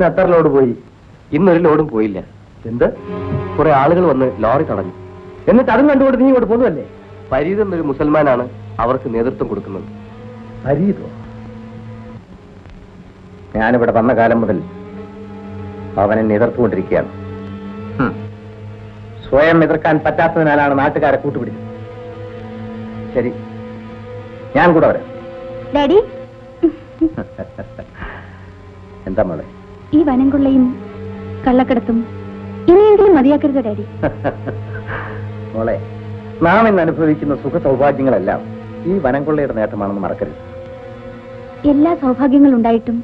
ഇന്ന് എത്ര ലോഡ് പോയി? ഇന്നൊരു ലോഡും പോയില്ല. എന്ത്? കുറെ ആളുകൾ വന്ന് ലോറി തടഞ്ഞു. എന്നിട്ട് അതും കണ്ടുകൊണ്ട് നീ ഇങ്ങോട്ട് പോകുന്നതല്ലേ? ഫരീദ് എന്നൊരു മുസൽമാനാണ് അവർക്ക് നേതൃത്വം കൊടുക്കുന്നത്. ഫരീദോ? ഞാനിവിടെ വന്ന കാലം മുതൽ അവനെ എതിർത്തുകൊണ്ടിരിക്കുകയാണ്. സ്വയം എതിർക്കാൻ പറ്റാത്തതിനാലാണ് നാട്ടുകാരെ കൂട്ടുപിടിച്ചത്. ശരി, ഞാൻ കൂടെ വരാം. ഡാഡി, എന്താ മോളെ? ഈ വനംകൊള്ളയും കള്ളക്കടത്തും ഇനിയെങ്കിലും മതിയാക്കരുത് ഡാഡി. മോളെ, നാം ഇന്ന് അനുഭവിക്കുന്ന സുഖ സൗഭാഗ്യങ്ങളെല്ലാം ഈ വനംകൊള്ളയുടെ നേട്ടമാണെന്ന് മറക്കരുത്. എല്ലാ സൗഭാഗ്യങ്ങളും ഉണ്ടായിട്ടും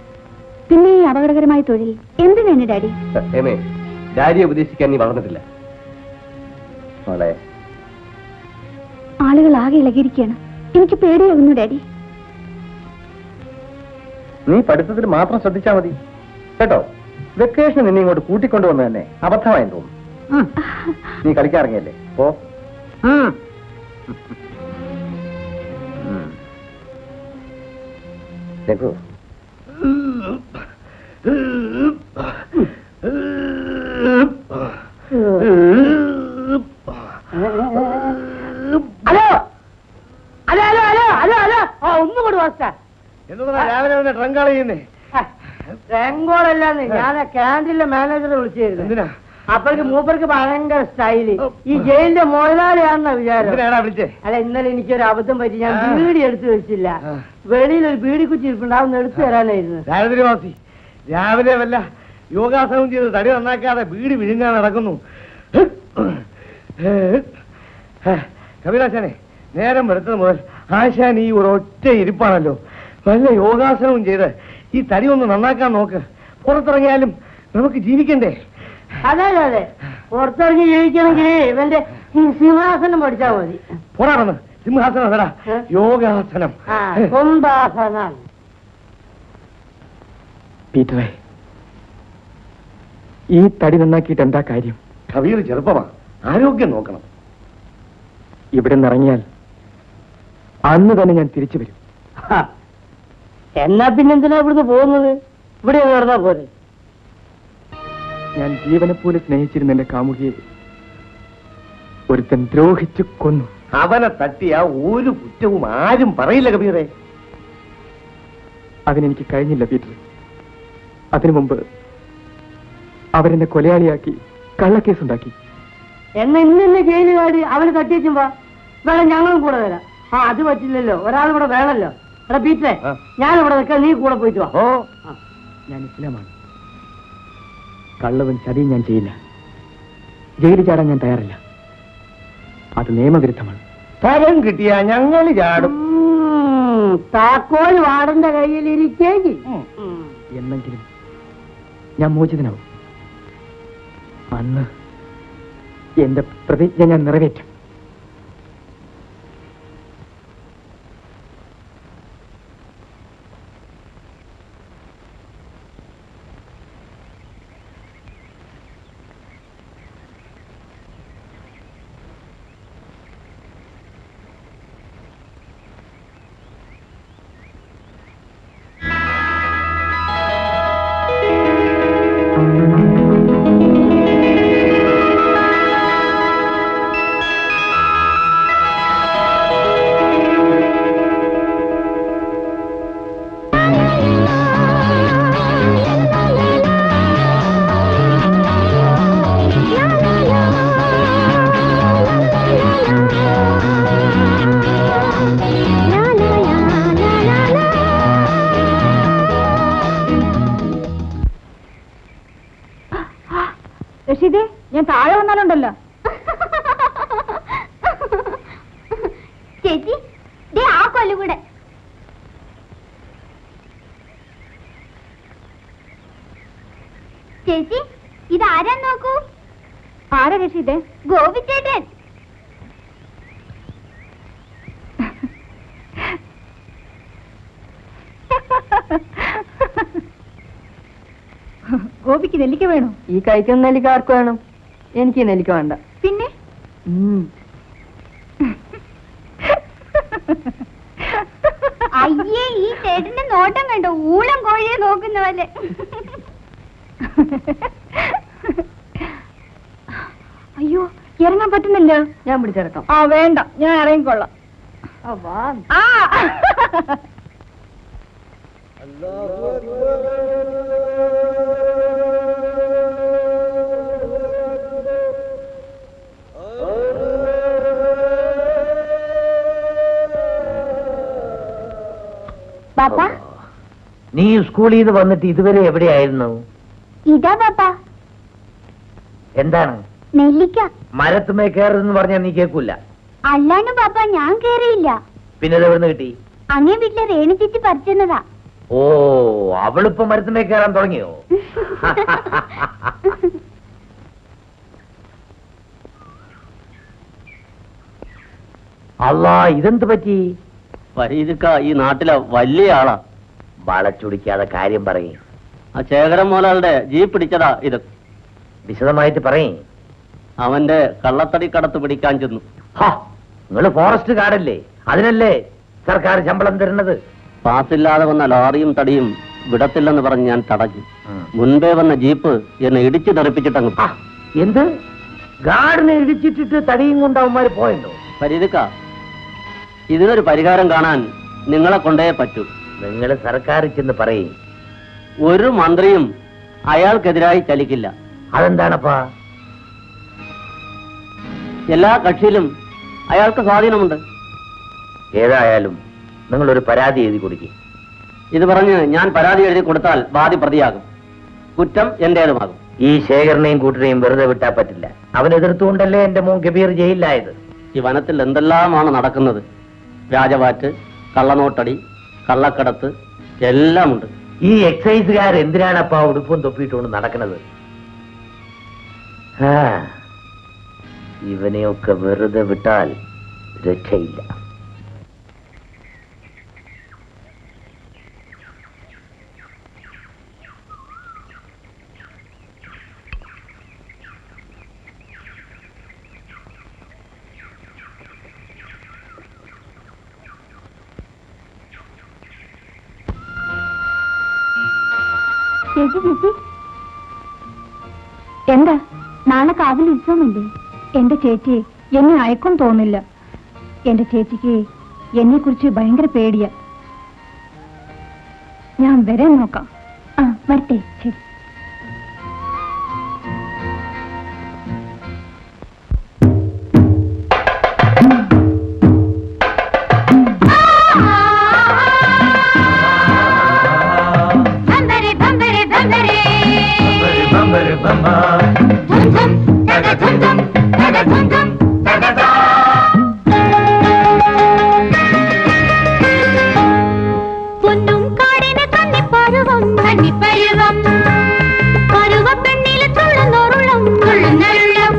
പിന്നെ ഈ അപകടകരമായ തൊഴിൽ എന്തിനാണ് ഡാഡി? ഡാഡിയെ ഉപദേശിക്കാൻ നീ വളർന്നിട്ടില്ല മോളെ. ആളുകൾ ആകെ ഇളകിയിരിക്കുകയാണ്. എനിക്ക് പേടിയാകുന്നു ഡാഡി. നീ പഠിത്തത്തിൽ മാത്രം ശ്രദ്ധിച്ചാൽ മതി കേട്ടോ. വെക്കേഷൻ നിന്നെ ഇങ്ങോട്ട് കൂട്ടിക്കൊണ്ടുവന്ന് തന്നെ അബദ്ധമായെന്ന് തോന്നുന്നു. നീ കളിക്കാറിങ്ങല്ലേ? പോ. Raghu, hello hello hello hello hello hello ഒന്നും കൂടി വാസ്ത രാവിലെ ട്രങ്കാള് ചെയ്യുന്നേ? ട്രങ്കോളല്ലാന്ന് ഞാൻ ക്യാൻറ്റീനിലെ മാനേജറെ വിളിച്ചിരുന്നു. എന്തിനാ? അപ്പോഴേക്ക് മൂപ്പർക്ക് ഭയങ്കര സ്റ്റൈല്. ഈ ജയിലിന്റെ മുതലാളിയാണെന്ന വിചാരം. അല്ല, ഇന്നലെ എനിക്കൊരു അബദ്ധം പറ്റി. ഞാൻ ബീഡി എടുത്തു വെച്ചില്ല. വെളിയിൽ ഒരു ബീഡി കുറ്റി ഇരിപ്പുണ്ട്, അതൊന്ന് എടുത്തു തരാനായിരുന്നു. രാവിലെ വല്ല യോഗാസനം ചെയ്ത് തടി നന്നാക്കാതെ ബീഡി വിഴുങ്ങാൻ നടക്കുന്നു. കപിലാശാനെ, നേരം വെളുത്തത് മുതൽ ആശാൻ ഈ ഒരൊറ്റ ഇരിപ്പാണല്ലോ. വല്ല യോഗാസനവും ചെയ്ത് ഈ തടി ഒന്ന് നന്നാക്കാൻ നോക്ക്. പുറത്തിറങ്ങിയാലും നമുക്ക് ജീവിക്കണ്ടേ? അതെ അതെ, പുറത്തിറങ്ങി ജീവിക്കണമെങ്കിൽ ഇവന്റെ സിംഹാസനം പഠിച്ചാൽ മതി. പോരാണെന്ന് സിംഹാസനം തരാ, യോഗാസനം. കുംഭാസനം. പീറ്ററെ, ഈ തടി നന്നാക്കിയിട്ട് എന്താ കാര്യം? കബീർ ചെറുപ്പമാ, ആരോഗ്യം നോക്കണം. ഇവിടെ നിന്നിറങ്ങിയാൽ അന്ന് തന്നെ ഞാൻ തിരിച്ചു വരും. എന്നാ പിന്നെന്തിനാ ഇവിടുന്ന് പോകുന്നത്? ഇവിടെ നടന്നാ പോരെ? ഞാൻ ജീവനെ പോലെ സ്നേഹിച്ചിരുന്ന എന്റെ കാമുകിയെ ഒരുത്തൻ ദ്രോഹിച്ചു കൊന്നു. അവനെ തട്ടിയ ഒരു കുറ്റവും ആരും പറയില്ല കബീറെ. അതിനെനിക്ക് കഴിഞ്ഞില്ല പീറ്റർ. അതിനു മുമ്പ് അവരെന്നെ കൊലയാളിയാക്കി കള്ളക്കേസുണ്ടാക്കി. എന്നാ ഇന്ന് ജയില് കാടി അവന് തട്ടിയേച്ചുമ്പോ വേണം, ഞങ്ങളും കൂടെ വരാം. അത് പറ്റില്ലല്ലോ, ഒരാൾ കൂടെ വേണല്ലോ. എടാ പീറ്ററെ, ഞാനിവിടെ നിൽക്കാം, നീ കൂടെ പോയിട്ട് വാ. ഞാൻ ഇസ്ലാമാണ്. കള്ളവും ചതിയും ഞാൻ ചെയ്യില്ല. ജയിലിൽ ചാടാൻ ഞാൻ തയ്യാറല്ല. അത് നിയമവിരുദ്ധമാണ്. ഫലം കിട്ടിയാ ഞങ്ങൾ ചാടും. താക്കോൽ വാടന്റെ കയ്യിലിരിക്കേക്ക്. എന്നെങ്കിലും ഞാൻ മോചിതനാവും. അന്ന് എന്റെ പ്രതിജ്ഞ ഞാൻ നിറവേറ്റും. റഷീദേ, ഞാൻ താഴെ വന്നാലുണ്ടല്ലോ. ചേച്ചി, ആ കൊല്ലുകൂടെ. ചേച്ചി, ഇതാരാ നോക്കൂ. ആരാ റഷീദേ? ഗോപിച്ചേട്ടൻ. ഗോപിക്ക് നെല്ലിക്ക വേണോ? ഈ കഴിക്കുന്ന നെല്ലിക്ക ആർക്ക് വേണം? എനിക്ക് നെല്ലിക്ക വേണ്ട. പിന്നെ അയ്യേ, ഈ ചേട്ടന്റെ നോട്ടം കണ്ടോ? ഊളം കോഴിയെ നോക്കുന്ന പോലെ. അയ്യോ, ഇറങ്ങാൻ പറ്റുന്നില്ല. ഞാൻ പിടിച്ചിറക്കാം. ആ വേണ്ട, ഞാൻ ഇറങ്ങിക്കൊള്ളാം. ആ പാപ്പ, നീ സ്കൂളിൽ നിന്ന് വന്നിട്ട് ഇതുവരെ എവിടെയായിരുന്നു? ഇതാ പാപ്പ എന്താണ്? നെല്ലിക്ക. മരത്തുമേ കയറുന്നു പറഞ്ഞാൽ നീ കേൾക്കൂല. അല്ലാണ്ട് പാപ്പ ഞാൻ കേറിയില്ല. പിന്നെ ഇത് എവിടുന്ന് കിട്ടി? അങ്ങേ വീട്ടിലെ രേണു ചേച്ചി പറിച്ചെന്നതാ. ഓ, അവളിപ്പോ മരത്തുമേ കയറാൻ തുടങ്ങിയോ? അല്ലാ, ഇതെന്ത് പറ്റി? ഫരീദക്ക ഈ നാട്ടിലെ വലിയ ആളാ. വളച്ചൊടിക്കാതെ കാര്യം പറയും. ആ ശേഖരൻ മോലാളുടെ ജീപ്പ് പിടിച്ചതാ ഇത്. വിശദമായിട്ട് പറയും. അവന്റെ കള്ളത്തടി കടത്ത് പിടിക്കാൻ ചെന്നു. നിങ്ങൾ ഫോറസ്റ്റ് ഗാർഡല്ലേ? അതിനല്ലേ സർക്കാർ ശമ്പളം തരുന്നത്? പാസില്ലാതെ വന്ന ലോറിയും തടിയും വിടത്തില്ലെന്ന് പറഞ്ഞ് ഞാൻ തടഞ്ഞു. മുൻപേ വന്ന ജീപ്പ് എന്നെ ഇടിച്ചു തെറിപ്പിച്ചിട്ടങ്ങ്. എന്ത്? ഗാർഡിനെ ഇടിച്ചിട്ടിട്ട് തടിയും കൊണ്ട് അവന്മാര് പോയല്ലോ? ഫരീദക്ക, ഇതിനൊരു പരിഹാരം കാണാൻ നിങ്ങളെ കൊണ്ടേ പറ്റൂ. നിങ്ങൾ സർക്കാർ ചെന്ന് പറയും. ഒരു മന്ത്രിയും അയാൾക്കെതിരായി ചലിക്കില്ല. അതെന്താണപ്പാ? എല്ലാ കക്ഷിയിലും അയാൾക്ക് സ്വാധീനമുണ്ട്. ഏതായാലും നിങ്ങളൊരു പരാതി എഴുതി കൊടുക്കും. ഇത് പറഞ്ഞ് ഞാൻ പരാതി എഴുതി കൊടുത്താൽ വാദി പ്രതിയാകും. കുറ്റം എന്റേതുമാകും. ഈ ശേഖരനെയും കൂട്ടരെയും വെറുതെ വിട്ടാ പറ്റില്ല. അവൻ എതിർത്തുകൊണ്ടല്ലേ എന്റെ മോൻ കബീർ ജയിലിലായത്. ഈ വനത്തിൽ എന്തെല്ലാമാണ് നടക്കുന്നത്. രാജവാറ്റ്, കള്ളനോട്ടടി, കള്ളക്കടത്ത് എല്ലാമുണ്ട്. ഈ എക്സൈസുകാർ എന്തിനാണപ്പാ ഉടുപ്പും തൊപ്പിയിട്ടുകൊണ്ട് നടക്കുന്നത്? ഇവനെയൊക്കെ വെറുതെ വിട്ടാൽ രക്ഷയില്ല. ചേച്ചി ചേച്ചി, എന്താ? നാളെ കാവിൽ ഉത്സവമല്ലേ? എന്റെ ചേച്ചി എന്നെ അയക്കും തോന്നില്ല. എന്റെ ചേച്ചിക്ക് എന്നെ കുറിച്ച് ഭയങ്കര പേടിയാ. ഞാൻ വരാൻ നോക്കാം. ആ വരട്ടെ. ശരി. പൊന്നും കാടിന് കന്നിപ്പരുവം കന്നിപ്പരുവം പരുവപ്പെണ്ണില് തുള്ളുന്നോറുള്ളം തുള്ളുന്നരുള്ളം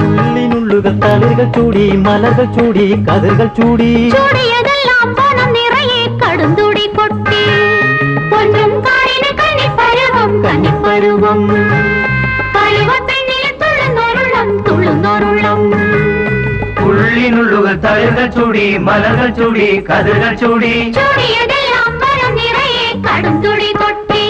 ഉള്ളിനുള്ളുകൾ തളിർകൾ ചൂടി മലകൾ ചൂടി കതിർകൾ ചൂടി ചൂടിയതെല്ലാം പണം നിറയെ കടുന്തുടി കൊട്ടി പൊന്നും കാടിന് കന്നിപ്പരുവം കന്നിപ്പരുവം പരുവപ്പെണ്ണില് തുള്ളുന്നോറുള്ളം തുള്ളുന്നോറുള്ളം ഉള്ളിനുള്ളുകൾ തളിർകൾ ചൂടി മലകൾ ചൂടി കതിർകൾ ചൂടി ചൂടിയതെല്ലാം പണം നിറയെ കടുന്തുടി കൊട്ടി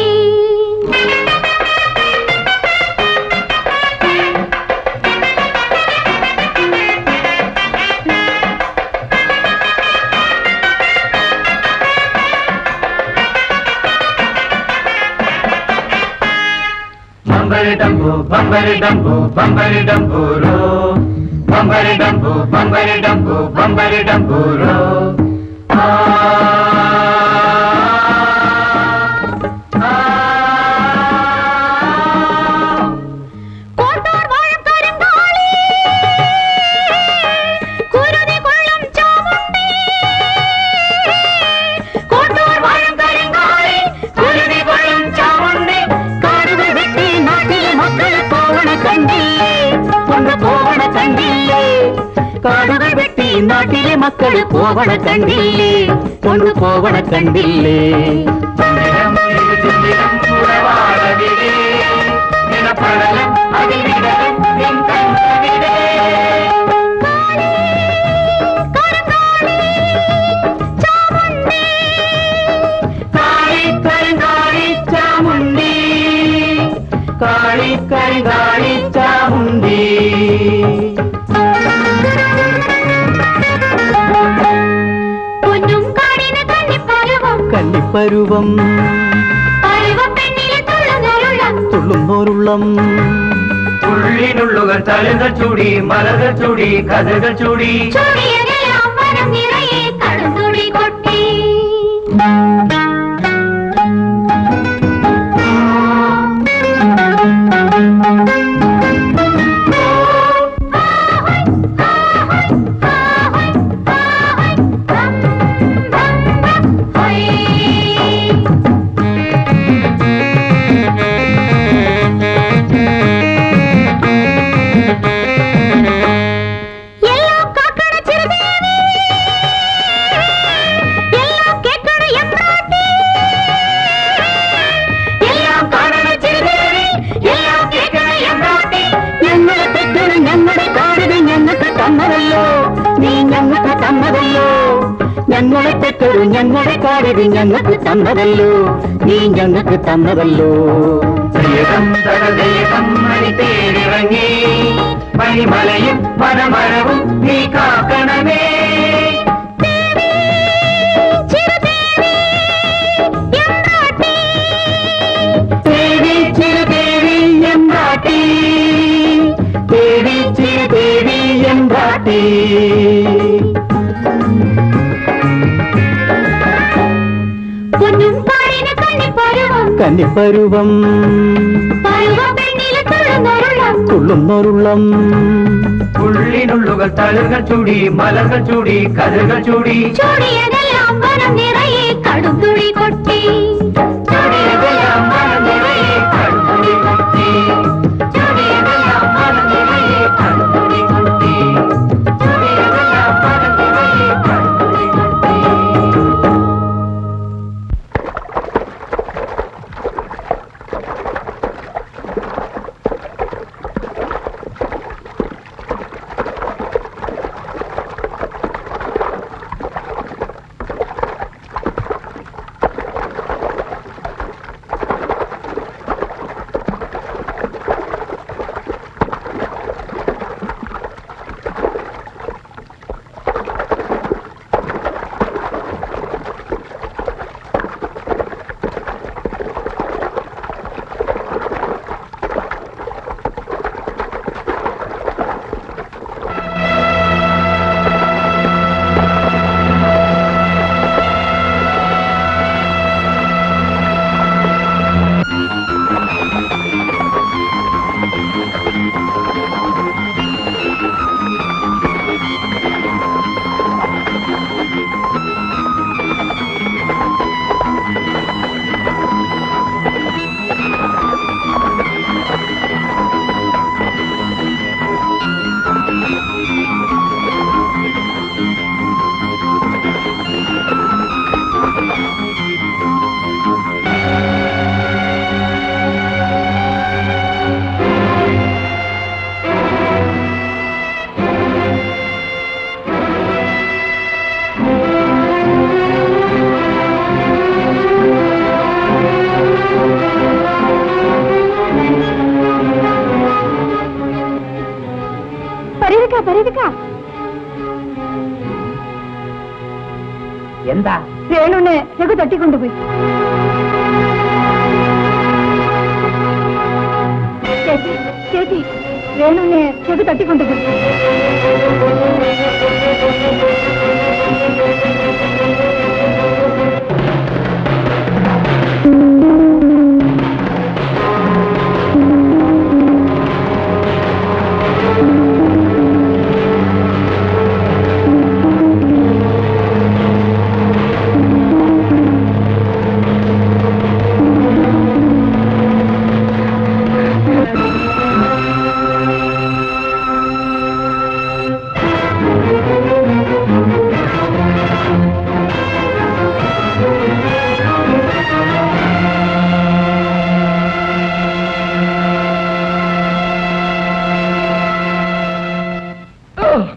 ബമ്പരി ഡംബു ബമ്പരി ഡംബു ബമ്പരി ഡംബൂരോ ബമ്പരി ഡംബു ബമ്പരി ഡംബു ബമ്പരി ഡംബൂരോ കോട്ടൂർ വാഴക്കരിങ്കാളി കുരുതി കൊള്ളും ചാമുണ്ടി കോട്ടൂർ വാഴക്കരിങ്കാളി കുരുതി കൊള്ളും ചാമുണ്ടി കാടുകൾ വെട്ടി നാട്ടിലെ മക്കൾ പോവണ കണ്ടില്ലേ ഒന്ന് പോവണ കണ്ടില്ലേ കാടുകൾ വെട്ടി നാട്ടിലെ മക്കൾ പോവണ കണ്ടില്ലേ ഒന്ന് പോവണ കണ്ടില്ലേ ചാമുണ്ടി കരിങ്കാളി ചാമുണ്ടി. കന്നിപ്പരുവം തുള്ളുന്നോരുള്ളം. ഉള്ളിനുള്ളുകൾ തലകൾ ചൂടി മലകൾ ചൂടി കഥകൾ ചൂടി. ഞങ്ങളെ തെറ്റൊരു ഞങ്ങളെ കാടിത് ഞങ്ങൾക്ക് തന്നതല്ലോ, നീ ഞങ്ങൾക്ക് തന്നതല്ലോ. മണി തേടിറങ്ങി മണിമലയും വനമരവും നീ കാക്കണമേ. ദേവി ചിരുദേവി എമ്പാട്ടി, ദേവി ചിരുദേവി എമ്പാട്ടി. കന്നിപ്പരുവം തുള്ളുന്നോരുള്ളം. ഉള്ളിനുള്ളുകൾ തലകൾ ചൂടി മലകൾ ചൂടി കഥകൾ ചൂടി. കടുതുളി കൊട്ടി എന്താ? രേണുവിനെ രഘു തട്ടിക്കൊണ്ടുപോയി. ചേച്ചി ചേച്ചി, രേണുവിനെ രഘു തട്ടിക്കൊണ്ടുപോയി.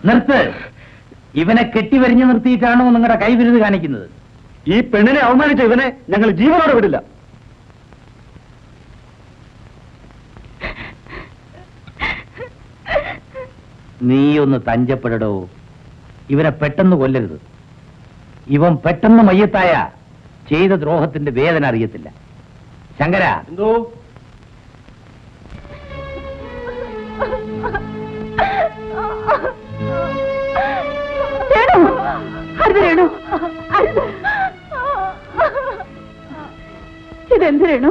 നിർത്ത്. ഇവനെ കെട്ടിവരിഞ്ഞു നിർത്തിയിട്ടാണോ നിങ്ങളുടെ കൈവിരുത് കാണിക്കുന്നത്? ഈ പെണ്ണിനെ അവമാനിച്ച ഇവനെ ഞങ്ങൾ ജീവനോടെ വിടില്ല. നീ ഒന്ന് തഞ്ചപ്പെടടോ. ഇവനെ പെട്ടെന്ന് കൊല്ലരുത്. ഇവൻ പെട്ടെന്ന് മയ്യത്തായ ചെയ്ത ദ്രോഹത്തിന്റെ വേദന അറിയത്തില്ല. ശങ്കര, എന്തോ ഇതെന്ത് രേണു?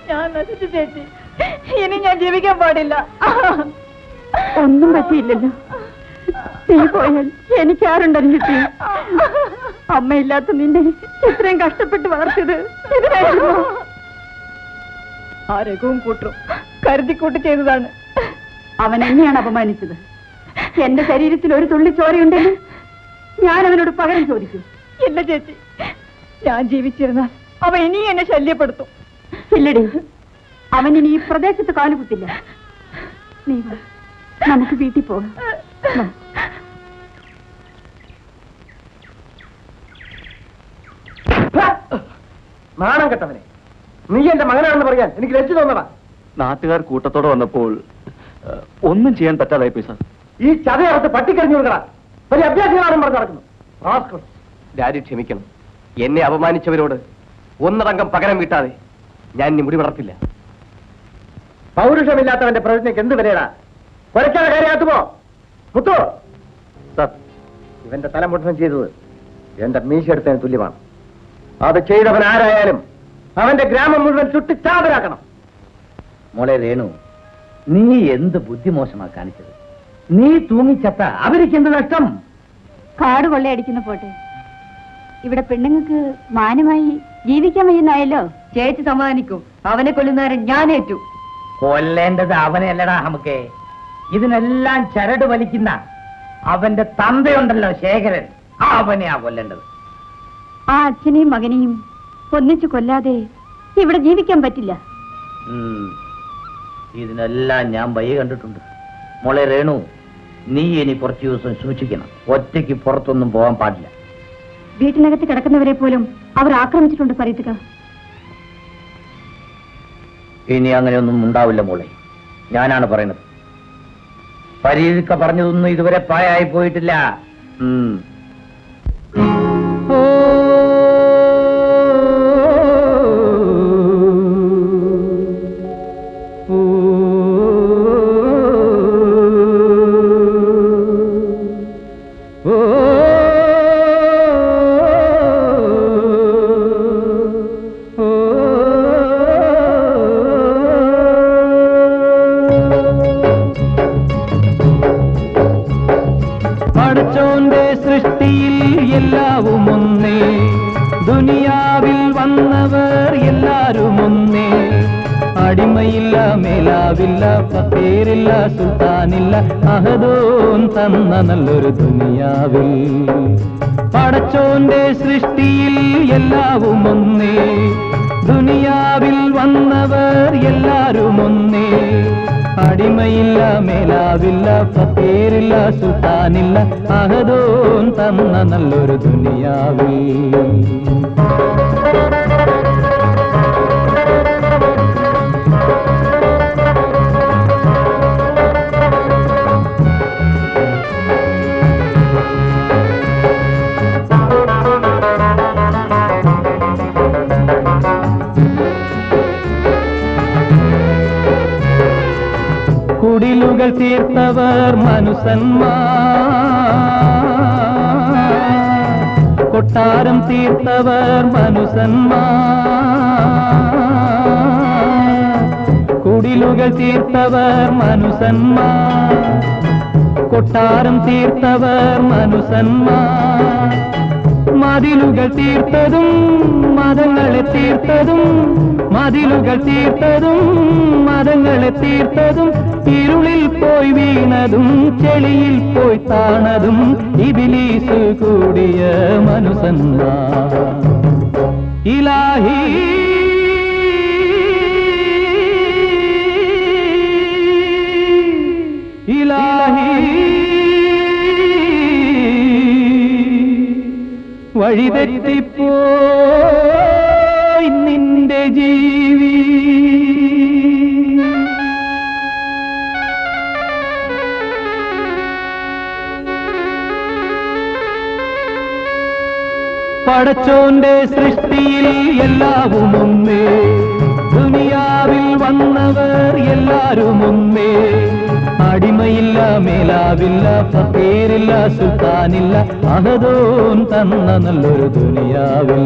ഞാൻ നശിച്ചു ചേച്ചി. ഇനി ഞാൻ ജീവിക്കാൻ പാടില്ല. ഒന്നും പറ്റിയില്ലല്ലോ. നീ പോയാൽ എനിക്കാരുണ്ടല്ലോ. അമ്മയില്ലാത്ത നിന്നെ ഇത്രയും കഷ്ടപ്പെട്ട് വളർത്തിയത് ഇതിനായിരുന്നു. ആ രഘുവും കൂട്ടും കരുതിക്കൂട്ട് ചെയ്തതാണ്. അവൻ എന്നെയാണ് അപമാനിച്ചത്. എന്റെ ശരീരത്തിൽ ഒരു തുള്ളി ചോരയുണ്ടെങ്കിൽ ഞാൻ അവനോട് പകരം ചോദിക്കും. ഇല്ല ചേച്ചി, ഞാൻ ജീവിച്ചിരുന്നാൽ അവൻ ഇനിയും എന്നെ ശല്യപ്പെടുത്തും. ഇല്ലടി, അവൻ ഇനി ഈ പ്രദേശത്ത് കാലുകുത്തില്ല. നീ വാ, നമുക്ക് വീട്ടിൽ പോകാം. നാണം കെട്ടവനെ, നീ എന്റെ മകനാണെന്ന് പറയാൻ എനിക്ക് ലജ്ജ തോന്നടാ. നാട്ടുകാർ കൂട്ടത്തോടെ വന്നപ്പോൾ ഒന്നും ചെയ്യാൻ പറ്റാതായി പോയി സാർ. ഈ ചതയറുത്ത് പട്ടിക്കരിഞ്ഞു കൊടുക്കടാ. വലിയ അഭ്യാസികളാണെന്ന് പറഞ്ഞു നടക്കുന്നു. ഡാഡി ക്ഷമിക്കണം. എന്നെ അപമാനിച്ചവരോട് ഒന്നടങ്കം പകരം വീട്ടാതെ ഞാൻ ഇനി മുടി വളർത്തില്ല. പൗരുഷമില്ലാത്തവന്റെ പ്രവൃത്തിക്ക് എന്ത് വിലയടാ? കൊലക്കാതെ കാര്യമാക്കുമോ? മുത്തോ സർ, ഇവന്റെ തല മുട്ടനം ചെയ്തത് എന്റെ മീശ എടുത്തതിന് തുല്യമാണ്. അത് ചെയ്തവൻ ആരായാലും അവന്റെ ഗ്രാമം മുഴുവൻ ചുട്ടിച്ചാതരാക്കണം. മോളെ രേണു, നീ എന്ത് ബുദ്ധിമോശമാ കാണിച്ചത്? നീ തൂങ്ങിച്ചത്ത അവർക്ക് എന്ത് നഷ്ടം? കാട് കൊള്ളയടിക്കുന്ന പോട്ടെ, ഇവിടെ പെണ്ണുങ്ങൾക്ക് മാന്യമായി ജീവിക്കാൻ വയ്യുന്നായല്ലോ. ചേച്ചി സമാധാനിക്കും. അവനെ കൊല്ലുന്നവരെ ഞാൻ ഏറ്റു. കൊല്ലേണ്ടത് അവനെ അല്ലടാ നമുക്ക്. ഇതിനെല്ലാം ചരട് വലിക്കുന്ന അവന്റെ തന്തയുണ്ടല്ലോ ശേഖരൻ, അവനെയാ കൊല്ലേണ്ടത്. ആ അച്ഛനെയും മകനെയും ഒന്നിച്ചു കൊല്ലാതെ ഇവിടെ ജീവിക്കാൻ പറ്റില്ല. ഇതിനെല്ലാം ഞാൻ വഴി കണ്ടിട്ടുണ്ട്. മോളെ രേണു, നീ ഇനി കുറച്ചു ദിവസം സൂക്ഷിക്കണം. ഒറ്റയ്ക്ക് പുറത്തൊന്നും പോകാൻ പാടില്ല. വീട്ടിനകത്ത് കിടക്കുന്നവരെ പോലും അവർ ആക്രമിച്ചിട്ടുണ്ട് പറയത്തുക. ഇനി അങ്ങനെയൊന്നും ഉണ്ടാവില്ല മോളെ, ഞാനാണ് പറയുന്നത്. പരീക്ക പറഞ്ഞതൊന്നും ഇതുവരെ പ്രായമായി പോയിട്ടില്ല. പടച്ചോന്റെ സൃഷ്ടിയിൽ എല്ലാവും ഒന്നേ, ദുനിയാവിൽ വന്നവർ എല്ലാരും ഒന്നേ. അടിമയില്ല, മേലാവില്ല, ഫക്കീറില്ല, സുൽത്താനില്ല, അഹദോൻ തന്ന നല്ലൊരു ദുനിയാവിൽ. പടച്ചോന്റെ സൃഷ്ടിയിൽ എല്ലാവും ഒന്നേ, ദുനിയാവിൽ വന്നവർ എല്ലാരും ഒന്നേ. അടിമയില്ല, മേലാവില്ല, ഫക്കീറില്ല, സുൽത്താനില്ല, അഹദോൻ തന്ന നല്ലൊരു ദുനിയാവിൽ. കുടിലുകൾ തീർത്തവർ മനുസന്മാർ, കൊട്ടാരം തീർത്തവർ മനുസന്മാർ. കുടിലുകൾ തീർത്തവർ മനുസന്മാർ, കൊട്ടാരം തീർത്തവർ മനുസന്മാർ. മതിലുകൾ തീർത്തതും മതങ്ങളെ തീർത്തതും, മതിലുകൾ തീർത്തതും മതങ്ങളെ തീർത്തതും, ഇരുളിൽ പോയി വീണതും ചെളിയിൽ പോയി താണതും ഇബ്ലീസ് കൂടിയ മനുസന്മാർ. ഇലാഹി ഇലാഹി വഴിതെറ്റിപ്പോയി നിന്റെ ജീവി. പടച്ചോന്റെ സൃഷ്ടിയിൽ എല്ലാവും ഒന്നേ, ദുനിയാവിൽ വന്നവർ എല്ലാരും ഒന്നേ. അടിമയില്ല, മേലാവില്ല, ഫക്കീറില്ല, സുൽത്താനില്ല, അഹദോൻ തന്ന നല്ലൊരു ദുനിയാവിൽ.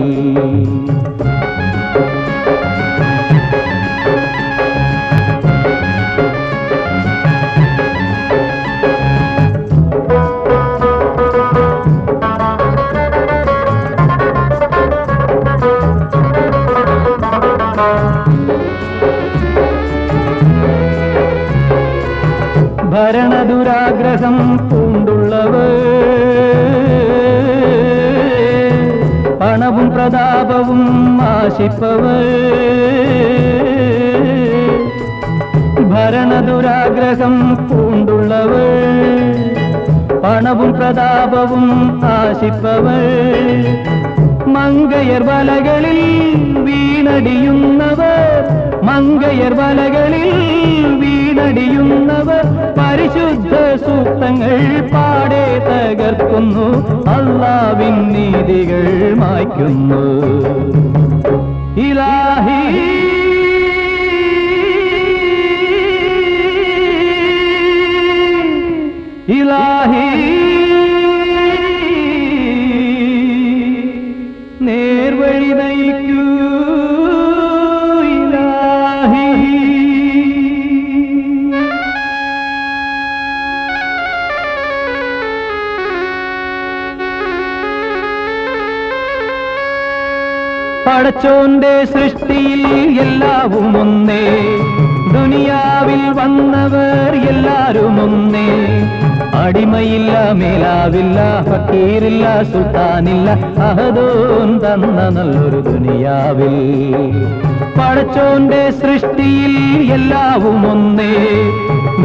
ഭരണദുരാഗ്രഹം പൂണ്ടുള്ളവർ, പണവും പ്രതാപവും ആശിപ്പവർ. ഭരണദുരാഗ്രഹം പൂണ്ടുള്ളവർ, പണവും പ്രതാപവും ആശിപ്പവർ. മങ്കയർ വലകളിൽ വീണടിയുന്നവർ, മങ്കയർ വലകളിൽ വീണടിയുന്നവർ. പരിശുദ്ധ സൂക്തങ്ങൾ പാടെ തകർക്കുന്നു, അല്ലാഹുവിൻ നീതികൾ മായ്ക്കുന്നു. ഇലാഹി ഇലാഹി നേർവഴി നയിക്കൂ ഇലാഹി. പടച്ചോന്റെ സൃഷ്ടിയിൽ എല്ലാവും ഒന്നേ, ദുനിയാവിൽ വന്നവർ എല്ലാരും ഒന്നേ. അടിമയില്ല, മേലാവില്ല, ഫക്കീറില്ല, സുൽത്താനില്ല, അഹദോൻ തന്ന നല്ലൊരു ദുനിയാവിൽ. പടച്ചോന്റെ സൃഷ്ടിയിൽ എല്ലാവും ഒന്നേ,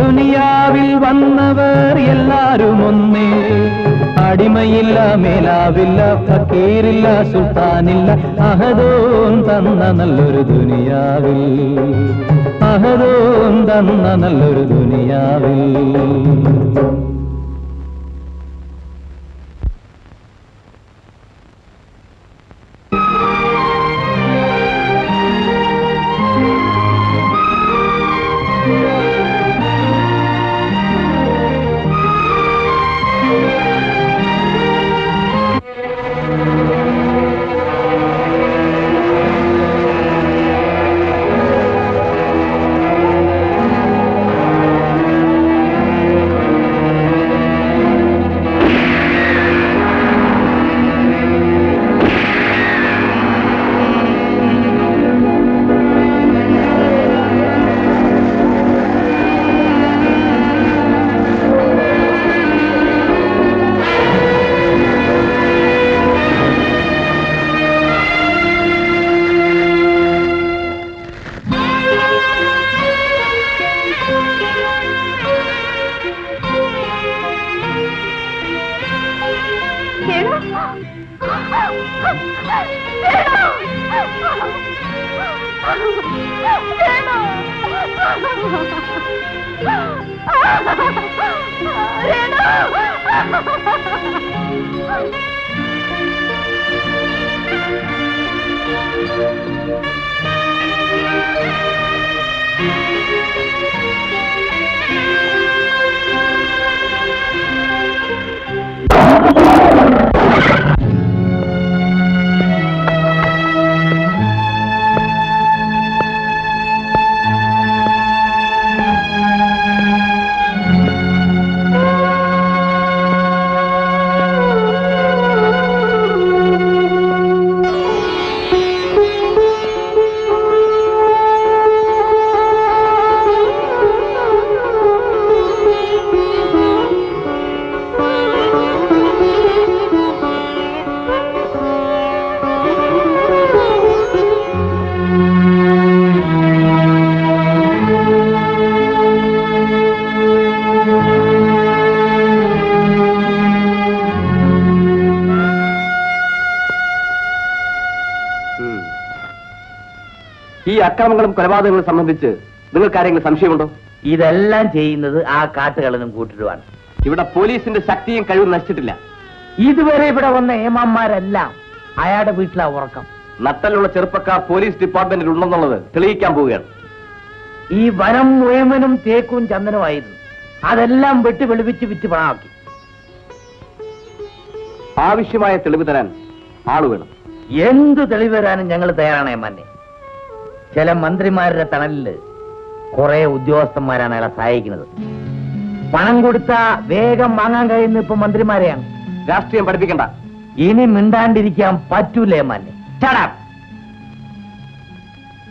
ദുനിയാവിൽ വന്നവർ എല്ലാരും ഒന്നേ. അടിമയില്ല, മേലാവില്ല, ഫക്കീറില്ല, സുൽത്താനില്ല, അഹദോൻ തന്ന നല്ലൊരു ദുനിയാവിൽ. അഹദോൻ തന്ന നല്ലൊരു ദുനിയാവിൽ. ഈ അക്രമങ്ങളും കൊലപാതകങ്ങളും സംബന്ധിച്ച് നിങ്ങൾക്ക് ആരെങ്കിലും സംശയമുണ്ടോ? ഇതെല്ലാം ചെയ്യുന്നത് ആ കാട്ടുകളനും കൂട്ടരുമാണ്. ഇവിടെ പോലീസിന്റെ ശക്തിയും കഴിവും നശിച്ചിട്ടില്ല. ഇതുവരെ ഇവിടെ വന്ന ഏമാന്മാരെല്ലാം അയാളുടെ വീട്ടിലാ ഉറക്കം. നട്ടലുള്ള ചെറുപ്പക്കാർ പോലീസ് ഡിപ്പാർട്ട്മെന്റിൽ ഉണ്ടെന്നുള്ളത് തെളിയിക്കാൻ പോവുകയാണ്. ഈ വനം മുഴുവനും തേക്കും ചന്ദനമായിരുന്നു. അതെല്ലാം വെട്ടി വെളുപ്പിച്ച് വിറ്റ് പണമാക്കി. ആവശ്യമായ തെളിവ് തരാൻ ആള് വേണം. എന്ത് തെളിവ് തരാനും ഞങ്ങൾ തയ്യാറാണ് ഏമാനെ. ചില മന്ത്രിമാരുടെ തണലില് കുറെ ഉദ്യോഗസ്ഥന്മാരാണ് അയാളെ സഹായിക്കുന്നത്. പണം കൊടുത്താ വേഗം വാങ്ങാൻ കഴിയുന്ന ഇപ്പൊ മന്ത്രിമാരെയാണ്. രാഷ്ട്രീയം പഠിപ്പിക്കണ്ട. ഇനി മിണ്ടാണ്ടിരിക്കാൻ പറ്റൂലേ ഏമാനെ.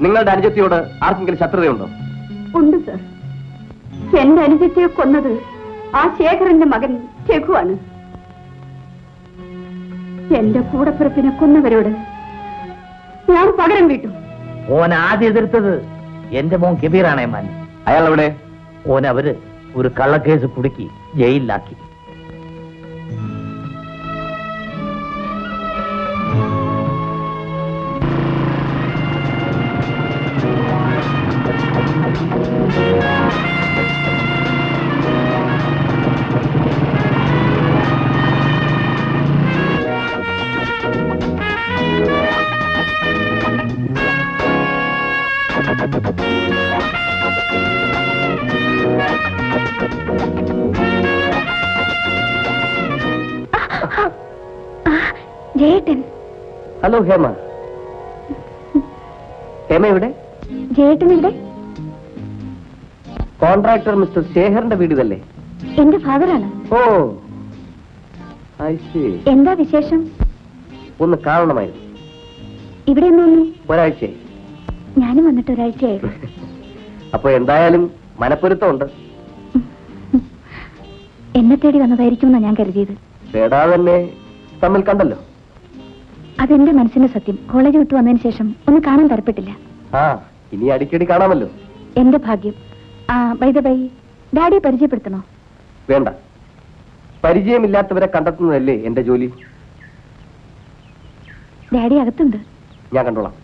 നിങ്ങളുടെ അനുജത്തിയോട് ആർക്കെങ്കിലും ശത്രുതയുണ്ടോ? ഉണ്ട് സർ. എന്റെ അനുജത്തെ കൊന്നത് ആ ശേഖരന്റെ മകൻ രഘുവാണ്. എന്റെ കൂടപ്പിറപ്പിനെ കൊന്നവരോട് ഞാൻ പകരം വീട്ടു. ഓൻ ആദ്യം എതിർത്തത് എന്റെ മോൻ കബീറാണ് ഏമാനെ. അയാൾ എവിടെ? ഓൻ അവര് ഒരു കള്ളക്കേസ് കുടുക്കി ജയിലിലാക്കി. ജയേട്ടൻ. ഹലോ ഹേമ. ഹേമ എവിടെ? ജയേട്ടൻ ഇവിടെ? കോൺട്രാക്ടർ മിസ്റ്റർ ശേഖറിന്റെ വീട് ഇതല്ലേ? എന്റെ ഫാദറാണ്. ഓ, ഐ സീ. എന്താ വിശേഷം? ഒന്ന് കാണണമായിരുന്നു. ഇവിടെ ഒന്നും ഒരാഴ്ചയായി. ഞാനും വന്നിട്ട് ഒരാഴ്ചയായിരുന്നു. അപ്പൊ എന്തായാലും മനപ്പൊരുത്തമുണ്ട്. എന്നെ തേടി വന്നതായിരിക്കുമെന്നാ ഞാൻ കരുതിയത്. തേടാതെ തന്നെ തമ്മിൽ കണ്ടല്ലോ. അതെന്റെ മനസ്സിന്റെ സത്യം. കോളേജ് വിട്ടു വന്നതിന് ശേഷം ഒന്ന് കാണാൻ തരപ്പെട്ടില്ല. ആ, ഇനി അടിക്കടി കാണാമല്ലോ. എന്റെ ഭാഗ്യം. ബൈ ദ ബൈ, ഡാഡിയെ പരിചയപ്പെടുത്തണോ? വേണ്ട. പരിചയമില്ലാത്തവരെ കണ്ടെത്തുന്നതല്ലേ എന്റെ ജോലി. ഡാഡി അകത്തുണ്ട്. ഞാൻ കണ്ടോളാം.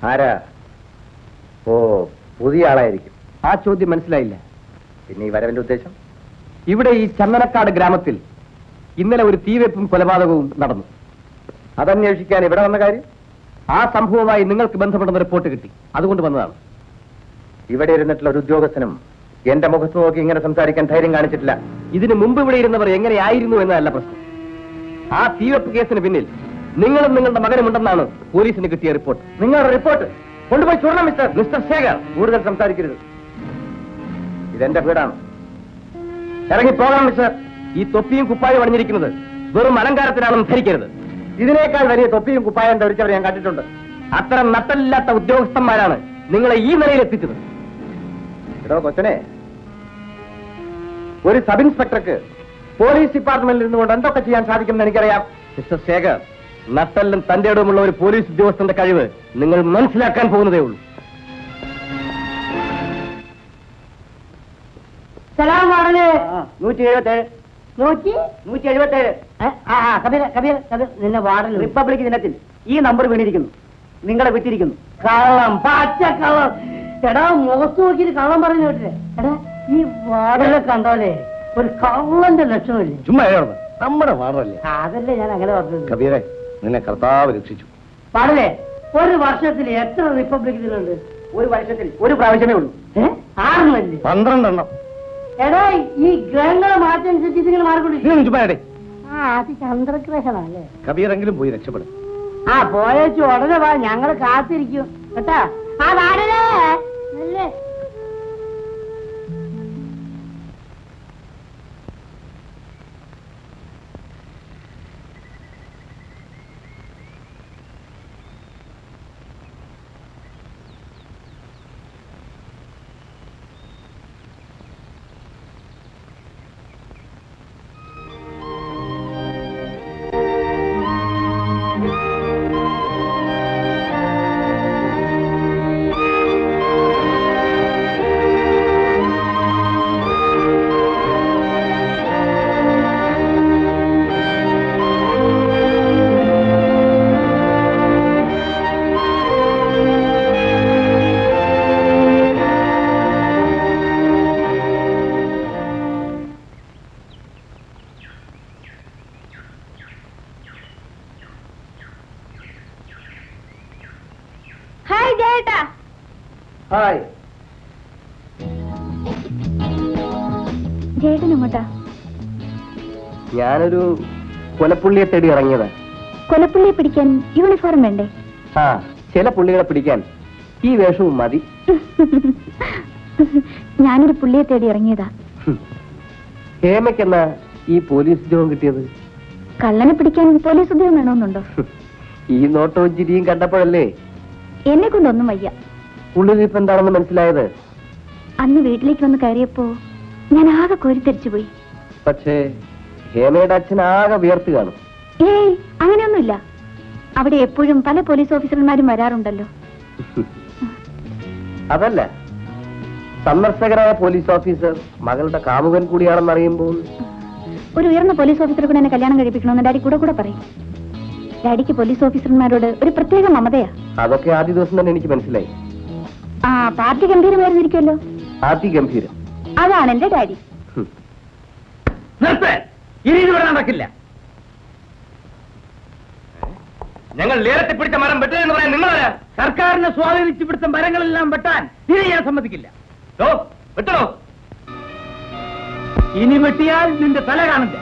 ആരാ? ഓ, പുതിയ ആളായിരിക്കും. ആ ചോദ്യം മനസ്സിലായില്ല. പിന്നെ ഈ വരവിന്റെ ഉദ്ദേശം? ഇവിടെ ഈ ചന്ദനക്കാട് ഗ്രാമത്തിൽ ഇന്നലെ ഒരു തീവെപ്പും കൊലപാതകവും നടന്നു. അതന്വേഷിക്കാൻ ഇവിടെ വന്ന കാര്യം? ആ സംഭവവുമായി നിങ്ങൾക്ക് ബന്ധപ്പെടുന്ന റിപ്പോർട്ട് കിട്ടി, അതുകൊണ്ട് വന്നതാണ്. ഇവിടെ ഇരുന്നിട്ടുള്ള ഒരു ഉദ്യോഗസ്ഥനും എന്റെ മുഖത്ത് നോക്കി ഇങ്ങനെ സംസാരിക്കാൻ ധൈര്യം കാണിച്ചിട്ടില്ല. ഇതിനു മുമ്പ് ഇവിടെ ഇരുന്നവർ എങ്ങനെയായിരുന്നു എന്നതല്ല പ്രശ്നം. ആ തീവെപ്പ് കേസിന് പിന്നിൽ നിങ്ങളും നിങ്ങളുടെ മകനുമുണ്ടെന്നാണ് പോലീസിന് കിട്ടിയ റിപ്പോർട്ട്. നിങ്ങളുടെ റിപ്പോർട്ട് കൊണ്ടുപോയി ചൂടണം മിസ്റ്റർ ശേഖർ. കൂടുതൽ സംസാരിക്കരുത്. ഇതെന്റെ വീടാണ്. ഇറങ്ങി പോകണം മിസ്റ്റർ. ഈ തൊപ്പിയും കുപ്പായും അണിഞ്ഞിരിക്കുന്നത് വെറും അലങ്കാരത്തിനാണെന്ന് ധരിക്കരുത്. ഇതിനേക്കാൾ വലിയ തൊപ്പിയും കുപ്പായം ധരിച്ചവരെ ഞാൻ കണ്ടിട്ടുണ്ട്. അത്തരം നട്ടലില്ലാത്ത ഉദ്യോഗസ്ഥന്മാരാണ് നിങ്ങളെ ഈ നിലയിൽ എത്തിച്ചത്. എടോ കൊച്ചനെ, ഒരു സബ് ഇൻസ്പെക്ടർക്ക് പോലീസ് ഡിപ്പാർട്ട്മെന്റിൽ നിന്നുകൊണ്ട് എന്തൊക്കെ ചെയ്യാൻ സാധിക്കുമെന്ന് എനിക്കറിയാം. മിസ്റ്റർ ശേഖർ, നട്ടലിലും തന്റെ ഇടവുമുള്ള ഒരു പോലീസ് ഉദ്യോഗസ്ഥന്റെ കഴിവ് നിങ്ങൾ മനസ്സിലാക്കാൻ പോകുന്നതേ ഉള്ളൂ. സലാം വാടനെ. 177. 177. നിന്നെ വാടന റിപ്പബ്ലിക് ദിനത്തിൽ ഈ നമ്പർ വീണിരിക്കുന്നു. നിങ്ങളെ വിട്ടിരിക്കുന്നു. കള്ളം, പച്ച കള്ളം. എടാ, മുഖത്ത് നോക്കിയിട്ട് കള്ളം പറഞ്ഞു കേട്ടില്ലേ? എടാ, ഈ വാടനെ കണ്ടോലേ ഒരു കള്ളന്റെ ലക്ഷണമില്ലേ? ചുമ്മാ നമ്മുടെ വാടല്ലേ. അതല്ലേ ഞാൻ അങ്ങനെ പറഞ്ഞത്. കബീറെ, നിന്നെ കർത്താവ് രക്ഷിച്ചു. പാടലേ, ഒരു വർഷത്തിൽ എത്ര റിപ്പബ്ലിക് ദിനമുണ്ട്? ഒരു വർഷത്തിൽ ഒരു പ്രാവശ്യമേ ഉള്ളൂ. 6 അല്ലേ? 12 എടാ, ഈ ഗ്രഹങ്ങളെ മാറ്റനുസരിച്ച് ഇതിങ്ങനെ മാറിക്കൊണ്ടിരിക്കും. ചുമ്മാടെ. അത് ചന്ദ്രഗ്രഹണല്ലേ? കബീറെങ്കിലും പോയി രക്ഷപ്പെടും. പോയേച്ചു ഉടനെ വാ, ഞങ്ങള് കാത്തിരിക്കും കേട്ടാ. വാടലേ അല്ലേ? ജേട്ടൻ എങ്ങോട്ടാ? ഞാനൊരു കൊലപ്പുള്ളിയെ തേടി ഇറങ്ങിയതാ. കൊലപ്പുള്ളിയെ പിടിക്കാൻ യൂണിഫോം വേണ്ടേ? ആ, ചില പുള്ളികളെ പിടിക്കാൻ ഈ വേഷവും മതി. ഞാനൊരു പുള്ളിയെ തേടി ഇറങ്ങിയതാ. ഹേമയ്ക്കെന്നാ ഈ പോലീസ് ഉദ്യോഗം കിട്ടിയത്? കള്ളനെ പിടിക്കാൻ പോലീസ് ഉദ്യോഗം വേണമെന്നുണ്ടോ? ഈ നോട്ടവും ചിരിയും കണ്ടപ്പോഴല്ലേ എന്നെ കൊണ്ടൊന്നും വയ്യ. ഉള്ളിലിപ്പ് എന്താണെന്ന് മനസ്സിലായത്? അന്ന് വീട്ടിലേക്ക് വന്ന് കയറിയപ്പോ ഞാൻ ആകെ കോരിത്തരിച്ചു പോയി. പക്ഷേ ഹേമയുടെ അച്ഛൻ ആകെ വിയർത്ത് കാണും. ഏയ്, അങ്ങനെയൊന്നുമില്ല. അവിടെ എപ്പോഴും പല പോലീസ് ഓഫീസർമാരും വരാറുണ്ടല്ലോ. അതല്ല, സന്ദർശകരായ പോലീസ് ഓഫീസർ മകളുടെ കാമുകൻ കൂടിയാണെന്ന് അറിയുമ്പോൾ ഒരു ഉയർന്ന പോലീസ് ഓഫീസറെ കൂടെ എന്നെ കല്യാണം കഴിപ്പിക്കണമെന്ന് ഡാഡി കൂടെ പറയും. ഡാഡിക്ക് പോലീസ് ഓഫീസർമാരോട് ഒരു പ്രത്യേക മമതയാ. അതൊക്കെ ആദ്യ ദിവസം തന്നെ എനിക്ക് മനസ്സിലായി. ആ, പാർട്ടി ഗംഭീരമായിരുന്നിരിക്കുമല്ലോ. അതിഗംഭീരം. അതാണ് എന്റെ ഡാഡി. ഇനി ഇവിടെ നടക്കില്ല. ഞങ്ങൾ നേരത്തെ പിടിച്ച മരം വെട്ടുകയെന്ന് പറയാൻ നിങ്ങളാ? സർക്കാരിനെ സ്വാധീനിച്ചു പിടുത്ത മരങ്ങളെല്ലാം വെട്ടാൻ ഇനി ഞാൻ സമ്മതിക്കില്ല. വെട്ടണോ? ഇനി വെട്ടിയാൽ നിന്റെ തല കാണില്ല.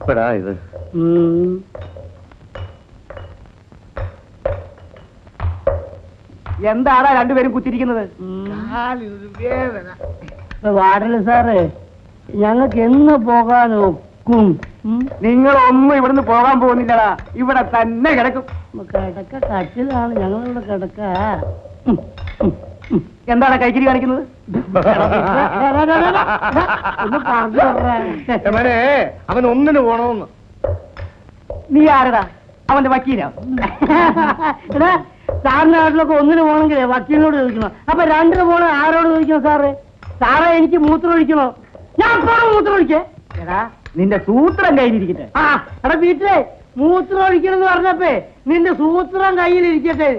എപ്പോഴാ ഇത്? എന്താടാ രണ്ടുപേരും കുത്തിരിക്കുന്നത്? വാടല് സാറേ, ഞങ്ങൾക്ക് എന്ന് പോകാൻ ഒക്കും? നിങ്ങളൊന്നും ഇവിടുന്ന് പോകാൻ പോകുന്നില്ലടാ, ഇവിടെ തന്നെ കിടക്കും. കിടക്ക കട്ടിലാണ്, ഞങ്ങളിവിടെ കിടക്ക. എന്താണ് കൈക്കിരി കാണിക്കുന്നത്? ഒന്ന് പറഞ്ഞു അവൻ ഒന്നിന് പോണോന്ന്. നീ ആരടാ? അവന്റെ വക്കീലോ? എടാ, സാറിന്റെ നാട്ടിലൊക്കെ ഒന്നിന് പോകണമെങ്കിലേ വക്കീലിനോട് ചോദിക്കണം. അപ്പൊ രണ്ടിന് പോകണേ ആരോട് ചോദിക്കണം? സാറേ എനിക്ക് മൂത്രം ഒഴിക്കണോ? ഞാൻ എപ്പോഴും മൂത്രം ഒഴിക്കേ? എടാ, നിന്റെ സൂത്രം കയ്യിലിരിക്കട്ടെ. എടാ വീട്ടിലെ മൂത്രം ഒഴിക്കണം എന്ന് പറഞ്ഞപ്പേ നിന്റെ സൂത്രം കയ്യിലിരിക്കട്ടെ.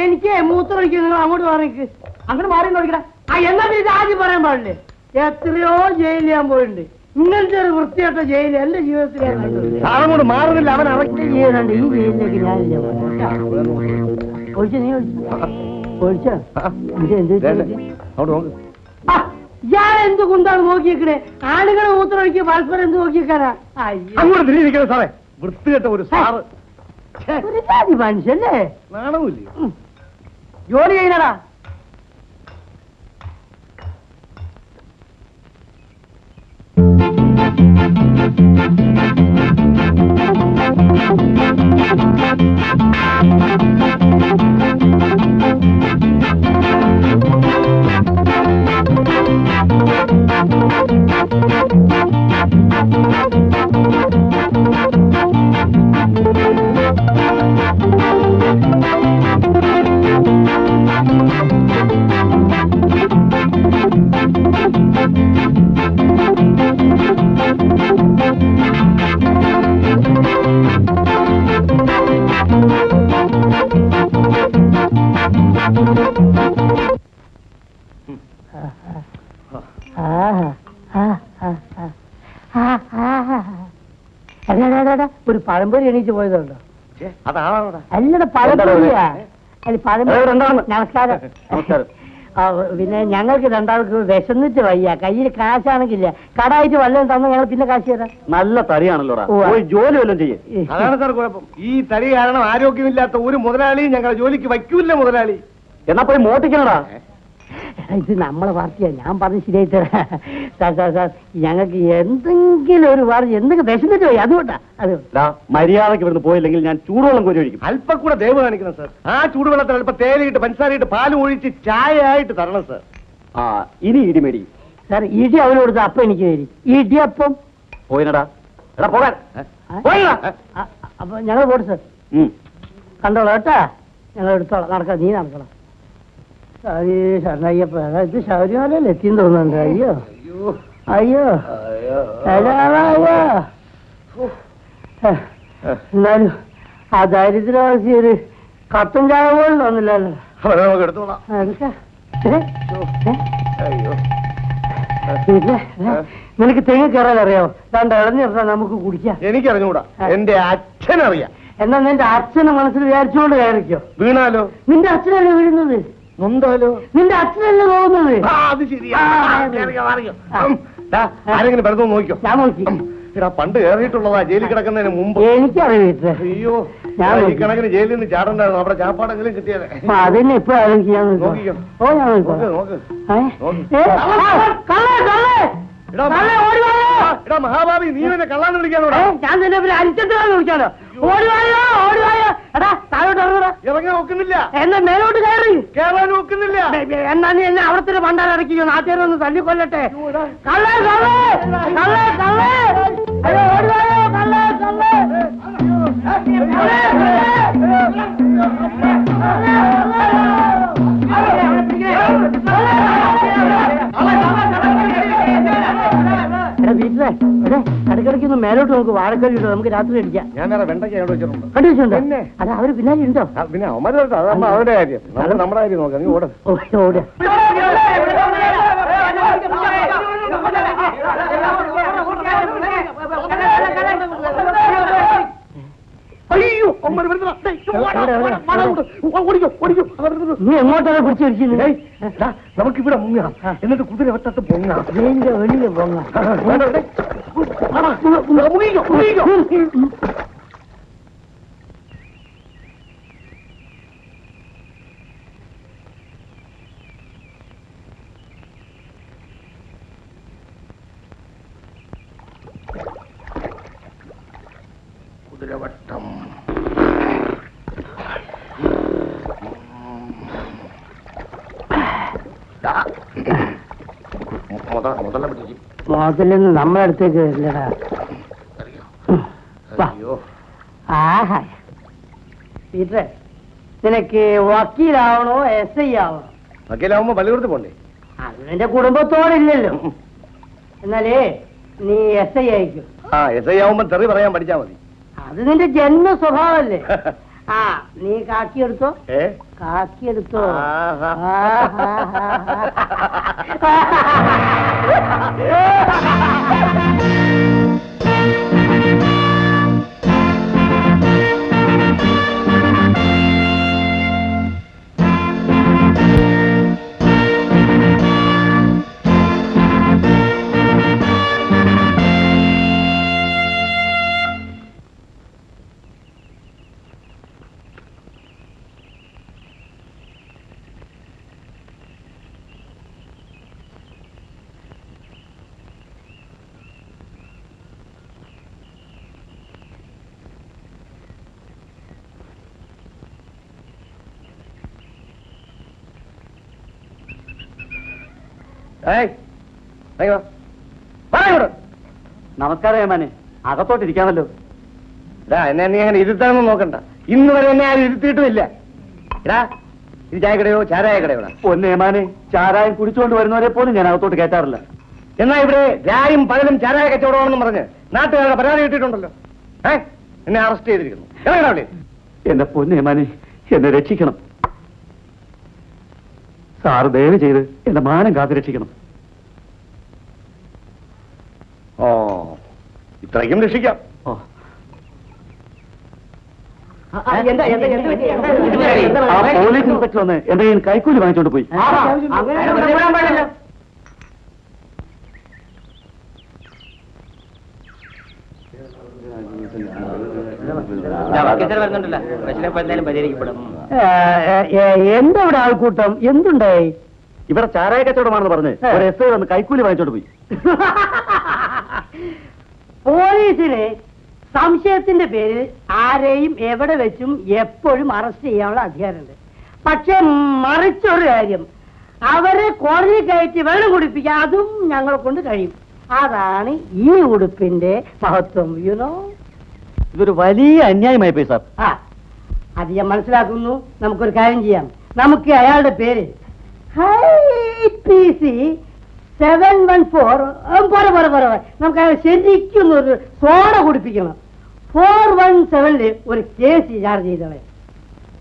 എനിക്ക് മൂത്രം ഒഴിക്കണം, നിങ്ങൾ അങ്ങോട്ട് പറഞ്ഞേക്ക്. അങ്ങോട്ട് മാറി നോക്കിടാ. എന്നാ ഇത് ആദ്യം പറയാൻ പാടില്ലേ? എത്രയോ ജയിലിൽ ഞാൻ പോയിട്ടുണ്ട്. ഇങ്ങനത്തെ ഒരു വൃത്തിയായിട്ട ജയിൽ എന്റെ ജീവിതത്തിൽ സാറങ്ങോട്ട് മാറുന്നില്ല. അവൻ ചെയ്യുന്നുണ്ട്. ഈ ജയിലിലേക്ക് ഞാനില്ല. ഒഴിച്ച നീ ഒഴിച്ചോ? ഞാൻ എന്ത് കൊണ്ടാണ് നോക്കിയേക്കണേ? ആളുകളെ മൂത്രമൊഴിക്കുക, പരസ്പരം എന്ത് നോക്കിയേക്കാനാ? അങ്ങോട്ട് തിരിഞ്ഞിരിക്കണം സാറേ. വൃത്തികെട്ട ഒരു സാറ്. ഒരു ജാതി മനുഷ്യല്ലേ? നാണമില്ലേ? ജോലി ചെയ്യണടാ. ഒരു പഴംപൊരി എണീച്ച് പോയതുണ്ടോ? അല്ലടാ, പഴംപൊരിയാ. അല്ല, പഴംപൊരി. നമസ്കാരം. പിന്നെ ഞങ്ങൾക്ക് രണ്ടാൾക്ക് വിശന്നിട്ട് വയ്യ. കയ്യിൽ കാശാണെങ്കില്ല, കടായിട്ട് വല്ലതും തന്ന ഞങ്ങൾ പിന്നെ കാശ് തരാം. നല്ല തടിയാണല്ലോടാ, ജോലി വല്ലതും ചെയ്യും. അതാണ് സാർ കുഴപ്പം. ഈ തടി കാരണം ആരോഗ്യമില്ലാത്ത ഒരു മുതലാളിയും ഞങ്ങളെ ജോലിക്ക് വയ്ക്കൂല്ല മുതലാളി. എന്നാ പോയി മോട്ടിക്കണടാ. ഇത് നമ്മളെ പാർട്ടിയാ, ഞാൻ പറഞ്ഞ് ശരിയായി തരാം. സാർ ഞങ്ങൾക്ക് എന്തെങ്കിലും ഒരു വാർത്ത, എന്തെങ്കിലും വിശന്നിട്ട് പോയി, അതുകൊണ്ടാ. മര്യാദക്ക് ഇവിടുന്ന് പോയില്ലെങ്കിൽ ഞാൻ ചൂടുവെള്ളം കോരി ഒഴിക്കും. അല്പം കൂടെ ദയവ് കാണിക്കണം സാർ. ആ ചൂടുവെള്ളത്തിൽ അല്പം തേയിലയിട്ട് പഞ്ചസാരയിട്ട് പാലും ഒഴിച്ച് ചായ ആയിട്ട് തരണം സാർ. ഇനി ഇടിമേടി സാർ. ഇടി അവന് കൊടുത്ത അപ്പം എനിക്ക് തരും. ഇടിയപ്പം പോയിനടാ. എടാ പോകാൻ. അപ്പൊ ഞങ്ങൾ പോട്ടെ സാർ. കണ്ടോളാം കേട്ടാ, ഞങ്ങൾ എടുത്തോളാം. നടക്കാം, നീ നടക്കണം. ശരണയ്യപ്പ, ഇത് ശബരിമലയിൽ എത്തിയെന്ന് തോന്നുന്നുണ്ട്. അയ്യോ അയ്യോ അയ്യോ. എന്നാലും ആ ദാരിദ്ര്യവാസി ഒരു കട്ടൻ ചായ പോലും തന്നില്ലല്ലോ. പിന്നെ നിനക്ക് തെങ്ങ് കയറാൻ അറിയാമോ? രണ്ട് ഇളഞ്ഞിറങ്ങാൻ നമുക്ക് കുടിക്കാം. എനിക്കറിഞ്ഞൂടാ, എന്റെ അച്ഛനറിയാം. എന്നാ നിന്റെ അച്ഛനെ മനസ്സിൽ വിചാരിച്ചുകൊണ്ട് കയറിക്കോ. വീണാലോ? നിന്റെ അച്ഛനല്ലേ വീഴുന്നത്? നൊന്താലോ? നിന്റെ അച്ഛനല്ലേ പോകുന്നത്? അത് ശരിയാ. ആരെങ്കിലും വെറുതെ നോക്കിയോ? ഞാൻ നോക്കി. പണ്ട് കയറിയിട്ടുള്ളതാ ജയിലിൽ കിടക്കുന്നതിന് മുമ്പ്. എനിക്കറിയില്ല. അയ്യോ, ഈ കണക്കിന് ജയിലിൽ നിന്ന് ചാടണ്ടായിരുന്നു. അവിടെ ചാപ്പാടെങ്കിലും കിട്ടിയാലേ. അതിനെ ഇപ്പൊ ആലോചിക്കാൻ നോക്കിക്കോ. ഓ, ഞാൻ മഹാഭാവി, നീ എന്നെ കള്ളാന്ന് വിളിക്കാനോടാ? ഞാൻ തന്നെ പിന്നെ അരിച്ചെടുത്ത് വിളിക്കാനോ? ഓടിവായോ ഓടിവായോ. എടാ താഴോട്ട് ഇറങ്ങുക. ഇറങ്ങാൻ നോക്കുന്നില്ല. എന്നാ മേലോട്ട് കയറി. കയറാൻ നോക്കുന്നില്ല. എന്നാ നീ എന്നെ അവിടത്തെ പണ്ടാൻ ഇറക്കിയോ? നാട്ടുകാരൊന്ന് തല്ലിക്കൊല്ലട്ടെ. കള്ളേ കള്ളേ കള്ളേ കള്ളേ. അയ്യോ ഓടിവായോ കള്ളേ കള്ളേ. വീട്ടിലെ ഇടയ്ക്കിടയ്ക്കൊന്ന് മേലോട്ട് നമുക്ക് വാഴക്കറി കിട്ടും. നമുക്ക് രാത്രി അടിക്കാം. ഞാൻ വേറെ വെണ്ടയ്ക്ക് കണ്ടു വെച്ചിട്ടുണ്ടോ? അത് അവര് പിന്നാലെ ഉണ്ടോ? പിന്നെ അവരുടെ കാര്യം, നമ്മുടെ കാര്യം നോക്കാം. നീ ഓടാ. ഓടാ. അയ്യോ, നീ എങ്ങോട്ടാണ് പിടിച്ചു വെച്ചിരുന്നത്? നമുക്കിവിടെ മുങ്ങാം, എന്നിട്ട് കുതിര വട്ടത്ത് പൊങ്ങാം. വെളിയില് പൊങ്ങാം. കുതിരവട്ടം. മുതലൊന്നും നമ്മളെ അടുത്തേക്ക് വരില്ലടാ. ആഹാ പീറ്ററെ, നിനക്ക് വക്കീലാവണോ SI ആവണോ? വക്കീലാവുമ്പോ പള്ളികൂടത്ത് പോണ്ടേ? അത് നിന്റെ കുടുംബത്തോടില്ലല്ലോ. എന്നാലേ നീ SI ആയിക്കും. SI ആവുമ്പോ തെറി പറയാൻ പഠിച്ചാ മതി. അത് നിന്റെ ജന്മ സ്വഭാവല്ലേ. നീ കാക്കിയെടുത്തോ, കാക്കിയെടുത്തോ. നമസ്കാരം ഏമാനെ, അകത്തോട്ടിരിക്കാമല്ലോ. എന്നെ നീ അങ്ങനെ ഇരുത്താനൊന്നും നോക്കണ്ട. ഇന്ന് വരെ എന്നെ ആരും ഇരുത്തിയിട്ടുമില്ല. ഇത് ചായക്കടയോ ചാരായ കടയോടാ? പൊന്നേമാനെ, ചാരായം കുടിച്ചുകൊണ്ട് വരുന്നവരെ പോലും ഞാൻ അകത്തോട്ട് കയറ്റാറില്ല. എന്നാ ഇവിടെ രായും പകലും ചാരായ കച്ചവടമാണെന്ന് പറഞ്ഞ് നാട്ടുകാരുടെ പരാതി കിട്ടിയിട്ടുണ്ടല്ലോ. എന്നെ അറസ്റ്റ് ചെയ്തിരിക്കുന്നു. എന്റെ പൊന്നേമാനെ, എന്നെ രക്ഷിക്കണം. സാറ് ദയവ് ചെയ്ത് എന്റെ മാനം കാത്തു രക്ഷിക്കണം. ഇത്രയ്ക്കും രക്ഷിക്കാം. പോലീസ് ഇൻസ്പെക്ടർ വന്ന് എന്റെ കയ്യിൽ കൈക്കൂലി വാങ്ങിച്ചോണ്ട് പോയി. എന്താ ഇവിടെ ആൾക്കൂട്ടം? എന്തുണ്ടായി? ഇവിടെ ചാരായ കച്ചവടമാണെന്ന് പറഞ്ഞ് ഒരു SI വന്ന് കൈക്കൂലി വാങ്ങിച്ചോണ്ട് പോയി. പോലീസിന് സംശയത്തിന്റെ പേരിൽ ആരെയും എവിടെ വെച്ചും എപ്പോഴും അറസ്റ്റ് ചെയ്യാനുള്ള അധികാരമുണ്ട്. പക്ഷെ മറിച്ചൊരു കാര്യം, അവരെ കോടതി കയറ്റി വെള്ളം കുടിപ്പിക്കാൻ അതും ഞങ്ങളെ കൊണ്ട് കഴിയും. അതാണ് ഈ ഉടുപ്പിന്റെ മഹത്വം. യുനോ, ഇതൊരു വലിയ അന്യായമായി പോയി സാർ. അത് ഞാൻ മനസ്സിലാക്കുന്നു. നമുക്കൊരു കാര്യം ചെയ്യാം. നമുക്ക് അയാളുടെ പേര് PC 714 നമുക്ക് അയാൾ ശരിക്കും ഒരു സോഡ കുടിപ്പിക്കണം. 417 ഒരു കേസ് ചാർജ് ചെയ്തവൻ.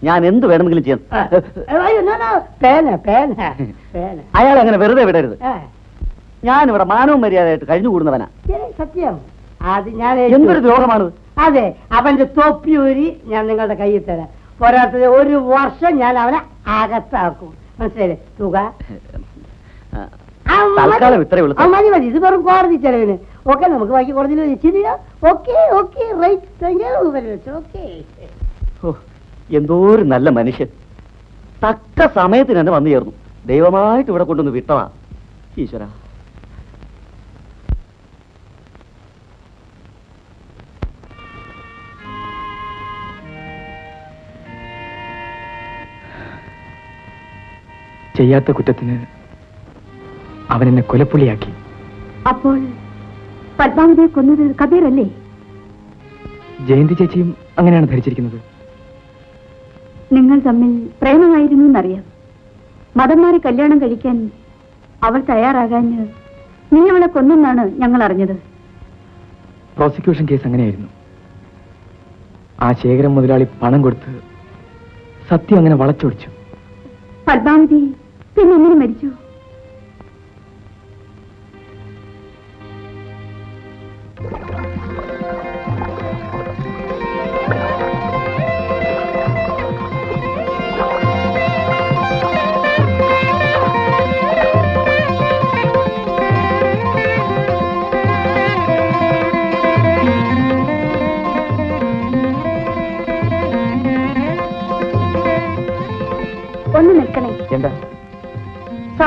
ഞാൻ എന്ത് വേണമെങ്കിലും ചെയ്യാം. അയാൾ അങ്ങനെ വെറുതെ വിടരുത്. ഞാനിവിടെ മാനവും മര്യാദയായിട്ട് കഴിഞ്ഞുകൂടുന്നവനാ. സത്യം. അത് ഞാൻ എന്തൊരു ദ്രോഹമാണത്. അതെ, അവന്റെ തൊപ്പിയൂരി ഞാൻ നിങ്ങളുടെ കയ്യിൽ തരാം. പോരാത്തത് 1 വർഷം ഞാൻ അവനെ അകത്താക്കും. മനസ്സിലായില്ലേ? തുക തൽക്കാലം ഇത്രയേ ഉള്ളൂ. മതി മതി, ഇത് വെറും കോടതി ചെലവിന്. ഓക്കെ, നമുക്ക് ബാക്കി കോടതിയിൽ വെച്ചില്ല. Okay okay, right. ഓക്കെ. എന്തോ ഒരു നല്ല മനുഷ്യൻ, തക്ക സമയത്തിന് തന്നെ വന്നു ചേർന്നു. ദൈവമായിട്ട് ഇവിടെ കൊണ്ടുവന്ന് വിട്ടതാ. ഈശ്വര, ചെയ്യാത്ത കുറ്റത്തിന് അവൻ എന്നെ കൊലപ്പുള്ളിയാക്കി. അപ്പോൾ പത്മാവതിയെ കൊന്നത് കബീറല്ലേ? ജയന്തി ചേച്ചിയും അങ്ങനെയാണ് ധരിച്ചിരിക്കുന്നത്. നിങ്ങൾ തമ്മിൽ പ്രേമമായിരുന്നു എന്നറിയാം. മതം മാറി കല്യാണം കഴിക്കാൻ അവൾ തയ്യാറാകാന് നീ അവളെ കൊന്നെന്നാണ് ഞങ്ങൾ അറിഞ്ഞത്. പ്രോസിക്യൂഷൻ കേസ് അങ്ങനെയായിരുന്നു. ആ ശേഖരം മുതലാളി പണം കൊടുത്ത് സത്യം അങ്ങനെ വളച്ചൊടിച്ചു. പത്മാവതി പിന്നെ എങ്ങനെ മരിച്ചു?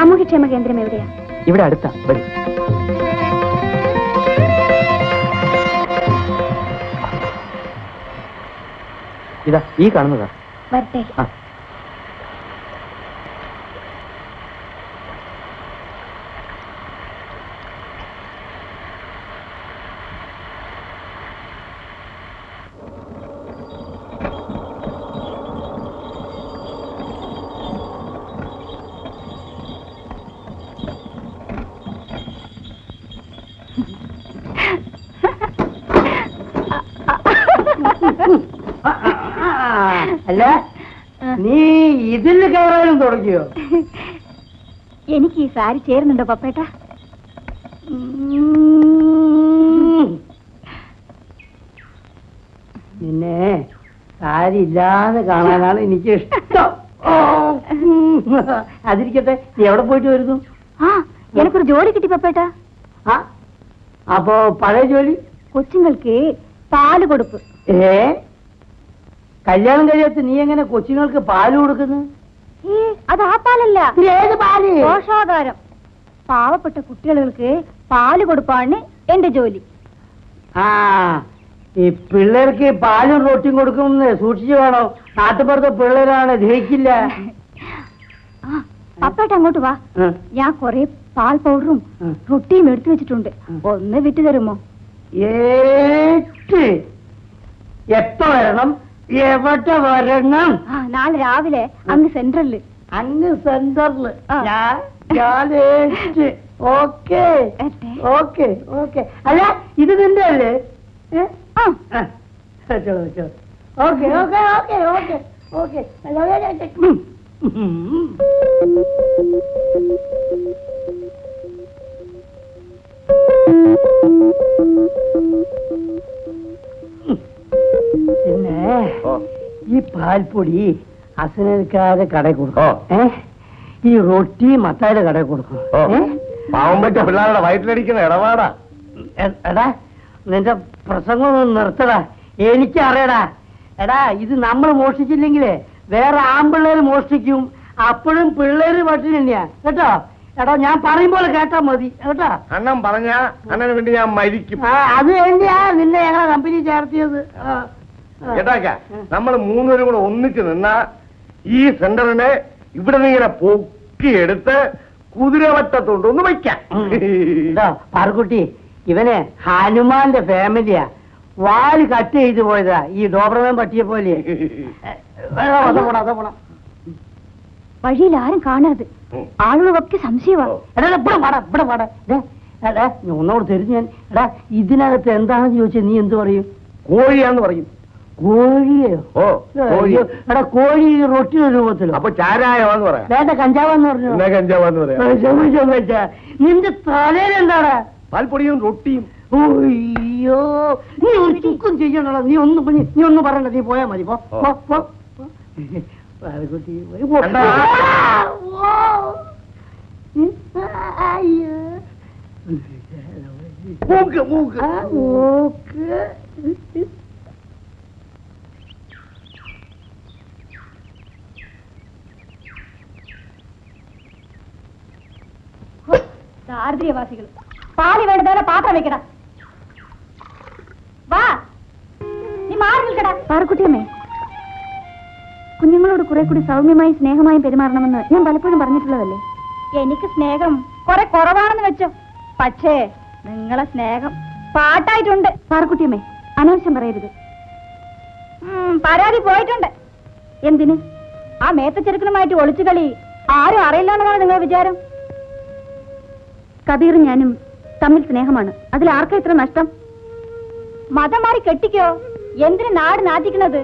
സാമൂഹ്യക്ഷേമ കേന്ദ്രം എവിടെയാ? ഇവിടെ അടുത്താ, വരും. ഇതാ ഈ കാണുന്നതാ. വരട്ടെ. ആ. അല്ല, നീ ഇതിൽ കയറാനും തുടങ്ങിയോ? എനിക്ക് ഈ സാരി ചേരുന്നുണ്ടോ പപ്പേട്ട? നിന്നെ സാരി ഇല്ലാതെ കാണാനാണ് എനിക്ക് ഇഷ്ടം. അതിരിക്കട്ടെ, നീ എവിടെ പോയിട്ട് വരുന്നു? ആ, എനിക്കൊരു ജോലി കിട്ടി പപ്പേട്ട. ആ, അപ്പോ പഴയ ജോലി? കൊച്ചുങ്ങൾക്ക് പാല് കൊടുപ്പ്. കല്യാണം കഴിയാത്ത നീ എങ്ങനെ കൊച്ചുങ്ങൾക്ക് പാല് കൊടുക്കുന്നു? അത് ആ പാലല്ല. ഏത് പാല്? പോഷാഹാരം. പാവപ്പെട്ട കുട്ടികൾക്ക് പാല് കൊടുപ്പാണ് എന്റെ ജോലി. ആ, ഈ പിള്ളേർക്ക് പാലും റൊട്ടിയും കൊടുക്കുമെന്ന് സൂക്ഷിച്ചു വേണോ. നാട്ടുപുറത്തെ പിള്ളേരാണ്, ദഹിക്കില്ല. പപ്പേട്ട അങ്ങോട്ട് വാ. ഞാൻ കൊറേ പാൽ പൗഡറും റൊട്ടിയും എടുത്തു വെച്ചിട്ടുണ്ട്. ഒന്ന് വിട്ടു തരുമോ? എപ്പ വരണം? എവിടെ വരണം? നാളെ രാവിലെ അങ്ങ് സെൻട്രലില്. അങ്ങ് സെന്ററില്? Okay okay okay. അല്ല, ഇത് നിന്റെ അല്ലേ? Okay okay okay okay okay. പിന്നെ ഈ പാൽപ്പൊടി അസനക്കാരെ കടയിൽ കൊടുക്കും. ഈ റൊട്ടി മത്തായുടെ കടയിൽ കൊടുക്കും. പാവം പറ്റ പിള്ളേരുടെ വയറ്റിലടിക്കുന്ന ഇടപാടാ. എടാ, നിന്റെ പ്രസംഗം നിർത്തടാ. എനിക്കറിയടാ. എടാ, ഇത് നമ്മൾ മോഷ്ടിച്ചില്ലെങ്കിലേ വേറെ ആൺപിള്ളേര് മോഷ്ടിക്കും. അപ്പോഴും പിള്ളേര് പട്ടിണി തന്നെയാ കേട്ടോ. എടാ, ഞാൻ പറയും പോലെ കേട്ടാ മതി കേട്ടോ. അണ്ണൻ പറഞ്ഞ അണ്ണന് വേണ്ടി ഞാൻ മരിക്കും. അത് വേണ്ടിയാ നിന്നെ ഞങ്ങളെ കമ്പനി ചേർത്തിയത്. കേട്ടാക്ക, നമ്മൾ മൂന്നുപേരും കൂടെ ഒന്നിച്ച് നിന്നാ ഈ സെന്ററിനെ ഇവിടെ നിന്ന് ഇങ്ങനെ പൊക്കിയെടുത്ത് കുതിരവട്ടത്തോണ്ടൊന്ന് വയ്ക്കാം. പാർക്കുട്ടി, ഇവനെ ഹനുമാന്റെ ഫാമിലിയാ. വാല് കട്ട് ചെയ്തു പോയതാ ഈ ഡോബർമാൻ പട്ടിയെ പോലെ. വഴിയിൽ ആരും കാണരുത്. ആളുകളൊക്കെ സംശയമാണ്. ഒന്നോട് തരുന്നു ഞാൻ. എടാ, ഇതിനകത്ത് എന്താണെന്ന് ചോദിച്ചാൽ നീ എന്ത് പറയും? കോഴിയാന്ന് പറയും. കോഴിയോ? ഓ, എടാ, കോഴി റൊട്ടിയുടെ രൂപത്തിലോ? അപ്പൊ ചാരായമാന്ന് പറയാം. വേണ്ട, കഞ്ചാവെന്ന് പറഞ്ഞു. കഞ്ചാവാന്ന് പറയാം. നിന്റെ തലയിൽ എന്താടാ? പാൽപ്പൊടിയും റൊട്ടിയും. ഓയ്യോ, നീ ഒരു ചുക്കും ചെയ്യണല്ലോ. നീ ഒന്നും പറയണ്ട. നീ പോയാ മതി. മൂക്ക് മൂക്ക്. ദാരിദ്ര്യവാസികൾ. പാല് വേണ്ടതോടെ പാത്രം വെക്കടാ. വാ, നീ മാറി നിൽക്കടാ. പാറക്കുട്ടിയമ്മേ, കുഞ്ഞുങ്ങളോട് കുറെ കൂടി സൗമ്യമായി സ്നേഹമായും പെരുമാറണമെന്ന് ഞാൻ പലപ്പോഴും പറഞ്ഞിട്ടുള്ളതല്ലേ. എനിക്ക് സ്നേഹം കുറെ കുറവാണെന്ന് വെച്ചോ. പക്ഷേ നിങ്ങളെ സ്നേഹം പാട്ടായിട്ടുണ്ട്. പാറക്കുട്ടിയമ്മേ, അനാവശ്യം പറയരുത്. പരാതി പോയിട്ടുണ്ട്. എന്തിന്? ആ മേത്തച്ചെറുക്കനുമായിട്ട് ഒളിച്ചു കളി ആരും അറിയില്ലെന്നാണ് നിങ്ങളുടെ വിചാരം? കബീറും ഞാനും തമ്മിൽ സ്നേഹമാണ്. അതിൽ ആർക്കാ ഇത്ര നഷ്ടം? മതം മാറി കെട്ടിക്കോ. എന്തിന് നാട് നാറ്റിക്കണത്?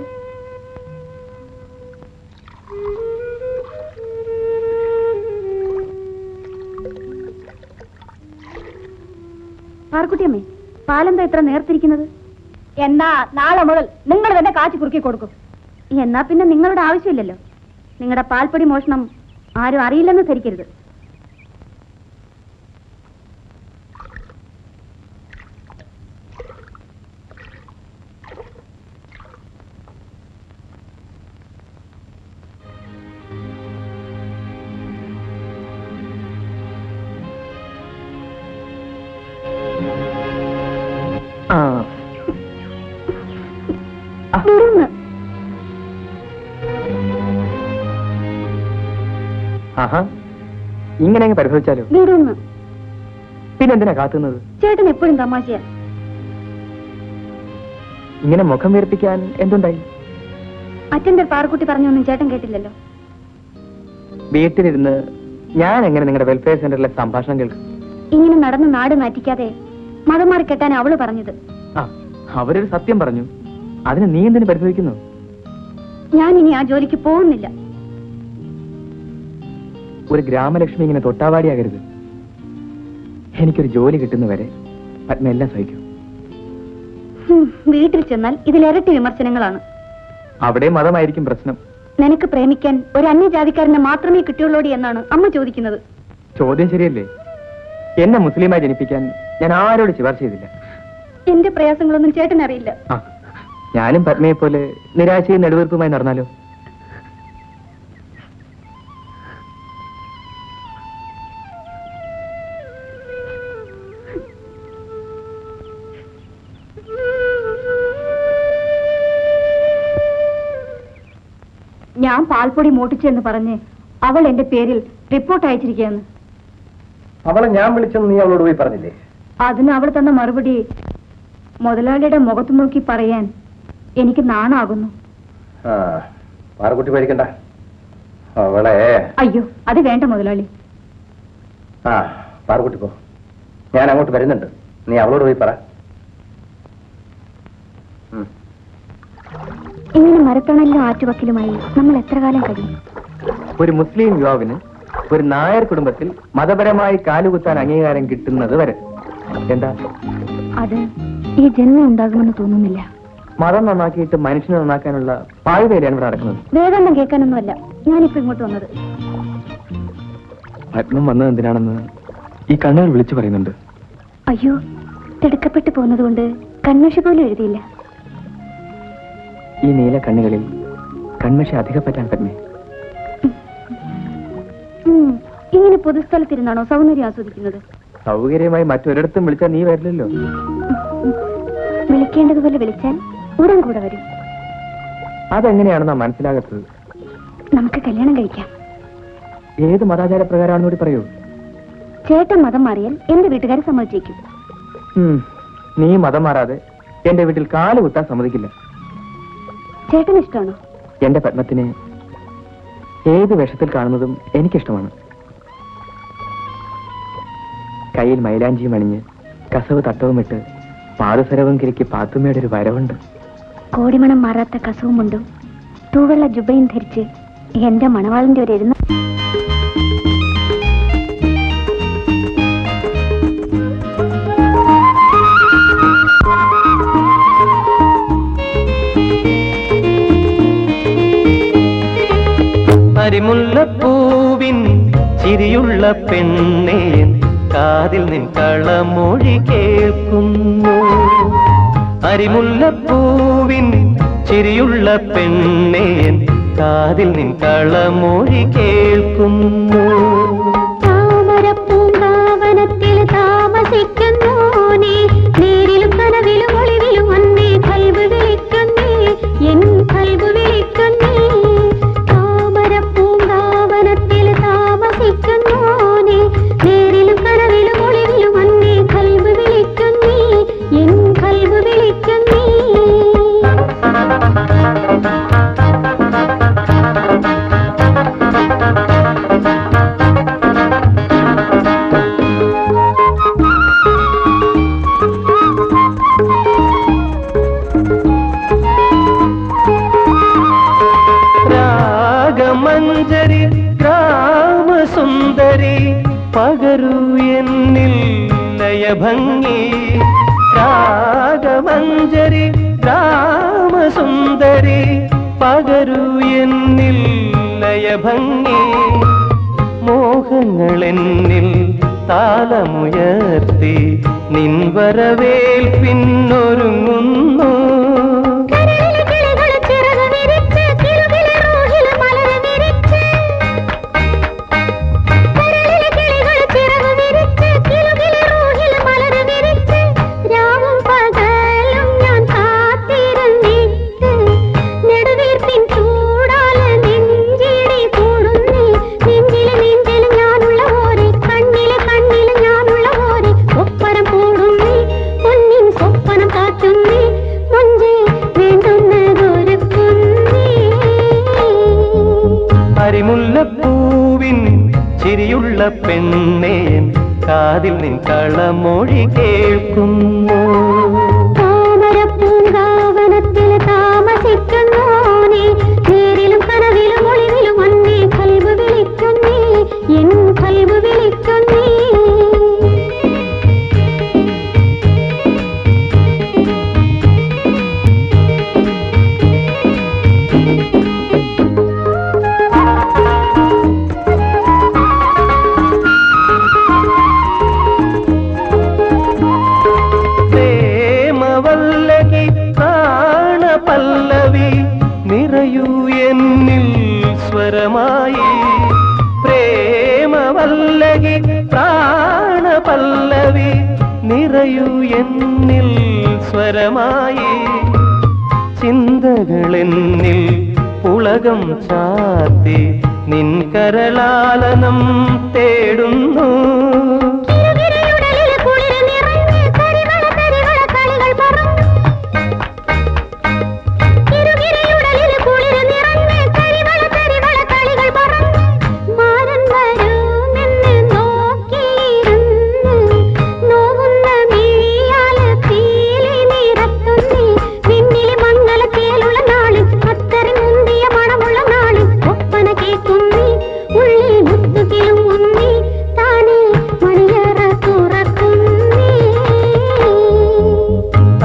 പാർക്കുട്ടിയമ്മേ, പാലെന്താ ഇത്ര നേർത്തിരിക്കുന്നത്? എന്നാ നാളെ മുതൽ നിങ്ങൾ തന്നെ കാച്ചി കുറുക്കി കൊടുക്കും. എന്നാ പിന്നെ നിങ്ങളുടെ ആവശ്യമില്ലല്ലോ. നിങ്ങളുടെ പാൽപ്പൊടി മോഷണം ആരും അറിയില്ലെന്ന് ധരിക്കരുത്. ആഹാ, ഇങ്ങനെ അങ്ങ് പരിശോധിച്ചാലോ? വിടുന്നു. പിന്നെന്തിനാ കാത്തുന്നത്? ചേട്ടൻ എപ്പോഴും തമാശയാ. ഇങ്ങനെ മുഖം വീർപ്പിക്കാൻ എന്തുണ്ടായി? അറ്റൻഡർ പാറക്കുട്ടി പറഞ്ഞൊന്നും ചേട്ടൻ കേട്ടില്ലല്ലോ. വീട്ടിലിരുന്ന് ഞാൻ എങ്ങനെ നിങ്ങളുടെ വെൽഫെയർ സെന്ററിലെ സംഭാഷണം കേൾക്കും? ഇങ്ങനെ നടന്ന് നാട് നാറ്റിക്കാതെ മതം മാറി കെട്ടാൻ അവള് പറഞ്ഞത്. ആ, അവരൊരു സത്യം പറഞ്ഞു, അതിന് നീ എന്തിനു പരിശോധിക്കുന്നു? ഞാൻ ഇനി ആ ജോലിക്ക് പോകുന്നില്ല. ഒരു ഗ്രാമലക്ഷ്മി ഇങ്ങനെ തൊട്ടാവാടിയാകരുത്. എനിക്കൊരു ജോലി കിട്ടുന്നവരെ പത്മ എല്ലാം സഹിക്കും. വീട്ടിൽ ചെന്നാൽ ഇതിലിരട്ടി വിമർശനങ്ങളാണ്. അവിടെ മതമായിരിക്കും പ്രശ്നം. നിനക്ക് പ്രേമിക്കാൻ ഒരു അന്യജാതിക്കാരനെ മാത്രമേ കിട്ടുള്ളൂടി എന്നാണ് അമ്മ ചോദിക്കുന്നത്. ചോദ്യം ശരിയല്ലേ? എന്നെ മുസ്ലിമായി ജനിപ്പിക്കാൻ ഞാൻ ആരോട് ശുപാർശ ചെയ്തില്ല. എന്റെ പ്രയാസങ്ങളൊന്നും ചേട്ടനറിയില്ല. ആ, ഞാനും പത്മയെ പോലെ നിരാശയും നെടുവീർപ്പുമായി നടന്നാലോ? ഞാൻ പാൽപ്പൊടി മോട്ടിച്ചെന്ന് പറഞ്ഞ് അവൾ എന്റെ പേരിൽ റിപ്പോർട്ട് അയച്ചിരിക്കുകയാണ്. അവളെ ഞാൻ വിളിച്ചെന്ന് നീ അവളോട് പോയി പറഞ്ഞില്ലേ? അതിന് അവൾ തന്ന മറുപടി മുതലാളിയുടെ മുഖത്ത് നോക്കി പറയാൻ എനിക്ക് നാണാകുന്നു. പാറക്കുട്ടി പേടിക്കണ്ട, അവളെ. അയ്യോ, അത് വേണ്ട മുതലാളി. പാറക്കുട്ടി പോ, ഞാൻ അങ്ങോട്ട് വരുന്നുണ്ട്. നീ അവളോട് പോയി പറ. ഇങ്ങനെ മരത്തണലിലും ആറ്റുവക്കിലുമായി നമ്മൾ എത്ര കാലം കഴിയും? ഒരു മുസ്ലിം യുവാവിന് ഒരു നായർ കുടുംബത്തിൽ മതപരമായി കാലുകുത്താൻ അംഗീകാരം കിട്ടുന്നത് വരെ. എന്താ അത് ഈ ജന്മം ഉണ്ടാകുമെന്ന് തോന്നുന്നില്ല. മതം നന്നാക്കിയിട്ട് മനുഷ്യനെ നന്നാക്കാനുള്ള പാഴ്വേലയാണ് ഇവിടെ നടക്കുന്നത്. വേദാന്തം കേൾക്കാനൊന്നുമല്ല ഞാനിപ്പോ ഇങ്ങോട്ട് വന്നത്. പത്മം വന്നത് എന്തിനാണെന്ന് ഈ കണ്ണുകൾ വിളിച്ചു പറയുന്നുണ്ട്. അയ്യോ, തിടുക്കപ്പെട്ടു പോകുന്നതുകൊണ്ട് കൺമഷി പോലും എഴുതിയില്ല. ഈ നീല കണ്ണുകളിൽ കൺമഷി അധികപ്പറ്റാൻ പത്മേ. ഇങ്ങനെ പൊതുസ്ഥലത്തിരുന്നാണോ സൗന്ദര്യം ആസ്വദിക്കുന്നത്? സൗകര്യമായി മറ്റൊരിടത്തും വിളിച്ചാൽ നീ വരില്ലല്ലോ. വിളിക്കേണ്ടതുപോലെ വിളിച്ചാൽ ഉടൻ കൂടെ വരും. അതെങ്ങനെയാണെന്നാ മനസ്സിലാകത്തത്? നമുക്ക് കല്യാണം കഴിക്കാം. ഏത് മതാചാര പ്രകാരമാണെന്ന് കൂടി പറയൂ. ചേട്ടൻ മതം മാറിയാൽ എന്റെ വീട്ടുകാരെ സമ്മതിച്ചേക്കും. നീ മതം മാറാതെ എന്റെ വീട്ടിൽ കാല് കുത്താൻ സമ്മതിക്കില്ല. ചേട്ടന് ഇഷ്ടമാണോ? എന്റെ പത്മത്തിനെ ഏത് വേഷത്തിൽ കാണുന്നതും എനിക്കിഷ്ടമാണ്. കയ്യിൽ മൈലാഞ്ചിയും അണിഞ്ഞ് കസവ് തട്ടവുമിട്ട് പാദസരവും കിരിക്ക് പാത്തുമ്മയുടെ ഒരു വരവുണ്ട്. കോടിമണം മാറാത്ത കസവും മുണ്ടും തൂവെള്ള ജുബയും ധരിച്ച് എന്റെ മണവാളിന്റെ ഒരു എഴുന്ന അരിമുല്ലപ്പൂവിൻ ചിരിയുള്ള പെണ്ണേ, കാതിൽ നിൻ കളമൊഴി കേൾക്കുന്നു. അരിമുല്ലപ്പൂവിൻ ചിരിയുള്ള പെണ്ണേ, കാതിൽ നിൻ കളമൊഴി കേൾക്കുന്നു. താമരപ്പൂങ്കാവനത്തിൽ താമസിക്കുന്നോനേ, നേരിലും കനവിലും ഒളിവിലും അന്നേ കൽബ് വിളിക്കുന്നേ, എൻ കൽബ് വിളിക്കുന്നേ. താമരപ്പൂങ്കാവനത്തിൽ താമസിക്കുന്നോനേ, നേരിലും കനവിലും ഒളിവിലും അന്നേ കൽബ് വിളിക്കുന്നേ, എൻ കൽബ് വിളിക്കുന്നേ. രാഗമഞ്ജരി രാമസുന്ദരി പകരൂ എന്നിൽ ലയഭംഗി. രാഗമഞ്ജരി രാമസുന്ദരി പകരൂ എന്നിൽ ലയഭംഗി. മോഹങ്ങളെന്നിൽ താളമുയർത്തി നിൻ വരവേൽപ്പിന്നൊരുങ്ങുന്നു. നെഞ്ചിലെ പെണ്ണേ കാതിൽ നിൻ കളമൊഴി കേൾക്കുന്നു. താമരപ്പൂങ്കാവനത്തിൽ താമസിക്കുന്നോനേ, നേരിലും കനവിലും ഒളിവിലും അന്നേ കൽബ് വിളിക്കുന്നേ, എൻ കൽബ് വിളിക്കുന്നേ. പ്രേമവല്ലകി പ്രാണപല്ലവി നിറയൂ എന്നിൽ സ്വരമായി. പ്രേമവല്ലകി പ്രാണപല്ലവി നിറയൂ എന്നിൽ സ്വരമായി. ചിന്തകളെന്നിൽ പുളകം ചാത്തി നിൻ കരളാലനം തേടുന്നു.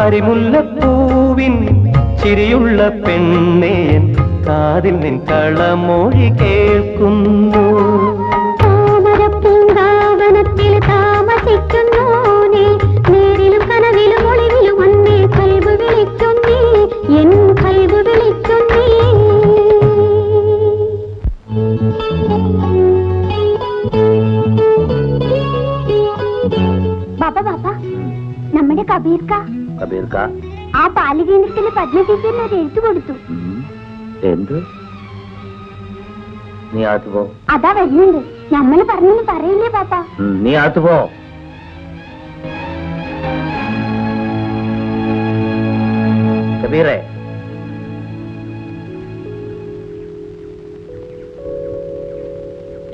അരിമുല്ലപ്പൂവിൻ ചിരിയുള്ള പെണ്ണേ കാതിൽ നിൻ കളമൊഴി കേൾക്കുന്നു. താമരപ്പൂങ്കാവനത്തിൽ താമസിക്കുന്നോനേ, നേരിലും കനവിലും ഒളിവിലും അന്നേ കൽബ് വിളിക്കുന്നേ, എൻ കൽബ് വിളിക്കുന്നേ. ബാബ ബാബ, നമ്മുടെ കബീർക്ക ആ ബാലകേന്ദ്രത്തിലെ പത്മചേച്ചിന് ഒരു എഴുത്തു കൊടുത്തു. എന്ത്? നീ അകത്ത് പോ. അതാ വരുന്നുണ്ട്. നമ്മള് പറഞ്ഞു പറയില്ലേ പാപ്പ? നീ അകത്ത് പോ. കബീറേ,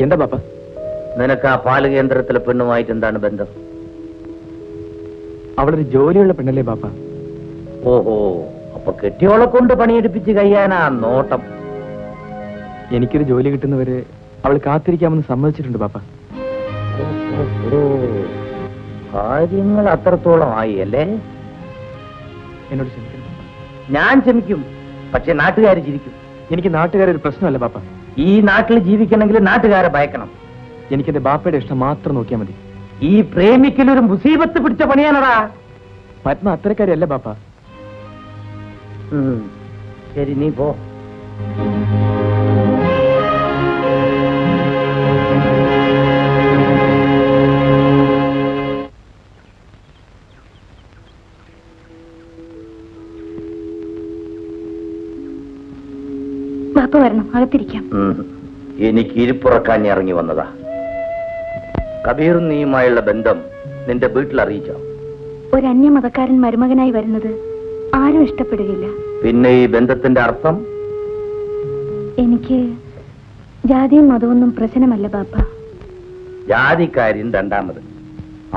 എന്താ പാപ്പ? നിനക്ക് ആ പാല് കേന്ദ്രത്തിലെ പെണ്ണുമായിട്ട് എന്താണ് ബന്ധം? അവളൊരു ജോലിയുള്ള പെണ്ണല്ലേ പാപ്പ? ഓഹോ, അപ്പൊ കെട്ടിയോളെ കൊണ്ട് പണിയെടുപ്പിച്ച് കഴിയാനാ നോട്ടം. എനിക്കൊരു ജോലി കിട്ടുന്നവരെ അവൾ കാത്തിരിക്കാമെന്ന് സമ്മതിച്ചിട്ടുണ്ട് പാപ്പ. കാര്യങ്ങൾ അത്രത്തോളം ആയി അല്ലേ? എന്നോട് ക്ഷമിക്കണം പാപ്പ. ഞാൻ ക്ഷമിക്കും, പക്ഷെ നാട്ടുകാർ ചിരിക്കും. എനിക്ക് നാട്ടുകാരൊരു പ്രശ്നമല്ല പാപ്പ. ഈ നാട്ടിൽ ജീവിക്കണമെങ്കിൽ നാട്ടുകാരെ ഭയക്കണം. എനിക്കെന്റെ ബാപ്പയുടെ ഇഷ്ടം മാത്രം നോക്കിയാൽ മതി. ഈ പ്രേമിക്കലൊരു മുസീബത്ത് പിടിച്ച പണിയാണടാ. പത്മ അത്തരക്കാരല്ല പാപ്പ. ശരി, നീ പോ. ബാപ്പ വരണം, അകത്തിരിക്കാം. എനിക്ക് ഇരിപ്പുറക്കാൻ ഇറങ്ങി വന്നതാ. കബീറും നീയുമായുള്ള ബന്ധം നിന്റെ വീട്ടിൽ അറിയിച്ചോ? ഒരു അന്യമതക്കാരൻ മരുമകനായി വരുന്നത് ആരും ഇഷ്ടപ്പെടുകയില്ല. പിന്നെ ഈ ബന്ധത്തിന്റെ അർത്ഥം? എനിക്ക് ജാതിയും മതമൊന്നും പ്രശ്നമല്ല ബാപ്പ. ജാതിക്കാര്യൻ രണ്ടാമത്.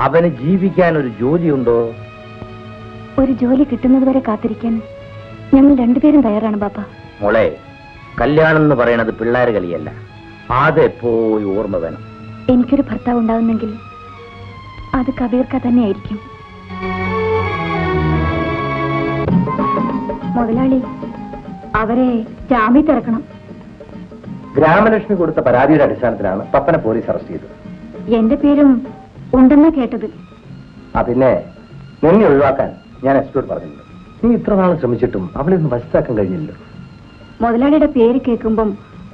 അവന് ജീവിക്കാൻ ഒരു ജോലിയുണ്ടോ? ഒരു ജോലി കിട്ടുന്നത് വരെ കാത്തിരിക്കാൻ ഞങ്ങൾ രണ്ടുപേരും തയ്യാറാണ് ബാപ്പ. മോളെ, കല്യാണം എന്ന് പറയണത് പിള്ളേര് കളിയല്ല. അതെപ്പോയി ഓർമ്മ വേണം. എനിക്കൊരു ഭർത്താവ് ഉണ്ടാകുന്നെങ്കിൽ അത് കബീർക്ക തന്നെയായിരിക്കും. മുതലാളി, അവരെ ജാമ്യത്തിറക്കണം. ഗ്രാമലക്ഷ്മി കൊടുത്ത പരാതിയുടെ അടിസ്ഥാനത്തിലാണ് പപ്പനെ പോലീസ് അറസ്റ്റ് ചെയ്തത്. എന്റെ പേരും ഉണ്ടെന്നാ കേട്ടത്. പിന്നെ നിന്നെ ഒഴിവാക്കാൻ ഞാൻ എക്സ്പേർട്ട് പറഞ്ഞിട്ടുണ്ട്. നീ ഇത്ര നാൾ ശ്രമിച്ചിട്ടും അവളൊന്ന് വശത്താക്കാൻ കഴിഞ്ഞില്ലല്ലോ. മുതലാളിയുടെ പേര് കേൾക്കുമ്പം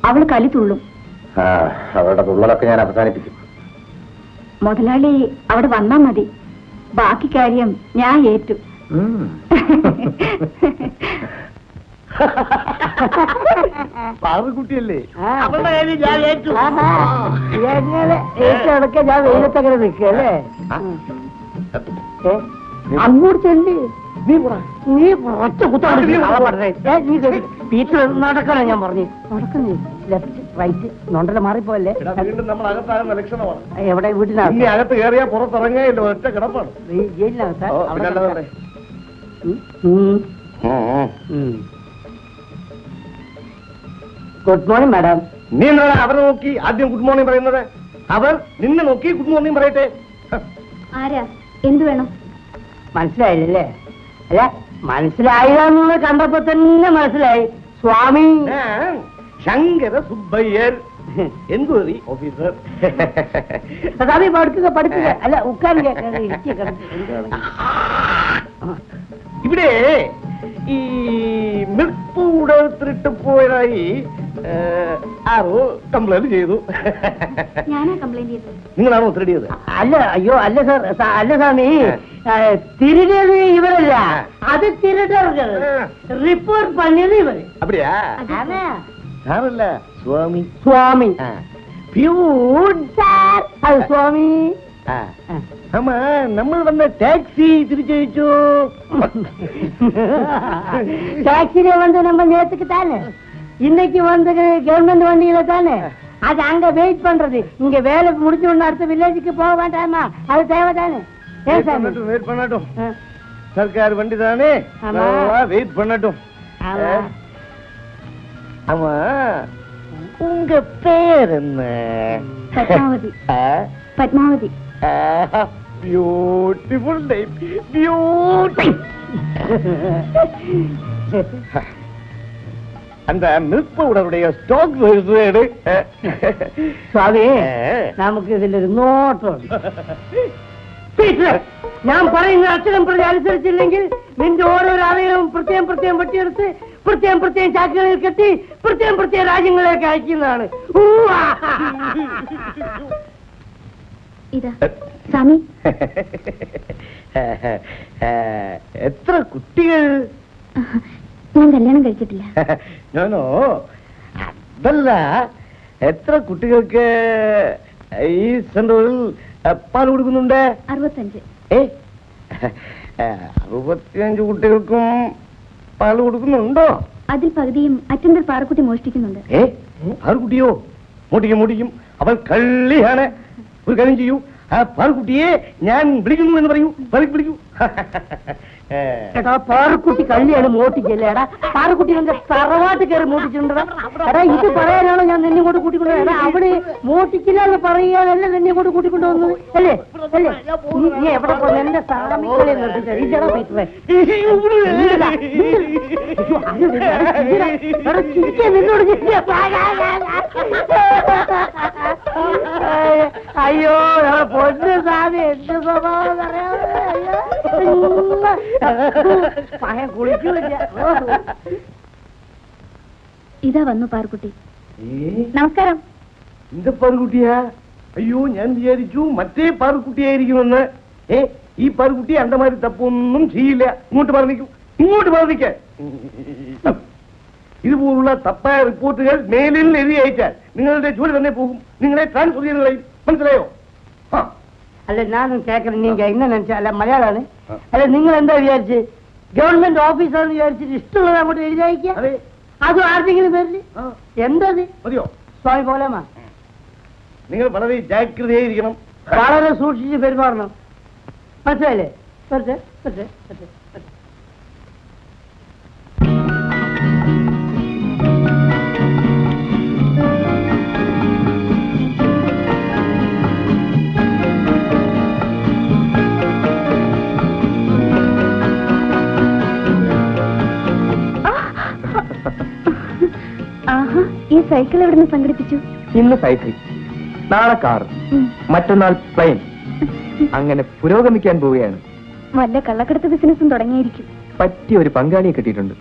അവൾ കലി തുള്ളും. അവളുടെ തുള്ളലൊക്കെ ഞാൻ അവസാനിപ്പിക്കും. മുതലാളി അവിടെ വന്നാ മതി, ബാക്കി കാര്യം ഞാൻ ഏറ്റു. പാവക്കുട്ടിയല്ലേ? ഏറ്റടക്ക ഞാൻ വെയിലത്തങ്ങനെ നിൽക്കല്ലേ? അങ്ങോട്ട് ചെല്ലി നീ ഒറ്റ കുത്താണ് നീ പീറ്റർ നടക്കണം ഞാൻ പറഞ്ഞു. നടക്കുന്നേ, ലെഫ്റ്റ് റൈറ്റ് നോണ്ടല്ല മാറിപ്പോയല്ലേ. വീണ്ടും നമ്മൾ അകത്താകുന്ന ലക്ഷണമാണ്. എവിടെ? വീട്ടിനകത്ത്. ഇനി അകത്ത് കയറിയാ പുറത്തിറങ്ങിയല്ലോ, ഒറ്റ കിടപ്പാണ്. ജയിലിനകത്താ? Good morning madam. നീ എന്താണ് അവരെ നോക്കി ആദ്യം ഗുഡ് മോർണിംഗ് പറയുന്നത്? അവർ നിന്നെ നോക്കി ഗുഡ് മോർണിംഗ് പറയട്ടെ. ആരാ? എന്ത് വേണം? മനസ്സിലായില്ലേ? അല്ല, മനസ്സിലായില്ലെന്ന് കണ്ടപ്പോ തന്നെ മനസ്സിലായി. സ്വാമി ശങ്കര സുബ്ബയ്യർ, എൻക്വയറി ഓഫീസർ. സ്വാമി പഠിക്കുക പഠിക്കുക. അല്ല, ഉക്കാരിക. ഇവിടെ ഈ മിൽക്ക് പൗഡർ തിരിട്ട് പോയതായി ആരോ കംപ്ലൈന്റ് ചെയ്തു. ഞാനാ കംപ്ലൈന്റ് ചെയ്തത്. നിങ്ങളാണോ തിരിടിയത്? അല്ല, അയ്യോ അല്ല സാർ. അല്ല സ്വാമി, തിരികെ ഇവരല്ല, അത് തിരിട്ടവர்கள் റിപ്പോർട്ട് പണിയത് ഇവര്. அப்படியா? സാറല്ല, സ്വാമി. സ്വാമി അത് സ്വാമി. ஆமா, நம்ம வந்த டாக்ஸி திருச்செழிச்சோ. டாக்ஸில வந்து நம்ம நேத்துக்கு தானே, இன்னைக்கு வந்து கவர்மெண்ட் வண்டியில தானே. அது அங்க வெயிட் பண்றது. இங்க வேலை முடிஞ்ச உடனே அடுத்த வில்லேஜுக்கு போக வேண்டாமா? அது தேவைதானே? வெயிட் பண்ணட்டும். சர்க்கார் வண்டி தானே, வெயிட் பண்ணட்டும். ஆமா, உங்க பேர் என்ன? Padmavathi. Padmavathi. Beautiful name. Beautiful. அந்த மில்க் பவுடருடைய ஸ்டாக் எடு. സ്വാമി, നമുക്ക് ഇതിലൊരു നോട്ടുണ്ട്. ഞാൻ പറയുന്ന അക്ഷരം പ്രതി അനുസരിച്ചില്ലെങ്കിൽ നിന്റെ ഓരോരോ അവയവവും പ്രത്യേകം പ്രത്യേകം വെട്ടിയെടുത്ത് പ്രത്യേകം പ്രത്യേകം ചാക്കുകളിൽ കെട്ടി പ്രത്യേകം പ്രത്യേകം രാജ്യങ്ങളിലേക്ക് അയക്കുന്നതാണ്. ഇതാ സ്വാമി. എത്ര കുട്ടികൾ? ഞാൻ കല്യാണം കഴിച്ചിട്ടില്ല. ഞാനോ അതല്ല, എത്ര കുട്ടികൾക്ക് ഈ സെന്ററിൽ പാൽ കൊടുക്കുന്നുണ്ട്? 65. 65 കുട്ടികൾക്കും പാൽ കൊടുക്കുന്നുണ്ടോ? അതിൽ പകുതിയും അറ്റൻഡർ പാറക്കുട്ടി മോഷ്ടിക്കുന്നുണ്ട്. പാറുകുട്ടിയോ? മോട്ടിക്കും. അവൻ കള്ളിയാണ്. ഒരു കാര്യം ചെയ്യൂ, ആ പാറുകുട്ടിയെ ഞാൻ വിളിക്കുന്നു എന്ന് പറയൂ. വിളിക്കൂ. എടാ, പാറുക്കുട്ടി കള്ളിയാണ്, മോട്ടിക്കല്ലേ? എടാ, പാറുക്കുട്ടി എന്റെ തറവാട്ട് കയറി മോട്ടിച്ചിട്ടുണ്ടോ? എടാ, ഇത് പറയാനാണോ ഞാൻ നിന്നെ കൊണ്ട് കൂട്ടിക്കൊണ്ടു? എടാ, അവിടെ മോട്ടിക്കില്ല എന്ന് പറയാനല്ലേ നിന്നെ കൊണ്ട് കൂട്ടിക്കൊണ്ടു വന്നത്? അല്ലേ? നീ എവിടെ പോകുന്നു? എന്റെ സാമിക്കളെ നിർത്തിച്ചടാ പീറ്ററെ. അയ്യോ പൊന്ന് സാമി, എന്ത് സ്വഭാവം പറയാൻ കുളിക്കൂല. ഇതാ വന്നു പാറുക്കുട്ടി. നമസ്കാരം. இந்த പാറുകുട്ടിയാ? അയ്യോ, ഞാൻ വിചാരിച്ചു മറ്റേ പാറുകുട്ടിയായിരിക്കുമെന്ന്. ഈ പാറുകുട്ടി അണ്ട മാതിരി തപ്പൊന്നും ചെയ്യില്ല. ഇങ്ങോട്ട് പറഞ്ഞിക്ക. ഇതുപോലുള്ള തപ്പായ റിപ്പോർട്ടുകൾ മേലിൽ എഴുതി അയച്ചാൽ നിങ്ങളുടെ ജോലി തന്നെ പോകും. നിങ്ങളെ ട്രാൻസ്ഫർ ചെയ്ത് കളയും. മനസ്സിലായോ? അല്ല, ഞാനും കേൾക്കണം. നീ എങ്ങനെ നിனைச்சா? അല്ല, മലയാളാണ്. അല്ല, നിങ്ങൾ എന്താ വിചാരിച്ച്? ഗവൺമെന്റ് ഓഫീസാണെന്ന് വിചാരിച്ചിട്ട് ഇഷ്ടമുള്ളത് അങ്ങോട്ട് എഴുതി അയക്കുക? അതും ആർക്കെങ്കിലും പേരില്? എന്തത് മതിയോ? സ്വാമി പോലെമാ, നിങ്ങൾ വളരെ ജാഗ്രതയായിരിക്കണം. വളരെ സൂക്ഷിച്ച് പെരുമാറണം. മനസ്സിലായില്ലേ? ആഹാ, ഈ സൈക്കിൾ എവിടുന്ന് സംഘടിപ്പിച്ചു? ഇന്ന് സൈക്കിൾ, നാളെ കാർ, മറ്റന്നാൾ പ്ലെയിൻ. അങ്ങനെ പുരോഗമിക്കാൻ പോവുകയാണ്. വല്ല കള്ളക്കടത്ത് ബിസിനസ്സും തുടങ്ങിയിരിക്കും. പറ്റിയ ഒരു പങ്കാളിയെ കിട്ടിയിട്ടുണ്ട്.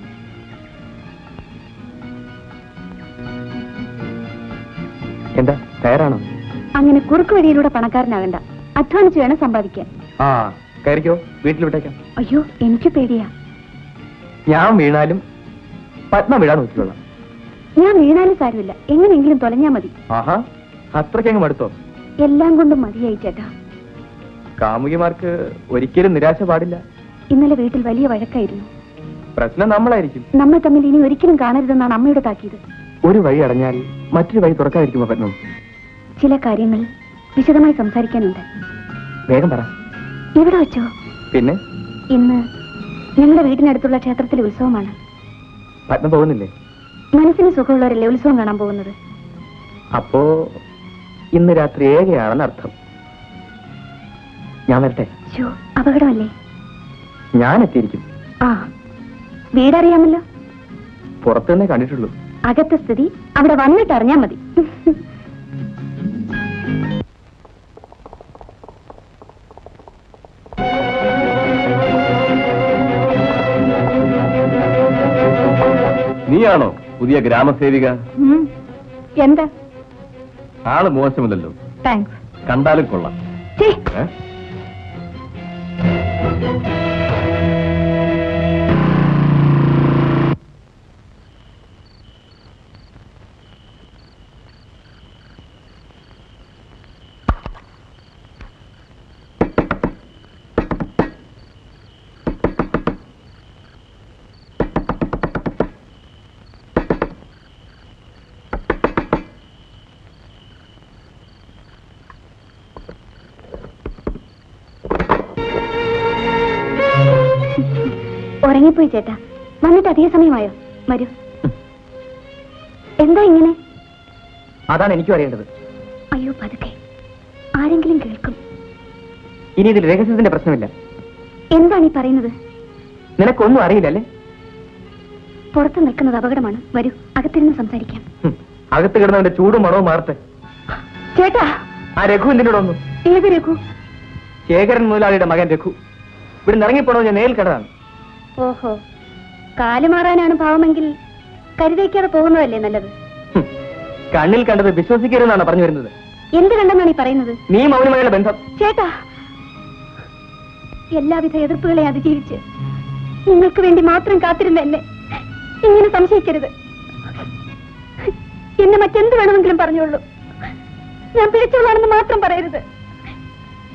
എന്താ, തയ്യാറാണോ? അങ്ങനെ കുറുക്ക് വഴിയിലൂടെ പണക്കാരനാകണ്ട. അധ്വാനിച്ച് വേണം സമ്പാദിക്കാൻ. ആ, കയറിക്കോ, വീട്ടിൽ വിട്ടേക്കാം. അയ്യോ, എനിക്ക് പേടിയാ. ഞാൻ വീണാലും പത്മ വീഴാൻ നോക്കിക്കൊള്ളാം. ഞാൻ വീണാലും സാരമില്ല, എങ്ങനെയെങ്കിലും തൊലഞ്ഞാ മതി. ആഹാ, അത്രയ്ക്കങ്ങ് മടുത്തോ? എല്ലാം കൊണ്ടും മതിയായി ചേട്ടാ. കാമുകിമാർക്ക് ഒരിക്കലും നിരാശ പാടില്ല. ഇന്നലെ വീട്ടിൽ വലിയ വഴക്കായിരുന്നു. പ്രശ്നം നമ്മളായിരിക്കും. നമ്മൾ തമ്മിൽ ഇനി ഒരിക്കലും കാണരുതെന്നാണ് അമ്മയുടെ താക്കീത്. ഒരു വഴി അടഞ്ഞാൽ മറ്റൊരു വഴി തുറക്കാതിരിക്കുമ്പോ പറ്റും. ചില കാര്യങ്ങൾ വിശദമായി സംസാരിക്കാനുണ്ട്. വേഗം പറ. എവിടെ വെച്ചോ? പിന്നെ ഇന്ന് ഞങ്ങളുടെ വീടിനടുത്തുള്ള ക്ഷേത്രത്തിലെ ഉത്സവമാണ്. പത്മ പോകുന്നില്ലേ? മനസ്സിന് സുഖമുള്ളവരല്ലേ ഉത്സവം കാണാൻ പോകുന്നത്? അപ്പോ ഇന്ന് രാത്രി ഏകയാണെന്ന് അർത്ഥം. ഞാൻ വരട്ടെ? അപകടമല്ലേ? ഞാൻ എത്തിയിരിക്കും. ആ, വീടറിയാമല്ലോ. പുറത്തുനിന്നേ കണ്ടിട്ടുള്ളൂ. അകത്തെ സ്ഥിതി അവിടെ വന്നിട്ട് അറിഞ്ഞാൽ മതി. നീയാണോ പുതിയ ഗ്രാമസേവിക? എന്താ? ആള് മോശമില്ലല്ലോ. താങ്ക്സ്. കണ്ടാലും കൊള്ളാം. ഉറങ്ങിപ്പോയി ചേട്ടാ. വന്നിട്ട് അധിക സമയമായോ? വരൂ. എന്താ ഇങ്ങനെ? അതാണ് എനിക്കും അറിയേണ്ടത്. അയ്യോ പതുക്കെ, ആരെങ്കിലും കേൾക്കും. ഇനി ഇതിൽ രഹസ്യത്തിന്റെ പ്രശ്നമില്ല. എന്താണ് ഈ പറയുന്നത്? നിനക്കൊന്നും അറിയില്ലല്ലേ? പുറത്ത് നിൽക്കുന്നത് അപകടമാണ്. വരൂ, അകത്തിരുന്ന് സംസാരിക്കാം. അകത്ത് കിടന്നവന്റെ ചൂടും മണവും മാറട്ടെ. ചേട്ടാ, ആ രഘു എന്തിനോട് വന്നു? ഏത് രഘു? ശേഖരൻ മുതലാളിയുടെ മകൻ രഘു. ഇവിടെ ഇറങ്ങിപ്പോണോ? ഞാൻ നേരിൽ കണ്ടതാണ്. ഓഹോ, കാലുമാറാനാണ് ഭാവമെങ്കിൽ കരുതയ്ക്കാതെ പോകുന്നതല്ലേ നല്ലത്. കണ്ണിൽ കണ്ടത് വിശ്വസിക്കരുതെന്നാണ് പറഞ്ഞു വരുന്നത്. എന്ത് കണ്ടെന്നാണ് ഈ പറയുന്നത്? നീ മൗനമായുള്ള ബന്ധം. ചേട്ടാ, എല്ലാവിധ എതിർപ്പുകളെ അതിജീവിച്ച് നിങ്ങൾക്ക് വേണ്ടി മാത്രം കാത്തിരുന്ന എന്നെ ഇങ്ങനെ സംശയിക്കരുത്. എന്നെ മറ്റെന്ത് വേണമെങ്കിലും പറഞ്ഞോളൂ. ഞാൻ പിഴച്ചവളാണെന്ന് മാത്രം പറയരുത്.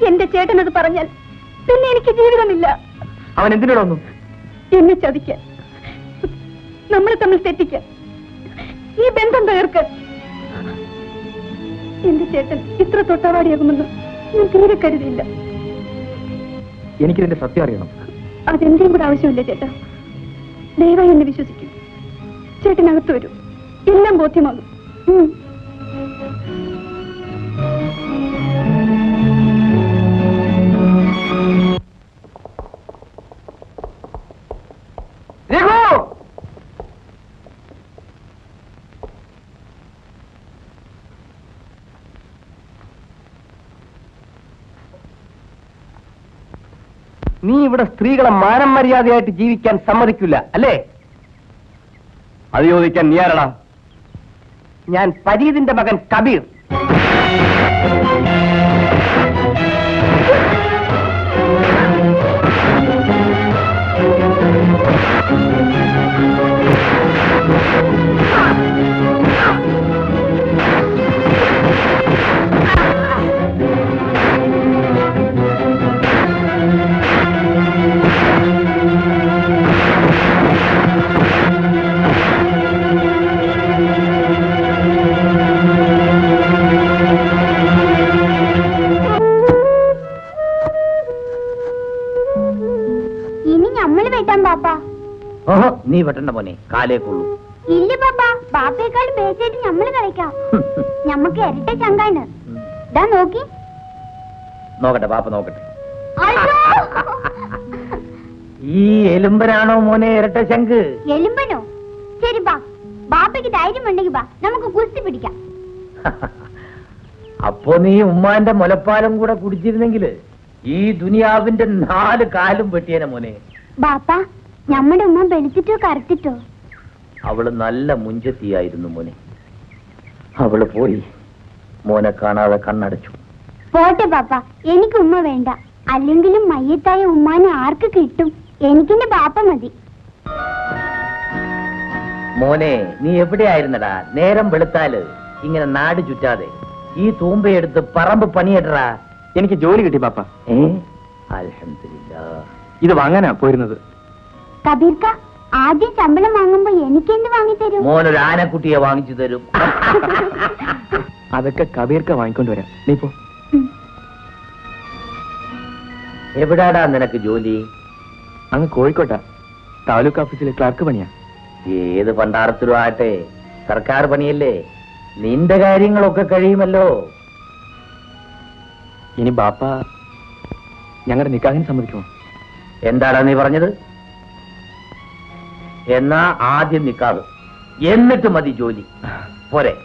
എന്റെ ചേട്ടനത് പറഞ്ഞാൽ പിന്നെ എനിക്ക് ജീവിതമില്ല. അവൻ എന്തിനോട് വന്നു? എന്നെ ചതിക്കാൻ, നമ്മളെ തമ്മിൽ തെറ്റിക്കാൻ, ഈ ബന്ധം തകർക്കാൻ. എന്റെ ചേട്ടൻ ഇത്ര തൊട്ടവാടിയാകുമെന്ന് ഞാൻ തീരെ കരുതിയില്ല. എനിക്കിതിന്റെ സത്യം അറിയണം. അതെന്തെയും കൂടെ ആവശ്യമില്ല ചേട്ടാ. ദയവായി എന്നെ വിശ്വസിക്കും. ചേട്ടനകത്ത് വരൂ, എല്ലാം ബോധ്യമാകും. നീ ഇവിടെ സ്ത്രീകളെ മാനം മര്യാദയായിട്ട് ജീവിക്കാൻ സമ്മതിക്കില്ല അല്ലേ? അത് ചോദിക്കാൻ നീ ആരടാ? ഞാൻ ഫരീദിന്റെ മകൻ കബീർ. നീ വെട്ടണ്ട മോനെ, കാലേക്കുള്ളൂ. ഇല്ല പാപ്പ, ബാപ്പയേക്കാൾ പേച്ചായിട്ട് ഞമ്മള് കളിക്കാം. ഞമ്മക്ക് ഇരട്ട ചങ്കാണ്. ഇതാ നോക്കി. നോക്കട്ടെ പാപ്പ നോക്കട്ടെ. അയ്യോ! ഈ എലുമ്പനാണോ മോനെ ഇരട്ട ശങ്ക്? എലുമ്പനോ? ശരി ബാ, ബാപ്പയ്ക്ക് ധൈര്യം ഉണ്ടെങ്കിൽ ബാ, നമുക്ക് കുസ്തി പിടിക്കാം. അപ്പോ നീ ഉമ്മാന്റെ മുലപ്പാലം കൂടെ കുടിച്ചിരുന്നെങ്കില് ഈ ദുനിയാവിന്റെ 4 കാലും വെട്ടിയേനെ മോനെ. ബാപ്പ, നമ്മുടെ ഉമ്മ വെളുത്തിട്ടോ കറുത്തിട്ടോ? അവള് നല്ല മുഞ്ചത്തിയായിരുന്നു മോനെ. അവള് പോയി, മോനെ കാണാതെ കണ്ണടച്ചു. പോട്ടെ പാപ്പ, എനിക്ക് ഉമ്മ വേണ്ട. അല്ലെങ്കിലും മയ്യത്തായ ഉമ്മാനെ ആർക്ക് കിട്ടും? എനിക്കെന്റെ ബാപ്പ മതി. മോനെ, നീ എവിടെയായിരുന്നടാ? നേരം വെളുത്താല് ഇങ്ങനെ നാട് ചുറ്റാതെ ഈ തൂമ്പയെടുത്ത് പറമ്പ് പണിയിട്ടടാ. എനിക്ക് ജോലി കിട്ടി പാപ്പ. അൽഹംദുലില്ലാ. ഇത് വാങ്ങാനാ പോയിരുന്നത്. കബീർക്ക, ആദ്യം ശമ്പളം വാങ്ങുമ്പോ എനിക്കെന്ത് വാങ്ങിത്തരും? മോനൊരു ആനക്കുട്ടിയെ വാങ്ങിച്ചു തരും. അതൊക്കെ കബീർക്ക വാങ്ങിക്കൊണ്ടുവരാം. നീ പോ. എവിടാടാ നിനക്ക് ജോലി? അങ്ങ് കോഴിക്കോട്ടാ, താലൂക്ക് ഓഫീസിലെ ക്ലർക്ക് പണിയാ. ഏത് പണ്ടാരത്തിലും ആട്ടെ, സർക്കാർ പണിയല്ലേ, നിന്റെ കാര്യങ്ങളൊക്കെ കഴിയുമല്ലോ. ഇനി ബാപ്പ ഞങ്ങളുടെ നിക്കാഹിന് സമ്മതിക്കുമോ? എന്താടാ നീ പറഞ്ഞത്? എന്നാ ആദ്യം നിക്കാതെ, എന്നിട്ട് മതി ജോലി. പോരെ?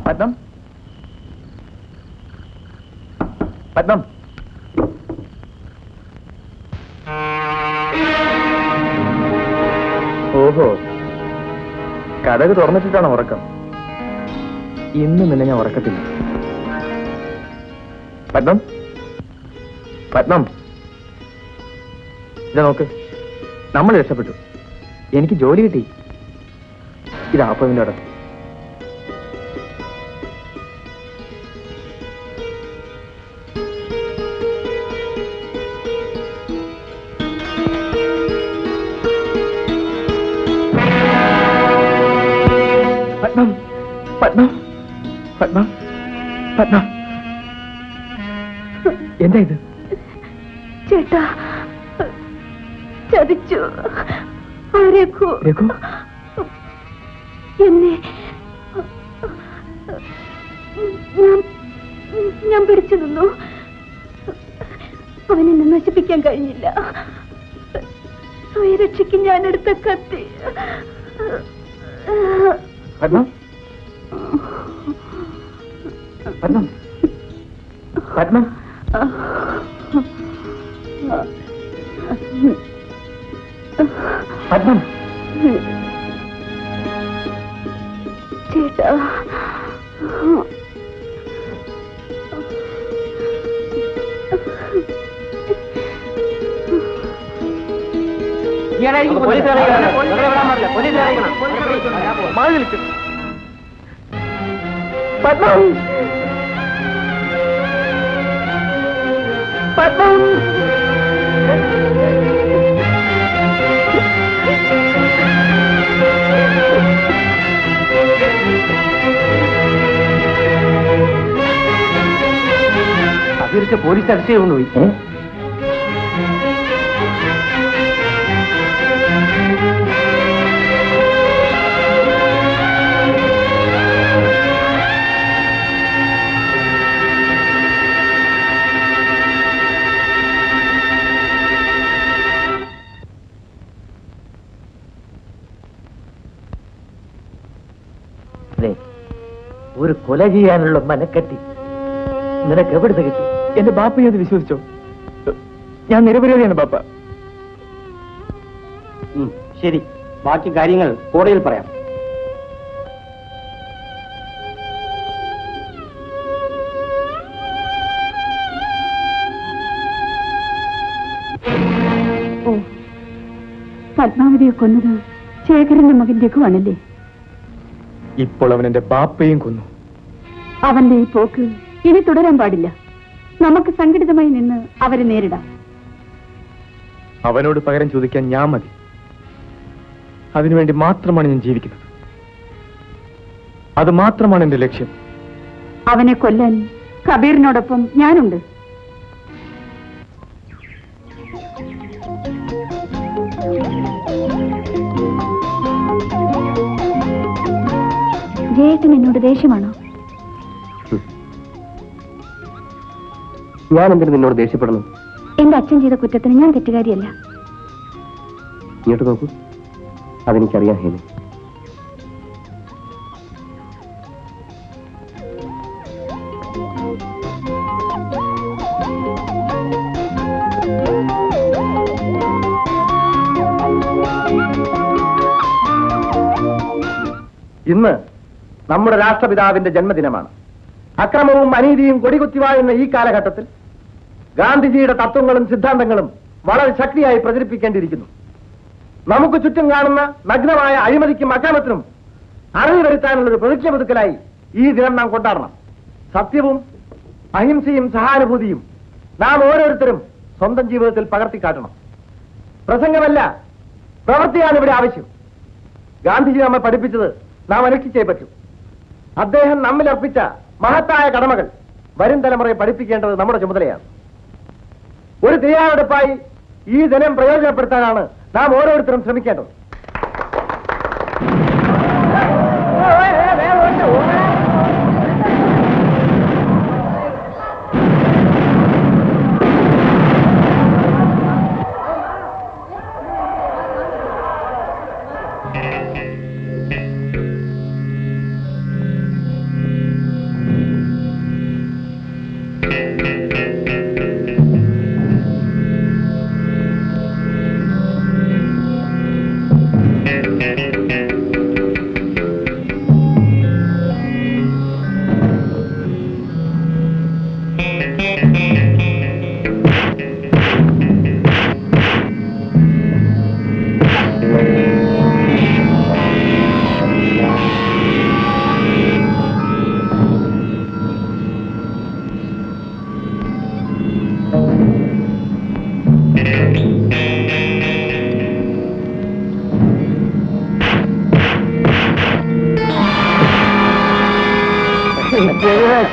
പത്മം, പത്മം, ഓഹോ, കഥക് തുറന്നിട്ടിട്ടാണ് ഉറക്കം. ഇന്ന് നിന്നെ ഞാൻ ഉറക്കത്തില്ല. പത്മം, പത്മം, ഇത് നോക്ക്, നമ്മൾ രക്ഷപ്പെട്ടു. എനിക്ക് ജോലി കിട്ടി. ഇതാ അപ്പവിന്റെ അവിടെ. പത്മം പത്മം പത്മം പത്മം എന്താ ഇത്? ചേട്ടാ, ചതിച്ചു. രഘു എന്നെ ഞാൻ പിടിച്ചു നിന്നു. അവനെന്നെ നശിപ്പിക്കാൻ കഴിഞ്ഞില്ല. സ്വയരക്ഷയ്ക്ക് ഞാൻ എടുത്ത കത്തി. പത്മം പത്മം പത്മം പത്മം ചേട്ടാ, പത്മം പത്മം അതിരിച്ച് പോലീസ് അടിച്ചേ കൊണ്ടുപോയി. ഒരു കൊല ചെയ്യാനുള്ള മനക്കെട്ടി നിനക്ക് എവിടുന്ന് കിട്ടി? എന്റെ ബാപ്പയെ അത് വിശ്വസിച്ചോ? ഞാൻ നിരപരാധിയാണ് ബാപ്പ. ശരി, ബാക്കി കാര്യങ്ങൾ കോടതിയിൽ പറയാം. ഓ, പത്മാവതിയെ കൊന്നത് ശേഖരന്റെ മകൻ രഘുവാണല്ലേ? ഇപ്പോൾ അവൻ എന്റെ ബാപ്പയും കൊന്നു. അവന്റെ ഈ പോക്ക് ഇനി തുടരാൻ പാടില്ല. നമുക്ക് സംഘടിതമായി നിന്ന് അവരെ നേരിടാം. അവനോട് പകരം ചോദിക്കാൻ ഞാൻ മതി. അതിനുവേണ്ടി മാത്രമാണ് ഞാൻ ജീവിക്കുന്നത്. അത് മാത്രമാണ് എന്റെ ലക്ഷ്യം. അവനെ കൊല്ലാൻ കബീറിനോടൊപ്പം ഞാനുണ്ട്. ജയേട്ടൻ എന്നോട് ദേഷ്യമാണോ? ഞാൻ എന്തിനു നിന്നോട് ദേഷ്യപ്പെടണം? എന്റെ അച്ഛൻ ചെയ്ത കുറ്റത്തിന് ഞാൻ തെറ്റുകാരിയല്ല. ഇങ്ങോട്ട് നോക്കൂ, അതെനിക്കറിയാം ഹേമി. ഇന്ന് നമ്മുടെ രാഷ്ട്രപിതാവിന്റെ ജന്മദിനമാണ്. അക്രമവും അനീതിയും കൊടികുത്തിവാഴുന്ന ഈ കാലഘട്ടത്തിൽ ഗാന്ധിജിയുടെ തത്വങ്ങളും സിദ്ധാന്തങ്ങളും വളരെ ശക്തിയായി പ്രചരിപ്പിക്കേണ്ടിയിരിക്കുന്നു. നമുക്ക് ചുറ്റും കാണുന്ന നഗ്നമായ അഴിമതിക്കും അക്രമത്തിനും അറിവ് വരുത്താനുള്ളൊരു പ്രതിജ്ഞ പുതുക്കലായി ഈ ദിനം നാം കൊണ്ടാടണം. സത്യവും അഹിംസയും സഹാനുഭൂതിയും നാം ഓരോരുത്തരും സ്വന്തം ജീവിതത്തിൽ പകർത്തിക്കാട്ടണം. പ്രസംഗമല്ല, പ്രവൃത്തിയാണ് ഇവിടെ ആവശ്യം. ഗാന്ധിജി നമ്മെ പഠിപ്പിച്ചത് നാം അനുഷ്ഠിച്ചേ പറ്റൂ. അദ്ദേഹം നമ്മിൽ അർപ്പിച്ച മഹത്തായ കടമകൾ വരും തലമുറയെ പഠിപ്പിക്കേണ്ടത് നമ്മുടെ ചുമതലയാണ്. ഒരു തയ്യാറെടുപ്പായി ഈ ദിനം പ്രയോജനപ്പെടുത്താനാണ് നാം ഓരോരുത്തരും ശ്രമിക്കേണ്ടത്.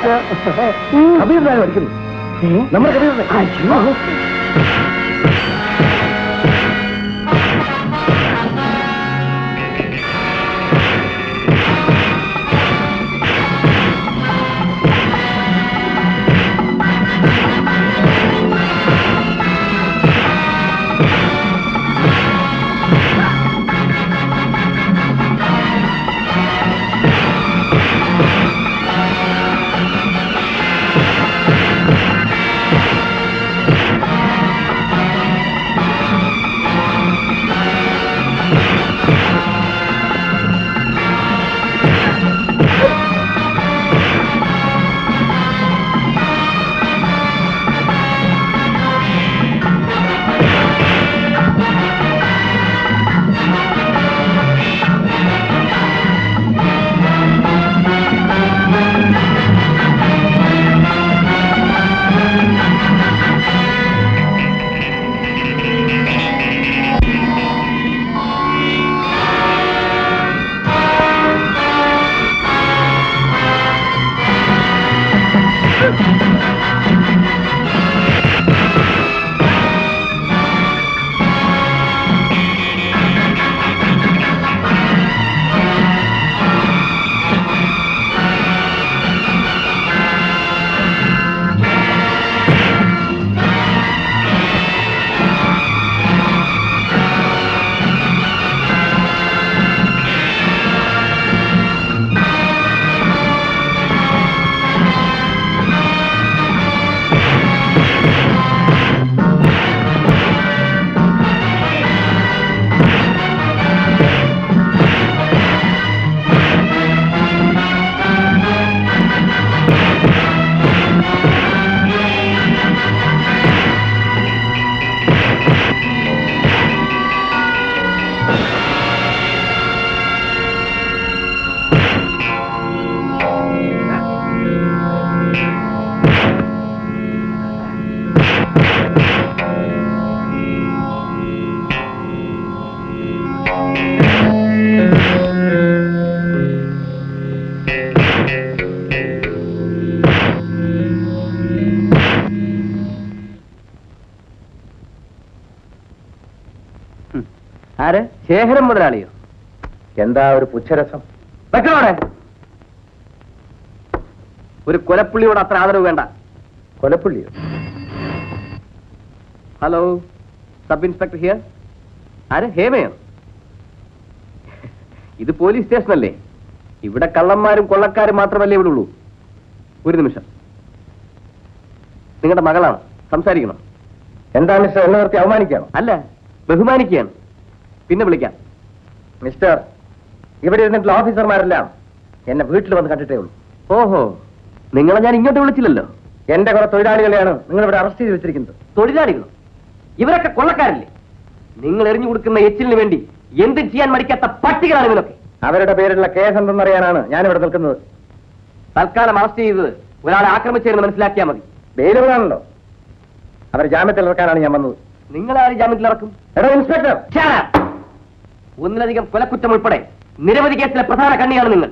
കബീറിനാണ് പഠിക്കുന്നു. നമ്മുടെ കബീറിനെ ആര്? ശേഖരം മുതലാളിയോ? എന്താ ഒരു പുച്ഛരസം? വെക്കണോടെ ഒരു കൊലപ്പുള്ളിയോട് അത്ര ആദരവ് വേണ്ട. കൊലപ്പുള്ളിയോ? Hello, sub inspector here. ആര്? ഹേമയോ? ഇത് പോലീസ് സ്റ്റേഷനല്ലേ? ഇവിടെ കള്ളന്മാരും കൊള്ളക്കാരും മാത്രമല്ലേ ഇവിടെ ഉള്ളൂ. ഒരു നിമിഷം, നിങ്ങളുടെ മകളാണ്, സംസാരിക്കണം. എന്താ മിസ്റ്റർ, എന്നെ നിർത്തി അവമാനിക്കുകയാണോ? അല്ല, ബഹുമാനിക്കുകയാണ്. പിന്നെ വിളിക്കാം. മിസ്റ്റർ, ഇവിടെ ഇരുന്നിട്ടുള്ള ഓഫീസർമാരെല്ലാം എന്നെ വീട്ടിൽ വന്ന് കണ്ടിട്ടേ ഉള്ളൂ. ഓഹോ, നിങ്ങളെ ഞാൻ ഇങ്ങോട്ട് വിളിച്ചില്ലല്ലോ. എന്റെ കുറെ തൊഴിലാളികളെയാണ് നിങ്ങൾ ഇവിടെ അറസ്റ്റ് ചെയ്ത് വെച്ചിരിക്കുന്നത്. തൊഴിലാളികളോ? ഇവരൊക്കെ കൊള്ളക്കാരല്ലേ? നിങ്ങൾ എറിഞ്ഞു കൊടുക്കുന്ന എച്ചിലിന് വേണ്ടി എന്ത് ചെയ്യാൻ മടിക്കാത്ത പട്ടികളാണ് ഇവരൊക്കെ. അവരുടെ പേരിലുള്ള കേസ് എന്തെന്നറിയാനാണ് ഞാനിവിടെ നിൽക്കുന്നത്. തൽക്കാലം അറസ്റ്റ് ചെയ്തത് ഒരാളെ ആക്രമിച്ചതെന്ന് മനസ്സിലാക്കിയാൽ മതി. ബെയിലുകളാണല്ലോ. അവർ ജാമ്യത്തിൽ ഇറക്കാനാണ് ഞാൻ വന്നത്. നിങ്ങളാരും ജാമ്യത്തിൽ ഇറക്കും? എടോ ഇൻസ്പെക്ടർ, ഒന്നിലധികം കൊലക്കുറ്റം ഉൾപ്പെടെ നിരവധി കേസിലെ പ്രധാന കണ്ണിയാണ് നിങ്ങൾ.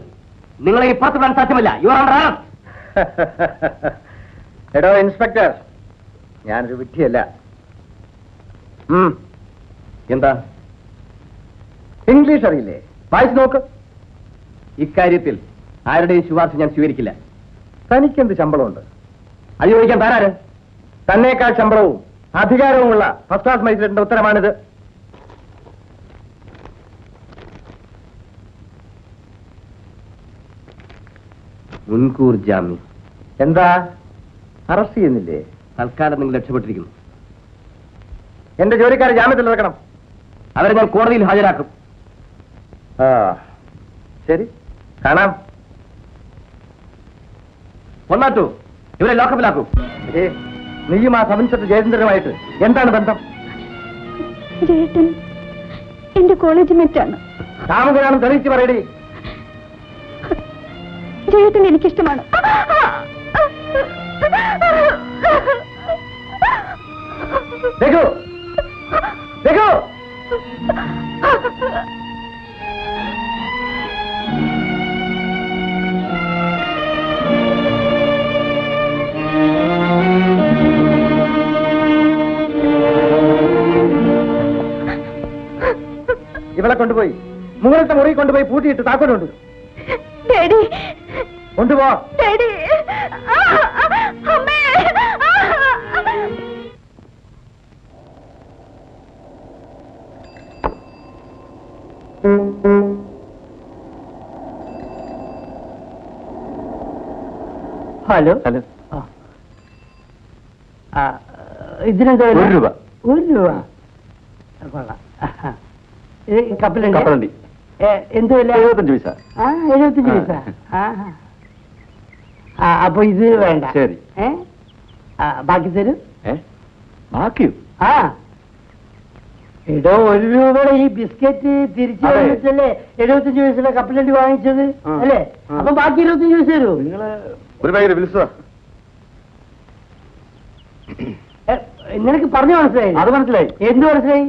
നിങ്ങളെ ഈ പുറത്തുവിടാൻ സാധ്യമല്ല. You are under arrest. എടോ ഇൻസ്പെക്ടർ, ഞാനൊരു വിഡ്ഢിയല്ല. എന്താ ഇംഗ്ലീഷ് അറിയില്ലേ? വായിച്ചു നോക്ക്. ഇക്കാര്യത്തിൽ ആരുടെയും ശുപാർശ ഞാൻ സ്വീകരിക്കില്ല. തനിക്കെന്ത് ശമ്പളമുണ്ട്? അത് ചോദിക്കാൻ താരാര്? തന്നേക്കാൾ ശമ്പളവും അധികാരവുമുള്ള ഫസ്റ്റ് ക്ലാസ് മജിസ്ട്രേറ്റിന്റെ ഉത്തരമാണിത്. മുൻകൂർ ജാമ്യം. എന്താ അറസ്റ്റ് ചെയ്യുന്നില്ലേ? തൽക്കാലം നിങ്ങൾ രക്ഷപ്പെട്ടിരിക്കുന്നു. എന്റെ ജോലിക്കാരെ ജാമ്യത്തിൽ ഇറക്കണം. അവരെ ഞാൻ കോടതിയിൽ ഹാജരാക്കും. ശരി, കാണാം. ഒന്നാറ്റു ഇവരെ ലോക്കപ്പിലാക്കൂ. നീയും ആ സബ് ഇൻസ്പെക്ടർ ജയചന്ദ്രനുമായിട്ട് എന്താണ് ബന്ധം? ജയേട്ടൻ എന്റെ കോളേജ് മേറ്റാണ്. താമസനാണെന്ന് തെളിയിച്ച് പറയടി. ജയേട്ടൻ എനിക്കിഷ്ടമാണ്. देखो देखो ഇവളെ കൊണ്ടുപോയി മുകളിലത്തെ മുറി കൊണ്ടുപോയി പൂട്ടിയിട്ട് താക്കോലുണ്ട്. ഡാഡി കൊണ്ടുപോ. ഡാഡി അമ്മേ ഹലോ ഹലോ. ഇതിനെന്താ വില? 1 രൂപ. 1 രൂപ കൊള്ളാം. കപ്പലുണ്ട്. കപ്പലണ്ടി എന്ത് വില? 75 പൈസ. 75 പൈസ. അപ്പൊ ഇത് വേണ്ട. ശരി. ബാക്കി തരും. ബാക്കിയോ? എടോ 1 രൂപയുടെ ഈ ബിസ്ക്കറ്റ് തിരിച്ചു വന്നിട്ടല്ലേ 75 പൈസയുടെ കപ്പലണ്ടി വാങ്ങിച്ചത് അല്ലേ? അപ്പൊ ബാക്കി 25 പൈസ തരൂ. നിങ്ങള് ഒരു ഭയങ്കര വിളിച്ചതാ. നിനക്ക് പറഞ്ഞു മനസ്സിലായി? അത് മനസ്സിലായി. എന്ത് മനസ്സിലായി?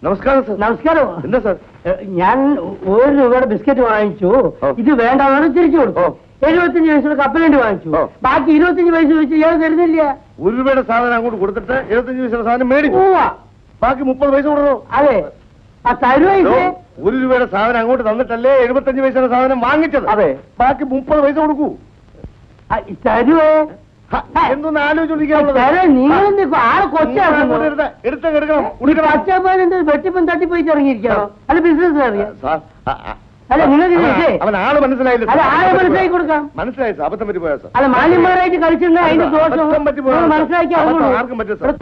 നമസ്കാരം സർ. നമസ്കാരം. എന്താ സർ? ഞാൻ 1 രൂപയുടെ ബിസ്ക്കറ്റ് വാങ്ങിച്ചു. ഇത് വേണ്ടാന്ന് തിരിച്ചു കൊടുത്തു. 75 പൈസയുടെ കപ്പലണ്ടി വാങ്ങിച്ചു. ബാക്കി 25 പൈസ വെച്ച് ഇയാൾ തരുന്നില്ല. 1 രൂപയുടെ സാധനം അങ്ങോട്ട് കൊടുത്തിട്ട് 75 പൈസയുടെ സാധനം മേടിച്ചു. ബാക്കി 30 പൈസ കൊടുക്കണോ? അതെ. തരുവ 1 രൂപയുടെ സാധനം അങ്ങോട്ട് തന്നിട്ടല്ലേ 75 പൈസയുടെ സാധനം വാങ്ങിച്ചത്. അതെ. ബാക്കി 30 പൈസ കൊടുക്കൂ. തരുവേ. എന്തൊന്ന് ആലോചിച്ചോണ്ടിരിക്കാനുള്ളത്? നിങ്ങളെന്ത് ആളെ കൊച്ചാക്കുന്നു? എടുക്കണം. അച്ഛാപ്പാനെന്ത് വെട്ടിപ്പം തട്ടിപ്പോയി ഇറങ്ങിയിരിക്കണോ? അല്ല ബിസിനസ് അറിയാം. അല്ല നിങ്ങൾക്ക് അവൻ ആള് മനസ്സിലായില്ല. അല്ല ആളെ മനസ്സിലാക്കി കൊടുക്കാം. മനസ്സിലായി സാർ. അബദ്ധം പറ്റി പോയാ സാർ. അല്ല മാന്യന്മാരായിട്ട് കളിച്ചിട്ടുണ്ടെങ്കിൽ അതിന്റെ ദോഷം മനസ്സിലാക്കി ആർക്കും പറ്റും സാർ.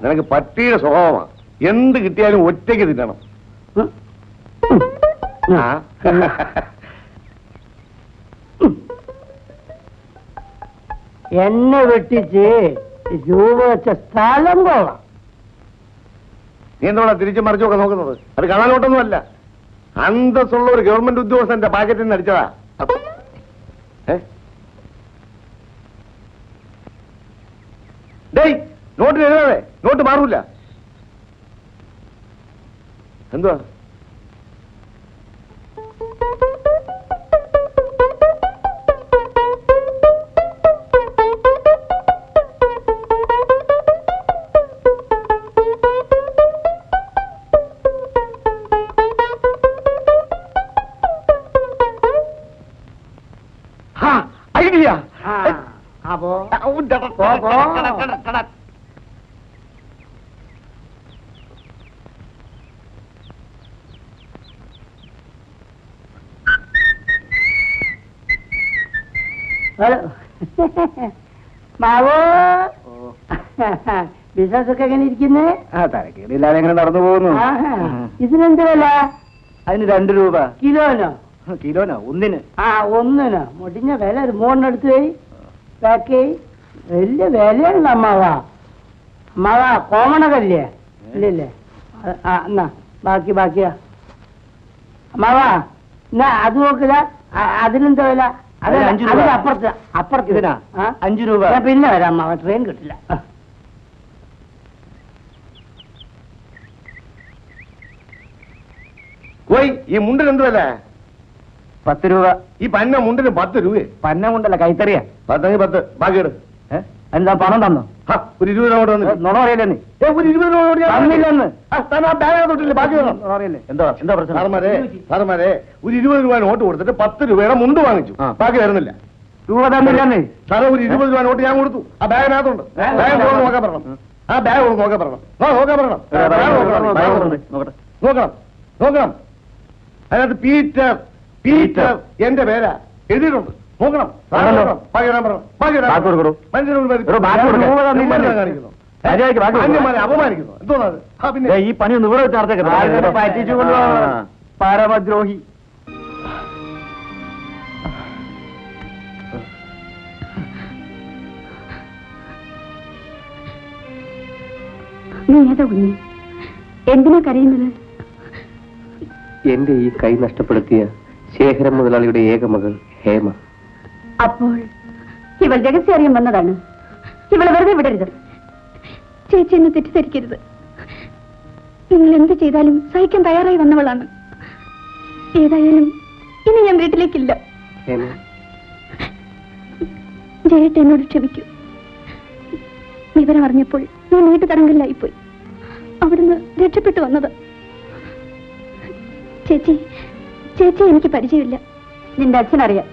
നിനക്ക് പട്ടിയുടെ സ്വഭാവമാണ്. എന്ത് കിട്ടിയാലും ഒറ്റയ്ക്ക് തിന്നണം. എന്നെ വെട്ടിച്ച് രൂപ വെച്ച സ്ഥലം പോവാം. നീ എന്തോടാ തിരിച്ചും മറിച്ചുമൊക്കെ നോക്കുന്നത്? അത് കാണാനോട്ടൊന്നുമല്ല. അന്തസ്സുള്ള ഒരു ഗവൺമെന്റ് ഉദ്യോഗസ്ഥന്റെ പാക്കറ്റിൽ നിന്ന് അടിച്ചതാ. ഡേയ്, നോട്ടിൽ എഴുതാതെ. നോട്ട് മാറൂല. എന്തുവാ? പോ. പോ. ഹലോ മാവോ, ബിസിനസ് ഒക്കെ എങ്ങനെ ഇരിക്കുന്നേ? തരക്കേടില്ലാതെ എങ്ങനെ നടന്നു പോകുന്നു. ഇതിനെന്ത് വില? അതിന് 2 രൂപ. കിലോനോ? കിലോനോ? ഒന്നിന്. ഒന്നിനോ? മുടിഞ്ഞ വില. ഒരു 3 എടുത്ത് പോയി ബാക്കി. വലിയ വിലയാണ് അമ്മാവാ. അമ്മാവാ കോമണകല്ലേ? ഇല്ലല്ലേ? എന്നാ ബാക്കിയാ അമ്മാവാ. എന്നാ അത് നോക്കുക. അതിനെന്താ വില? അപ്പുറത്ത് ഇതിനാ 5 രൂപ. പിന്നെ വരാം അമ്മാവ, ട്രെയിൻ കിട്ടില്ല. ഈ മുണ്ടിന് എന്ത് വില? 10 രൂപ. ഈ പന്ന മുണ്ടിന് 10 രൂപ. പന്ന കൊണ്ടല്ല, കൈത്തറിയാ. 10 ബാക്കിയെടു. എന്താ പണം തന്നോ? ഒരു 20 രൂപ വന്നു. നുണ പറയല്ലേ നീ? ഒരു 20 രൂപ തന്നില്ലെന്ന്. ബാഗ് തൊട്ടില്ല. ബാക്കി അറിയില്ലേ? എന്താ പ്രശ്നം? സാറന്മാരെ ഒരു 20 രൂപ നോട്ട് കൊടുത്തിട്ട് 10 രൂപയുടെ മുണ്ട് വാങ്ങിച്ചു. ബാക്കി വരുന്നില്ല. രൂപ തന്നില്ലെന്ന്. സാറേ ഒരു 20 രൂപ നോട്ട് ഞാൻ കൊടുത്തു. ആ ബാഗിനകത്തുണ്ട്. ബാഗ് നോക്കാൻ പറയണം. ആ ബാഗ് നോക്കാൻ പറയണം. നോക്കണം. അതിനകത്ത് പീറ്റർ എന്റെ പേരാ എഴുതിയിട്ടുണ്ട്. നോക്കണം. അപമാനിക്കുന്നു. എന്തോന്നത്? പിന്നെ ഈ പണി ഒന്ന് ഇവിടെ വെച്ച് പറ്റിച്ചു കൊണ്ടുപോകാം. പരമദ്രോഹി. നീ ഏതാ കുഞ്ഞി? എന്തിനാ കരയുന്നത്? എന്റെ ഈ കൈ നഷ്ടപ്പെടുത്തിയ ശേഖരൻ മുതലാളിയുടെ ഏക മകൾ ഹേമ. അപ്പോൾ ഇവൾ രഹസ്യം അറിയാൻ വന്നതാണ്. ഇവളെ വെറുതെ വിടരുത്. ചേച്ചി എന്നെ തെറ്റിദ്ധരിക്കരുത്. നിങ്ങൾ എന്ത് ചെയ്താലും സഹിക്കാൻ തയ്യാറായി വന്നവളാണ്. ഏതായാലും ഇനി ഞാൻ വീട്ടിലേക്കില്ല. ജയേട്ട എന്നോട് ക്ഷമിക്കൂ. വിവരം അറിഞ്ഞപ്പോൾ ഞാൻ വീട്ടു തടങ്കലിലായിപ്പോയി. അവിടുന്ന് രക്ഷപ്പെട്ടു വന്നത്. ചേച്ചി എനിക്ക് പരിചയമില്ല. നിന്റെ അച്ഛനറിയാം.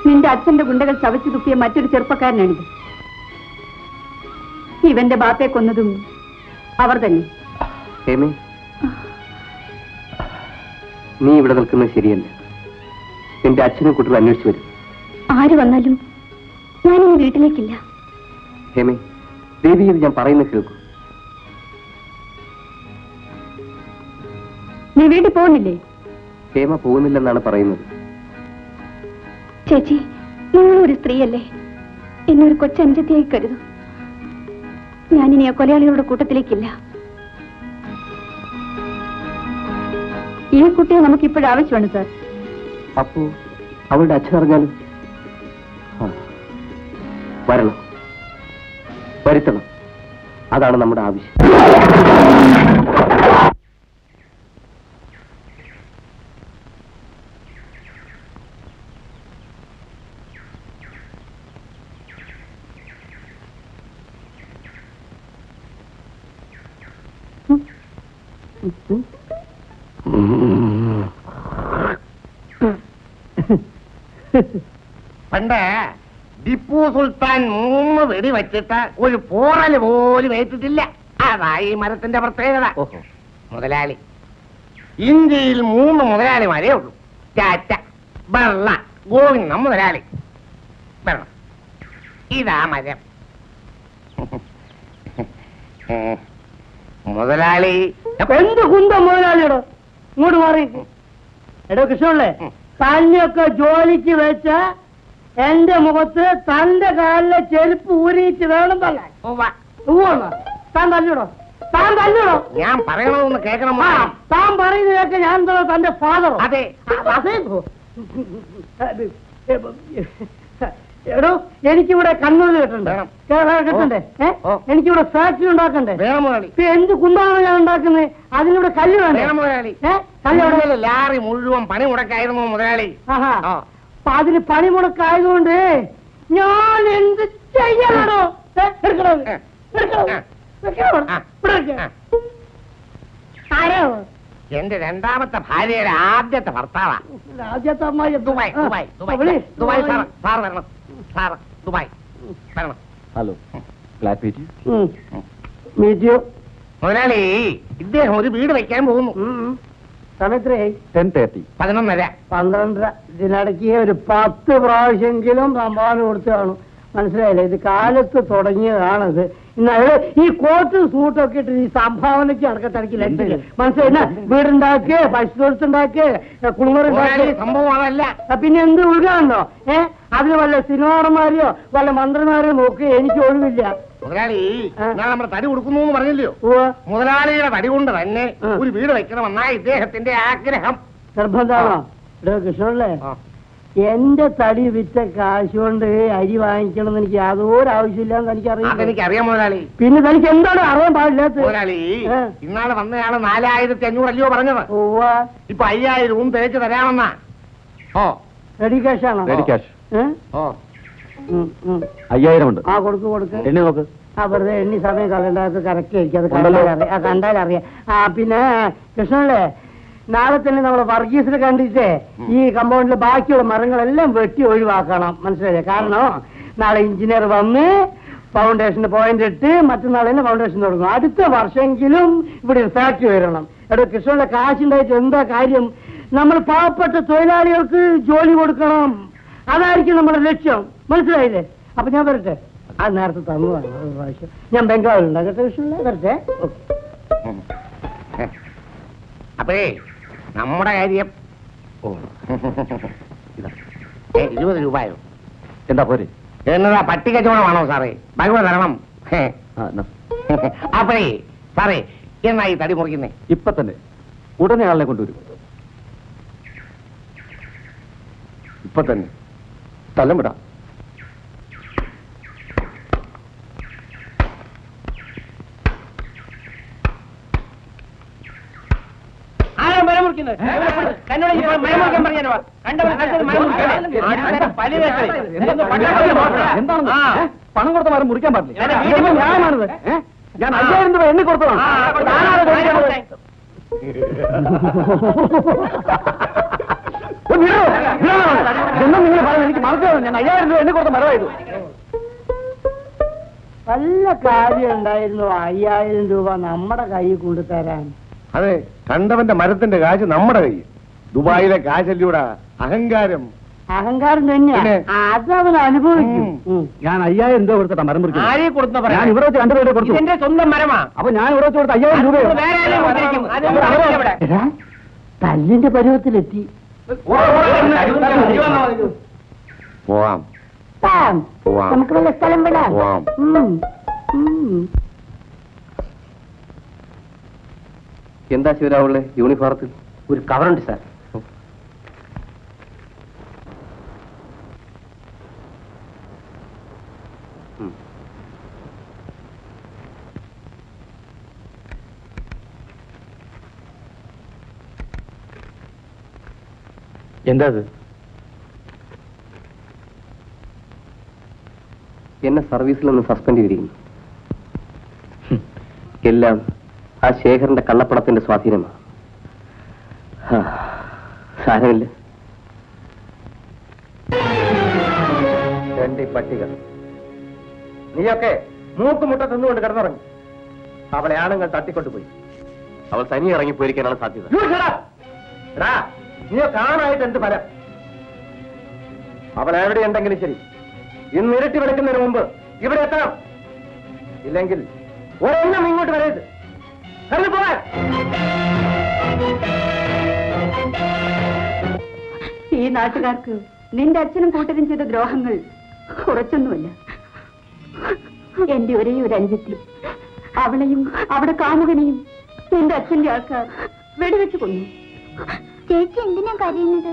നിന്റെ അച്ഛന്റെ ഗുണ്ടകൾ ചവച്ചു തുപ്പിയ മറ്റൊരു ചെറുപ്പക്കാരനാണിത്. ഇവന്റെ ബാപ്പയെ കൊന്നതും അവർ തന്നെ. നീ ഇവിടെ നിൽക്കുന്നത് ശരിയല്ല. എന്റെ അച്ഛനെ കുട്ടികൾ അന്വേഷിച്ചു വരും. ആര് വന്നാലും ഞാനിനി വീട്ടിലേക്കില്ല. ഹേമേ, ദേവി, ഇത് ഞാൻ പറയുന്നത് കേൾക്കൂ. നീ വീട്ടിൽ പോകുന്നില്ലേ? ഹേമ പോകുന്നില്ലെന്നാണ് പറയുന്നത്. ചേച്ചി, നിങ്ങളൊരു സ്ത്രീയല്ലേ. എന്നൊരു കൊച്ചനുജത്തിയായി കരുതും. ഞാനിനി ആ കൊലയാളികളുടെ കൂട്ടത്തിലേക്കില്ല. ഈ കുട്ടിയെ നമുക്ക് ഇപ്പോഴും ആവശ്യമാണ് സാർ. അപ്പോ അവളുടെ അച്ഛൻ അറിഞ്ഞാലും വരണം, വരുത്തണം. അതാണ് നമ്മുടെ ആവശ്യം. പണ്ട് ടിപ്പു സുൽത്താൻ 3 വെടി വെച്ചിട്ട് ഒരു പോറല് പോലും ഏറ്റിട്ടില്ല. അതായി മരത്തിന്റെ പ്രത്യേകത. മുതലാളി, ഇന്ത്യയിൽ 3 മുതലാളിമാരേ ഉള്ളൂ. ടാറ്റ, ബിർള, ഗോവിന്ദ മുതലാളി. ഇതാ മരം. മുതലാളി എന്ത് കുന്തം മുതലാളിയോടോ ഇങ്ങോട്ട് മാറി എടോ കൃഷ്ണല്ലേ തന്നെയൊക്കെ ജോലിക്ക് വെച്ച എന്റെ മുഖത്ത് തന്റെ കാലിലെ ചെരുപ്പ് ഊരിയിട്ട് വേണം തല്ലാൻ താൻ തല്ലൂടോ താൻ തല്ലൂടോ ഞാൻ പറയണമെന്ന് കേൾക്കണം താൻ പറയുന്നതൊക്കെ ഞാൻ എന്തോ തന്റെ ഫാദറോ അതെ അതേ എടോ എനിക്കിവിടെ കണ്ണൂർ കിട്ടണ്ടേ കിട്ടണ്ടേ എനിക്കിവിടെ ഫാക്ടറി ഉണ്ടാക്കണ്ടേ എന്ത് കുന്താണ് ഞാൻ ഉണ്ടാക്കുന്നത് അതിനിവിടെ കല്ല് വേണ്ടേ മുതലാളി കല്ല് ലാറി മുഴുവൻ പണി മുടക്കായിരുന്നു മുതലാളി ആഹാ അപ്പൊ അതിന് പണിമുടക്കായതുകൊണ്ട് ഞാൻ എന്ത് ചെയ്യാനാണോ എന്റെ രണ്ടാമത്തെ ഭാര്യയുടെ ആദ്യത്തെ ഭർത്താവാ ആദ്യത്തെ അമ്മായി Dubai Dubai Dubai Dubai sir വരണം സാർ ദുബായ് വരണം ഹലോ ഫ്ലാറ്റ് മീറ്റ് മുതലാളി ഇദ്ദേഹം ഒരു വീട് വെക്കാൻ പോകുന്നു സമയത്രയായി 10:30. 11:30 12 ഇതിനിടയ്ക്ക് ഒരു 10 പ്രാവശ്യമെങ്കിലും സംഭാവന കൊടുത്തു കാണും മനസ്സിലായില്ലേ ഇത് കാലത്ത് തുടങ്ങിയതാണിത് ഇന്ന് ഈ കോട്ട് സൂട്ടൊക്കെ ഇട്ട് ഈ സംഭാവനയ്ക്ക് അടക്കത്തടക്കില്ല മനസ്സിലായി വീടുണ്ടാക്കിയ പശുത്തൊഴുത്തുണ്ടാക്കിയ കുളിമുറി സംഭവം അതല്ല പിന്നെ എന്ത് ഉൾക്കാണോ അതിന് വല്ല സിനിമാടന്മാരെയോ വല്ല മന്ത്രിമാരെയോ നോക്കി എനിക്ക് ഒഴിവില്ല മുതലാളി ഞാൻ നമ്മുടെ തടി കൊടുക്കുന്നു എന്ന് പറഞ്ഞില്ലയോ മുതലാളിയുടെ തടി കൊണ്ട് തന്നെ ഒരു വീട് വെക്കണമെന്നാ ഇദ്ദേഹത്തിന്റെ ആഗ്രഹം നിർബന്ധമാണോ കൃഷ്ണല്ലേ എന്റെ തടി വിറ്റ കാശ് കൊണ്ട് അരി വാങ്ങിക്കണം എന്ന് എനിക്ക് യാതൊരു ആവശ്യമില്ലാന്ന് എനിക്കറിയാം മുതലാളി പിന്നെ തനിക്ക് എന്താണ് അറിയാൻ പാടില്ലാത്ത മുതലാളി ഇന്നാളെ വന്നയാള് 4500 അല്ലയോ പറഞ്ഞത് ഇപ്പൊ 5000 തികച്ചു തരാമെന്നാ റെഡി ക്യാഷ് ആണോ റെഡി ക്യാഷ് 5000 ഉണ്ട് കൊടുക്ക് എണ്ണി നോക്ക് വെറുതെ എണ്ണി സമയം കളണ്ടാത്ത കറക്റ്റ് ആയിരിക്കും അത് കണ്ടാലറിയാം പിന്നെ കൃഷ്ണല്ലേ നാളെ തന്നെ നമ്മൾ വർഗീസിനെ കണ്ടിട്ടേ ഈ കമ്പൗണ്ടിലെ ബാക്കിയുള്ള മരങ്ങളെല്ലാം വെട്ടി ഒഴിവാക്കണം മനസ്സിലായില്ലേ കാരണം നാളെ എഞ്ചിനീയർ വന്ന് ഫൗണ്ടേഷന്റെ പോയിന്റ് ഇട്ട് മറ്റന്നാൾ തന്നെ ഫൗണ്ടേഷൻ തുടങ്ങും അടുത്ത വർഷമെങ്കിലും ഇവിടെ ഒരു ഫാക്ടറി വരണം എടോ കൃഷ്ണന്റെ കാശുണ്ടായിട്ട് എന്താ കാര്യം നമ്മൾ പാവപ്പെട്ട തൊഴിലാളികൾക്ക് ജോലി കൊടുക്കണം അതായിരിക്കും നമ്മുടെ ലക്ഷ്യം മനസ്സിലായില്ലേ അപ്പൊ ഞാൻ വരട്ടെ അത് നേരത്തെ തന്നതാണ് ഒരു പ്രാവശ്യം ഞാൻ ബംഗാളിലുണ്ടാ കൃഷ്ണ വരട്ടെ അപ്പേ നമ്മുടെ കാര്യം 20 രൂപയോ എന്താ പോരെ എന്നതാ പട്ടി കച്ചവടമാണോ സാറേ ഭഗവത് തരണം അപ്പേ സാറേ എന്നാ ഈ തടി മുറിക്കുന്നേ ഇപ്പൊ തന്നെ ഉടനെ ആളിനെ കൊണ്ടുവരും ഇപ്പൊ തന്നെ സ്ഥലം വിടാം പണം കൊടുത്ത മരം മുറിക്കാൻ പാടില്ല ന്യായമാണിത് ഞാൻ 5000 രൂപ എണ്ണി കൊടുത്തതാണ് നിങ്ങൾ പറഞ്ഞു എനിക്ക് മനസ്സിലാവും ഞാൻ 5000 രൂപ എണ്ണി കൊടുത്ത മരമായിരുന്നു നല്ല കാര്യം ഉണ്ടായിരുന്നു 5000 രൂപ നമ്മുടെ കയ്യിൽ കൊണ്ടുതരാൻ അതെ കണ്ടവന്റെ മരത്തിന്റെ കാശ് നമ്മുടെ കയ്യിൽ ദുബായിലെ കാശല്ലൂടെ അഹങ്കാരം തന്നെയാ അതവൻ അനുഭവിക്കും ഞാൻ 5000 രൂപ കൊടുത്തിട്ടാ മരം മുറിക്കും ആരെ കൊടുത്ത ഞാൻ ഇവിടെ വെച്ച് 2 രൂപ കൊടുത്തു എന്റെ സ്വന്തം മരമാ അപ്പൊ ഞാൻ ഇവിടെ വെച്ച് കൊടുത്ത 5000 രൂപ തല്ലിന്റെ പരുവത്തിലെത്തി പോവാം നമുക്ക് വല്ല സ്ഥലം വിടാം എന്താ ശിവരാവുള്ള യൂണിഫോമത്തിൽ ഒരു കവറുണ്ട് സാർ എന്താ അത് എന്നെ സർവീസിൽ നിന്ന് സസ്പെൻഡ് ചെയ്തിരിക്കുന്നു എല്ലാം ആ ശേഖരന്റെ കള്ളപ്പണത്തിന്റെ സ്വാധീനമാണ് സാരമില്ല എന്റെ പട്ടിക നീയൊക്കെ മൂക്കുമുട്ട തിന്നുകൊണ്ട് കിടന്നുറങ്ങി അവളെ ആണുങ്ങൾ തട്ടിക്കൊണ്ടുപോയി അവൾ തനിയെ ഇറങ്ങിപ്പോയിരിക്കാനാണ് സാധ്യത നീ കാണായിട്ട് എന്ത് ഫലം അവൾ എവിടെയുണ്ടെങ്കിലും ശരി ഇന്ന് ഇരട്ടി വെളുക്കുന്നതിന് മുമ്പ് ഇവിടെ എത്തണം ഇല്ലെങ്കിൽ ഒരെണ്ണം ഇങ്ങോട്ട് വരരുത്. കടന്നു പോകാൻ. ഈ നാട്ടുകാർക്ക് നിന്റെ അച്ഛനും കൂട്ടരും ചെയ്ത ദ്രോഹങ്ങൾ കുറച്ചൊന്നുമല്ല. എന്റെ ഒരേ ഒരു അനുജത്തി, അവളെയും അവിടെ കാമുകനെയും നിന്റെ അച്ഛന്റെ ആൾക്കാർ വെടിവെച്ച് കൊന്നു. ചേച്ചി എന്തിനാ കരയുന്നത്?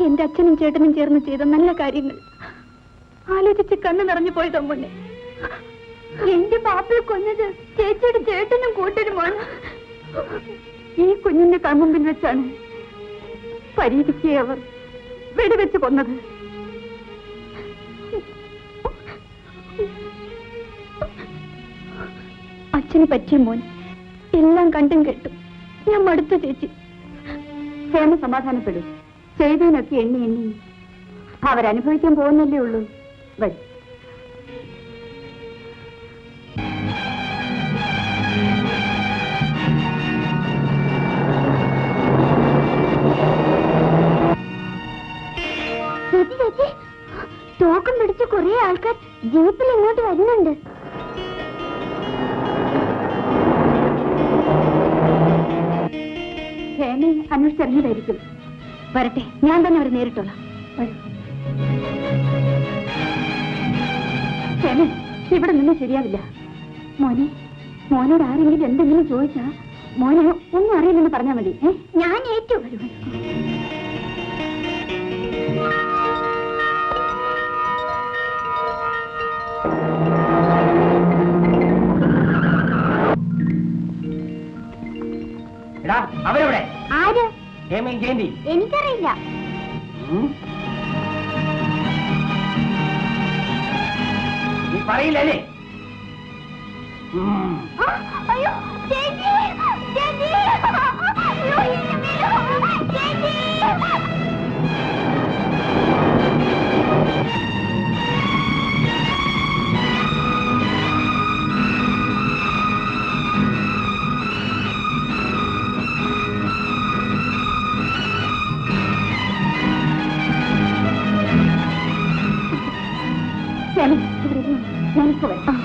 എന്റെ അച്ഛനും ചേട്ടനും ചേർന്ന് ചെയ്ത നല്ല കാര്യങ്ങൾ ആലോചിച്ച് കണ്ണു നിറഞ്ഞു പോയി തമ്മുണ്ണെ. എന്റെ പാപ്പയെ കൊന്നത് ചേച്ചിയുടെ ചേട്ടനും കൂട്ടരുമാണ്. ഈ കുഞ്ഞിന്റെ കൺമുമ്പിൽ വെച്ചാണ് പരീതിക്ക് അവർ വെടിവെച്ച് കൊന്നത്. അച്ഛന് പറ്റിയ മോൻ എല്ലാം കണ്ടും കേട്ടു. ഞാൻ മടുത്ത ചേച്ചി. ക്ഷേമ സമാധാനപ്പെടും. ചെയ്തതിനൊക്കെ എണ്ണി എണ്ണി അവരനുഭവിക്കാൻ പോകുന്നല്ലേ ഉള്ളൂ. വരും. ചേച്ചി ചേച്ചി, തോക്കം പിടിച്ച കുറെ ആൾക്കാർ ജീപ്പിൽ ഇങ്ങോട്ട് വരുന്നുണ്ട്. ക്ഷേമയെ അന്വേഷിച്ചിറങ്ങിയതായിരിക്കും. വരട്ടെ, ഞാൻ തന്നെ അവരെ നേരിട്ടോളാം. വരൂ. ക്ഷേമ, ഇവിടെ നിന്ന് ശരിയാവില്ല. മോനോട് ആരെങ്കിലും എന്തെങ്കിലും ചോദിച്ചാ മോനെ ഒന്നും അറിയില്ലെന്ന് പറഞ്ഞാൽ മതി. ഞാൻ ഏറ്റു. വരൂ. അവരെവിടെ? ആര്? ജയന്തി. എനിക്കറിയില്ല. നീ പറയില്ലല്ലേ? അയ്യോ ചേച്ചി, ചേച്ചി, അയ്യോ, ചേച്ചി. ഞാനിപ്പോ വരാം.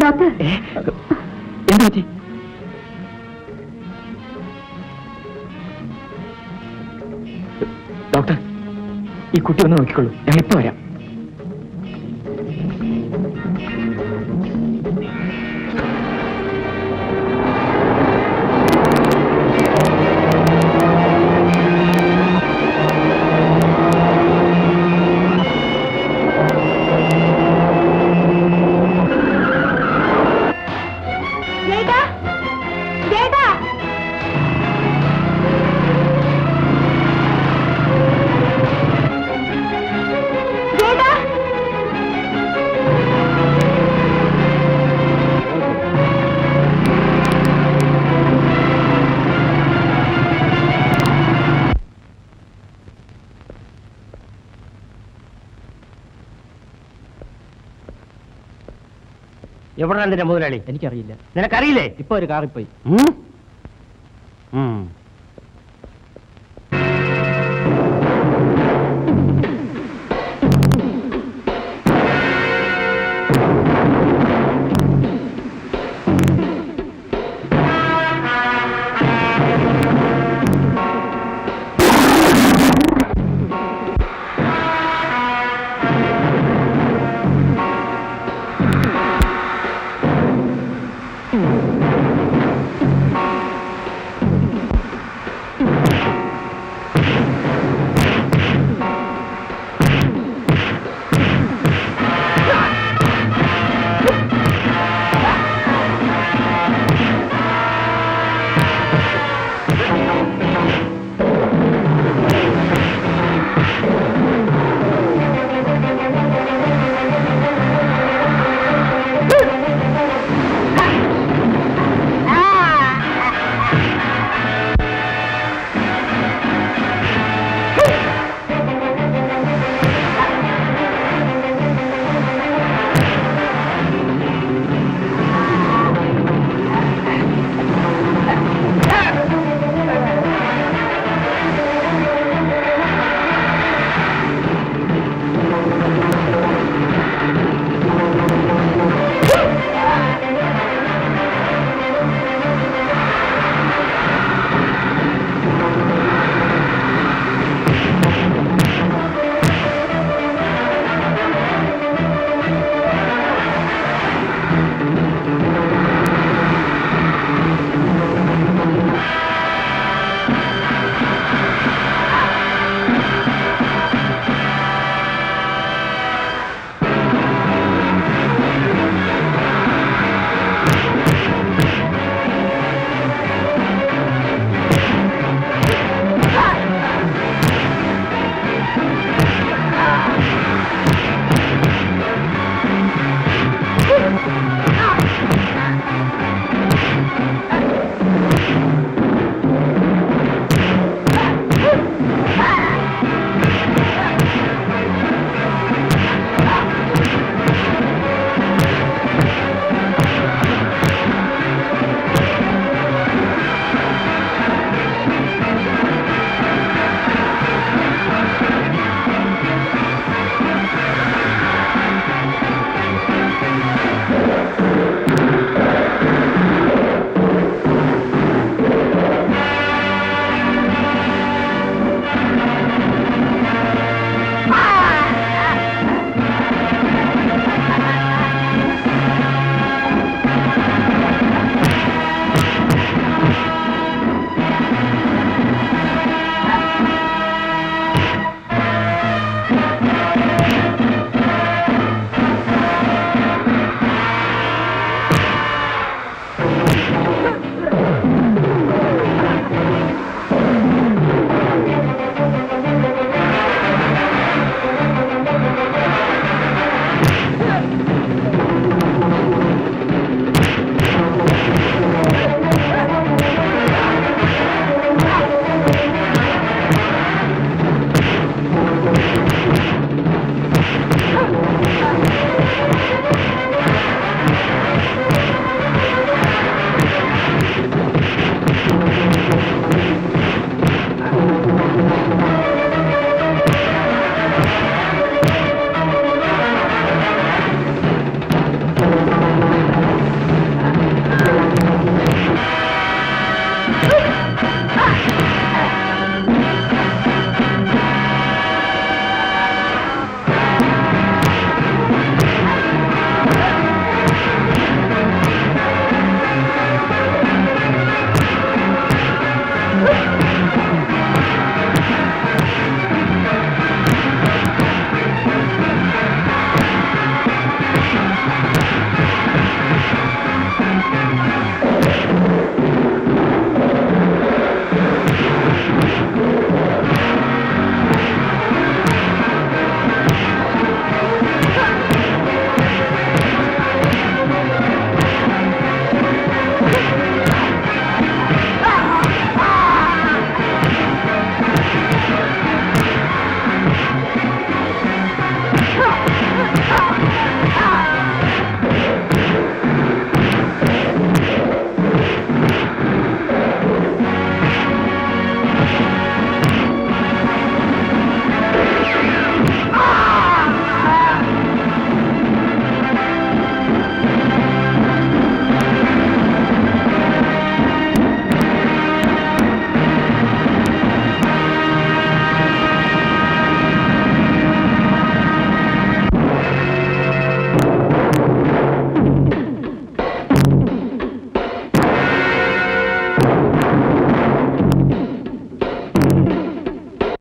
ഡോക്ടർ, എന്താ പറ്റി? ഡോക്ടർ, ഈ കുട്ടി ഒന്ന് നോക്കിക്കൊള്ളൂ, ഞാൻ ഇപ്പൊ വരാം. എവിടെയാണ് നിന്റെ മുതലാളി? എനിക്കറിയില്ല. നിനക്കറിയില്ലേ? ഇപ്പൊ ഒരു കാറിൽ പോയി.